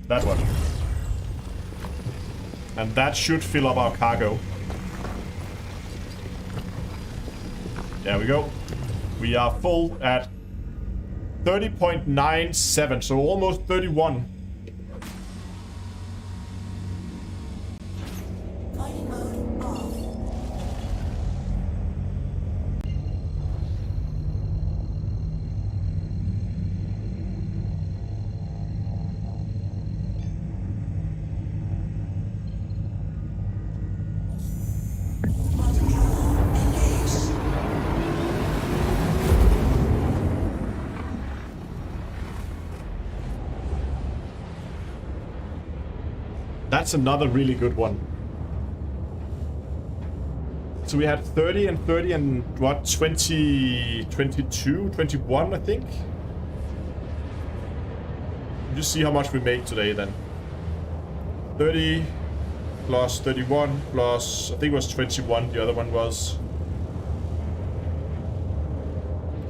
That one. And that should fill up our cargo. There we go. We are full at 30.97, so almost 31. Mining mode off. Quantum travel engaged. That's another really good one. So we had 30 and 30 and what, 20, 22, 21, I think. Just see how much we made today then. 30 plus 31 plus, I think it was 21. The other one was,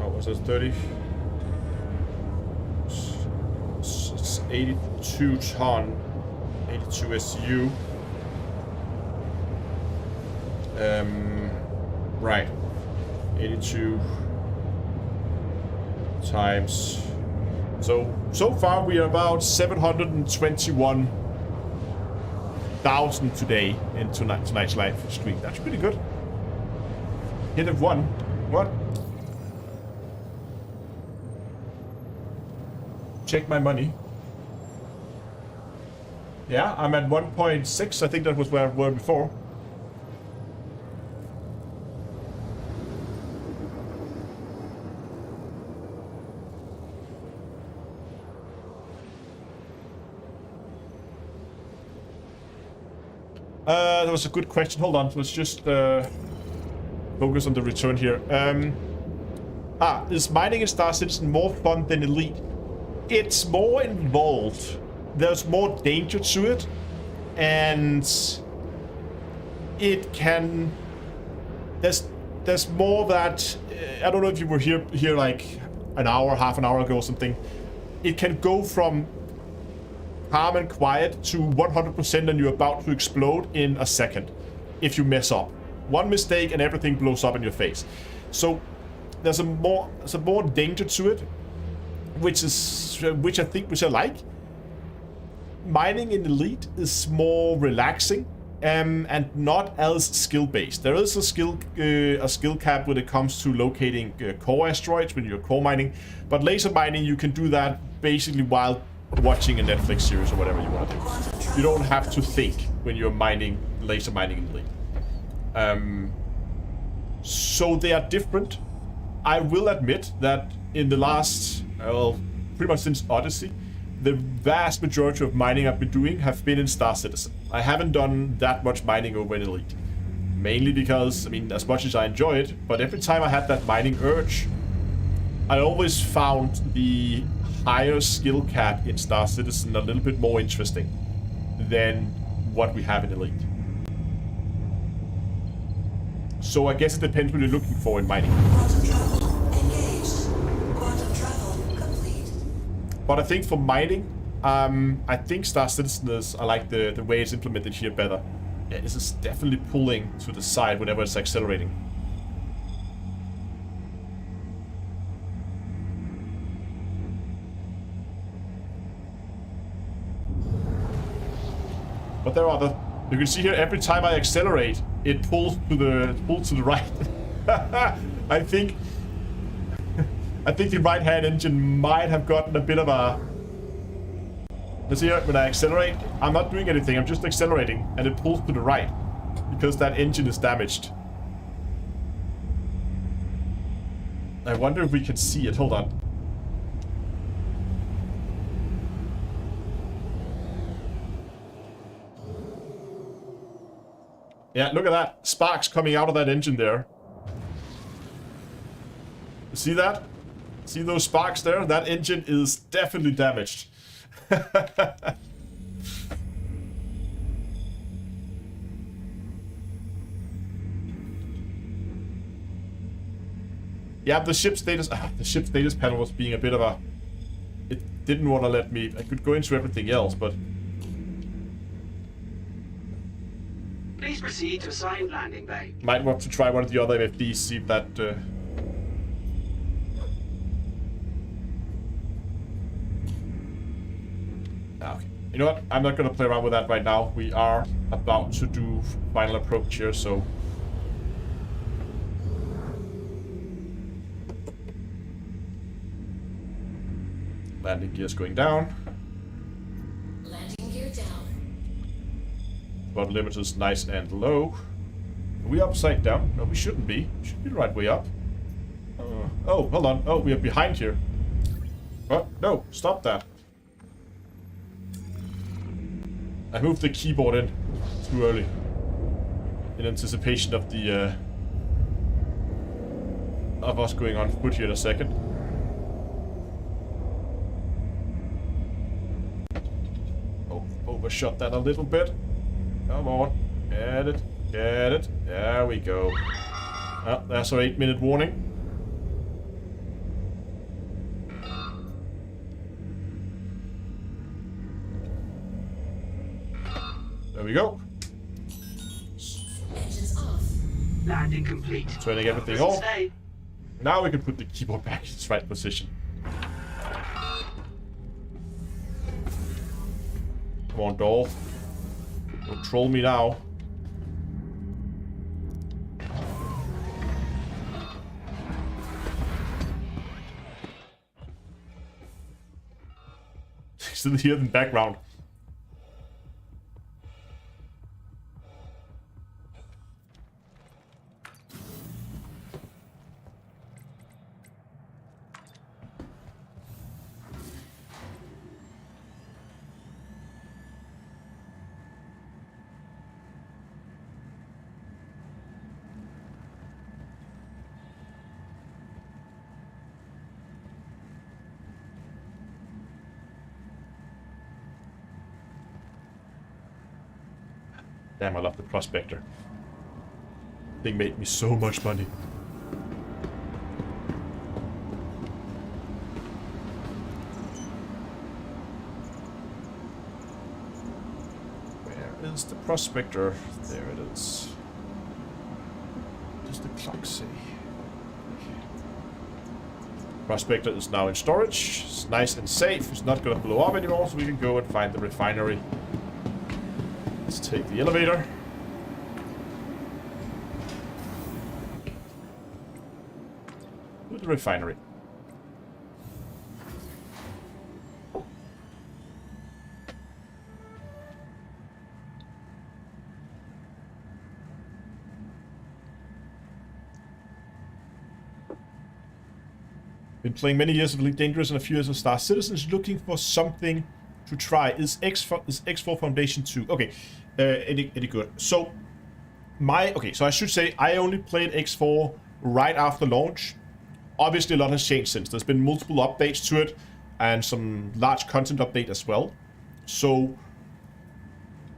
oh, was it 30? It's 82 ton. 82 SU. Right. 82 times. So far we are about 721,000 today in tonight's live stream. That's pretty good. Hit of one. What? Check my money. Yeah, I'm at 1.6. I think that was where we were before. That was a good question. Hold on. Let's just focus on the return here. Is mining in Star Citizen more fun than Elite? It's more involved. There's more danger to it, and it can. There's more that I don't know if you were here like an hour, half an hour ago or something. It can go from calm and quiet to 100% and you're about to explode in a second if you mess up. One mistake and everything blows up in your face. So there's a more danger to it, which I like. Mining in Elite is more relaxing and not as skill based. There is a skill cap when it comes to locating core asteroids when you're core mining, but laser mining you can do that basically while watching a Netflix series or whatever you want to do. You don't have to think when you're laser mining in Elite. So they are different. I will admit that in the last, well, pretty much since Odyssey, the vast majority of mining I've been doing have been in Star Citizen. I haven't done that much mining over in Elite. Mainly because, I mean, as much as I enjoy it, but every time I had that mining urge, I always found the higher skill cap in Star Citizen a little bit more interesting than what we have in Elite. So I guess it depends what you're looking for in mining. Quantum travel engaged. Quantum travel complete. But I think for mining, I think Star Citizen I like the way it's implemented here better. Yeah, this is definitely pulling to the side whenever it's accelerating. But there are other. You can see here every time I accelerate, it pulls to the right. I think the right-hand engine might have gotten a bit of a. Let's see here, when I accelerate, I'm not doing anything. I'm just accelerating, and it pulls to the right because that engine is damaged. I wonder if we can see it. Hold on. Yeah, look at that. Sparks coming out of that engine there. See that? See those sparks there? That engine is definitely damaged. Yeah, the ship status panel was being a bit of a. It didn't want to let me. I could go into everything else, but. Please proceed to assigned landing bay. Might want to try one of the other MFDs, see if that. Okay. You know what? I'm not gonna play around with that right now. We are about to do final approach here, so. Landing gears going down. Landing gear down. Throttle limiter is nice and low. Are we upside down? No, we shouldn't be. We should be the right way up. Oh, hold on. Oh, we are behind here. What? No, stop that. I moved the keyboard in too early. In anticipation of the of us going on foot here in a second. Oh, overshot that a little bit. Come on. Get it. Get it. There we go. Oh, that's our 8-minute warning. There we go. Engines off. Landing complete. Turning everything Press off. stay. Now we can put the keyboard back in its right position. Come on, doll. Don't troll me now. Still here in the background. Damn, I love the Prospector. Thing made me so much money. Where is the Prospector? There it is. does the clock say? Prospector is now in storage. It's nice and safe. It's not going to blow up anymore, so we can go and find the refinery. Let's take the elevator. To the refinery. Been playing many years of Elite Dangerous and a few years of Star Citizens, looking for something to try. Is X4 Foundation 2? Okay, any good? So so I should say I only played X4 right after launch. Obviously, a lot has changed since. There's been multiple updates to it and some large content update as well. So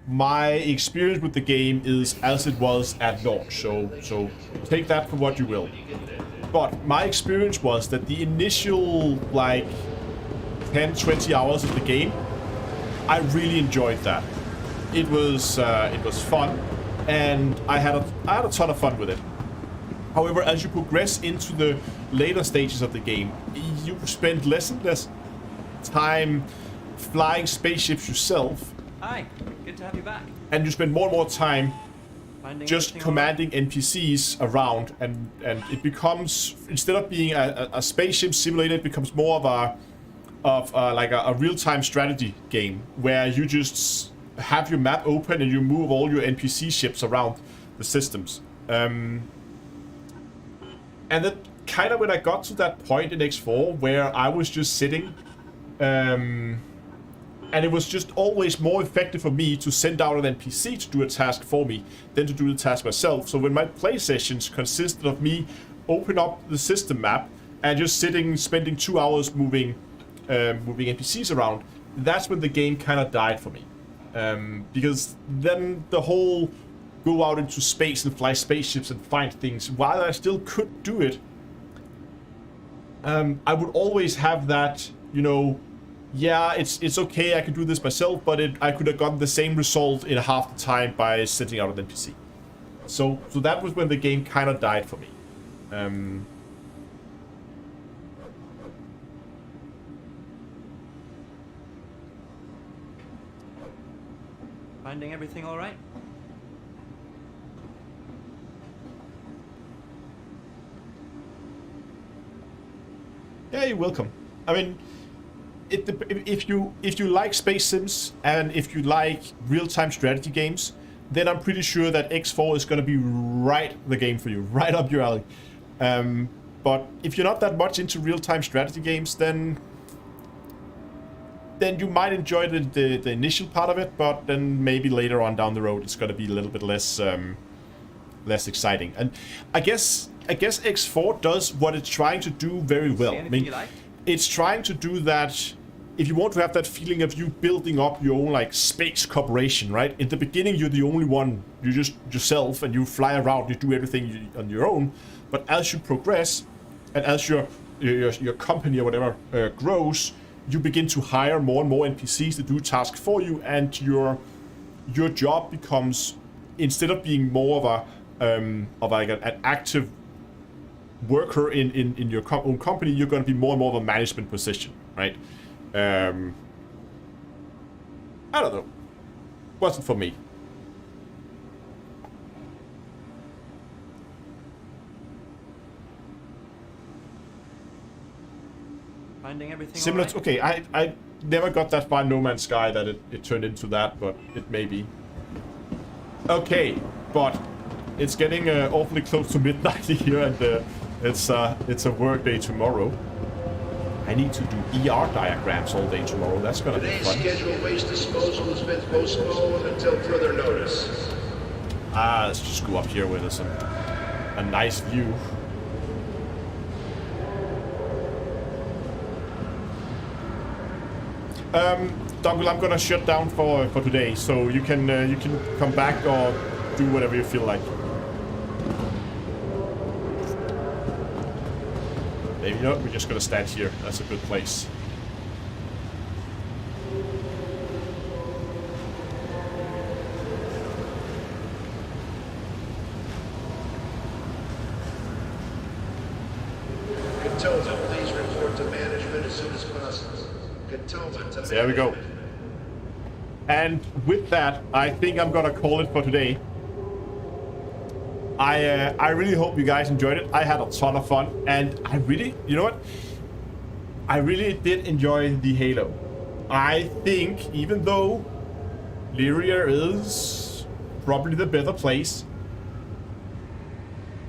my experience with the game is as it was at launch. So take that for what you will. But my experience was that the initial, like, 10-20 hours of the game, I really enjoyed that. It was fun, and I had a ton of fun with it. However, as you progress into the later stages of the game, you spend less and less time flying spaceships yourself. Hi, good to have you back. And you spend more and more time Finding just everything commanding NPCs around, and it becomes, instead of being a spaceship simulator, it becomes more of like a real-time strategy game where you just have your map open and you move all your NPC ships around the systems. And that kind of when I got to that point in X4 where I was just sitting, and it was just always more effective for me to send out an NPC to do a task for me than to do the task myself. So when my play sessions consisted of me open up the system map and just sitting, spending 2 hours moving NPCs around, that's when the game kind of died for me. Because then the whole go out into space and fly spaceships and find things, while I still could do it, I would always have that, you know, yeah, it's okay, I can do this myself, but I could have gotten the same result in half the time by sitting out an NPC. So that was when the game kind of died for me. Finding everything all right? Yeah, you're welcome. I mean, if you like space sims and if you like real-time strategy games, then I'm pretty sure that X4 is going to be right the game for you, right up your alley. But if you're not that much into real-time strategy games, then you might enjoy the initial part of it, but then maybe later on down the road it's going to be a little bit less exciting. And I guess X4 does what it's trying to do very well. I mean, it's trying to do that. If you want to have that feeling of you building up your own like space corporation, right? In the beginning, you're the only one. You're just yourself, and you fly around. You do everything on your own. But as you progress, and as your company or whatever grows, you begin to hire more and more NPCs to do tasks for you, and your job becomes, instead of being more of like an active worker in your own company, you're going to be more and more of a management position, right? I don't know. Wasn't for me. Finding everything Similar all right? to, okay, I never got that far in No Man's Sky that it turned into that, but it may be. Okay, but it's getting awfully close to midnight here, and it's a work day tomorrow. I need to do ER diagrams all day tomorrow. That's gonna be Today's fun. scheduled waste disposal has been postponed until further notice. Let's just go up here where there's a nice view. Dongle, I'm gonna shut down for today, so you can come back or do whatever you feel like. Maybe not. We're just gonna stand here. That's a good place. Cantonment, please report to management as soon as possible. Cantonment to There we go. management. And with that, I think I'm gonna call it for today. I really hope you guys enjoyed it. I had a ton of fun, and I really, you know what? I really did enjoy the Halo. I think even though Lyria is probably the better place,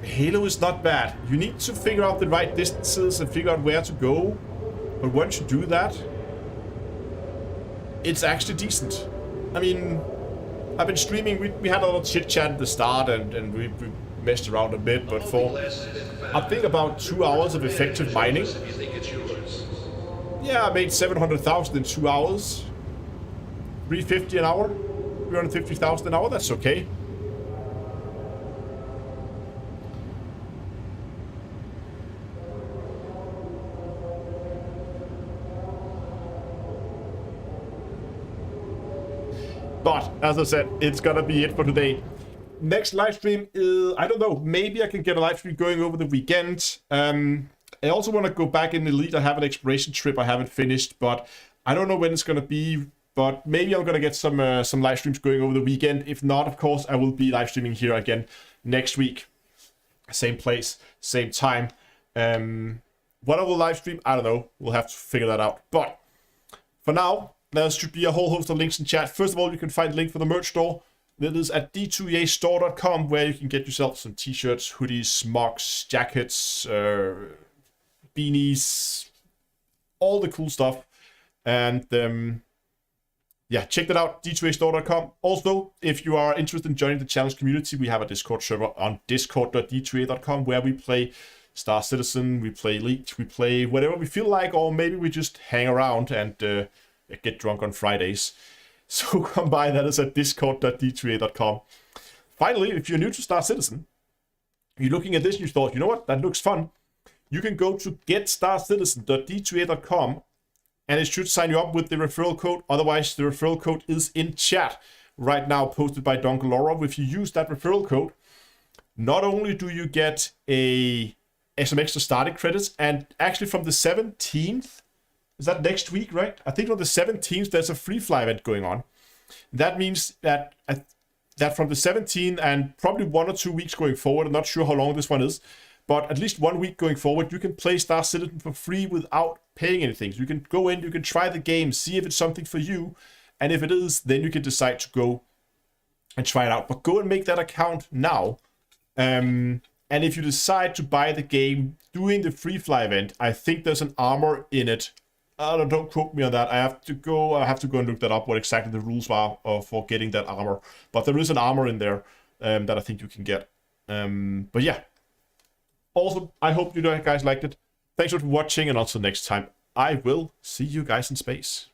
Halo is not bad. You need to figure out the right distances and figure out where to go. But once you do that, it's actually decent. I mean, I've been streaming, we had a lot of chit chat at the start and we messed around a bit, but for I think about 2 hours of effective mining, If you think it's yours. yeah, I made 700,000 in 2 hours. 350 an hour, 350,000 an hour, that's okay. But as I said, it's gonna be it for today. Next live stream is, I don't know, maybe I can get a live stream going over the weekend. I also want to go back in Elite. I have an exploration trip I haven't finished, but I don't know when it's gonna be. But maybe I'm gonna get some live streams going over the weekend. If not, of course, I will be live streaming here again next week. Same place, same time. What I will live stream, I don't know. We'll have to figure that out. But for now, there should be a whole host of links in chat. First of all, you can find a link for the merch store. That is at d2eastore.com, where you can get yourself some t-shirts, hoodies, mugs, jackets, beanies, all the cool stuff. And yeah, check that out, d2eastore.com. Also, if you are interested in joining the challenge community, we have a Discord server on discord.d2a.com where we play Star Citizen, we play Elite, we play whatever we feel like, or maybe we just hang around and get drunk on Fridays. So come by, that is at discord.d2a.com. Finally, if you're new to Star Citizen, you're looking at this and you thought, you know what, that looks fun. You can go to getstarcitizen.d2a.com and it should sign you up with the referral code. Otherwise, the referral code is in chat right now, posted by Donkalorov. If you use that referral code, not only do you get some extra starting credits, and actually from the 17th, is that next week, right? I think on the 17th, there's a free fly event going on. That means that from the 17th and probably 1 or 2 weeks going forward, I'm not sure how long this one is, but at least 1 week going forward, you can play Star Citizen for free without paying anything. So you can go in, you can try the game, see if it's something for you, and if it is, then you can decide to go and try it out. But go and make that account now. And if you decide to buy the game doing the free fly event, I think there's an armor in it. Don't quote me on that. I have to go and look that up, what exactly the rules are for getting that armor. But there is an armor in there that I think you can get. But yeah. Awesome. I hope you guys liked it. Thanks for watching, and until next time, I will see you guys in space.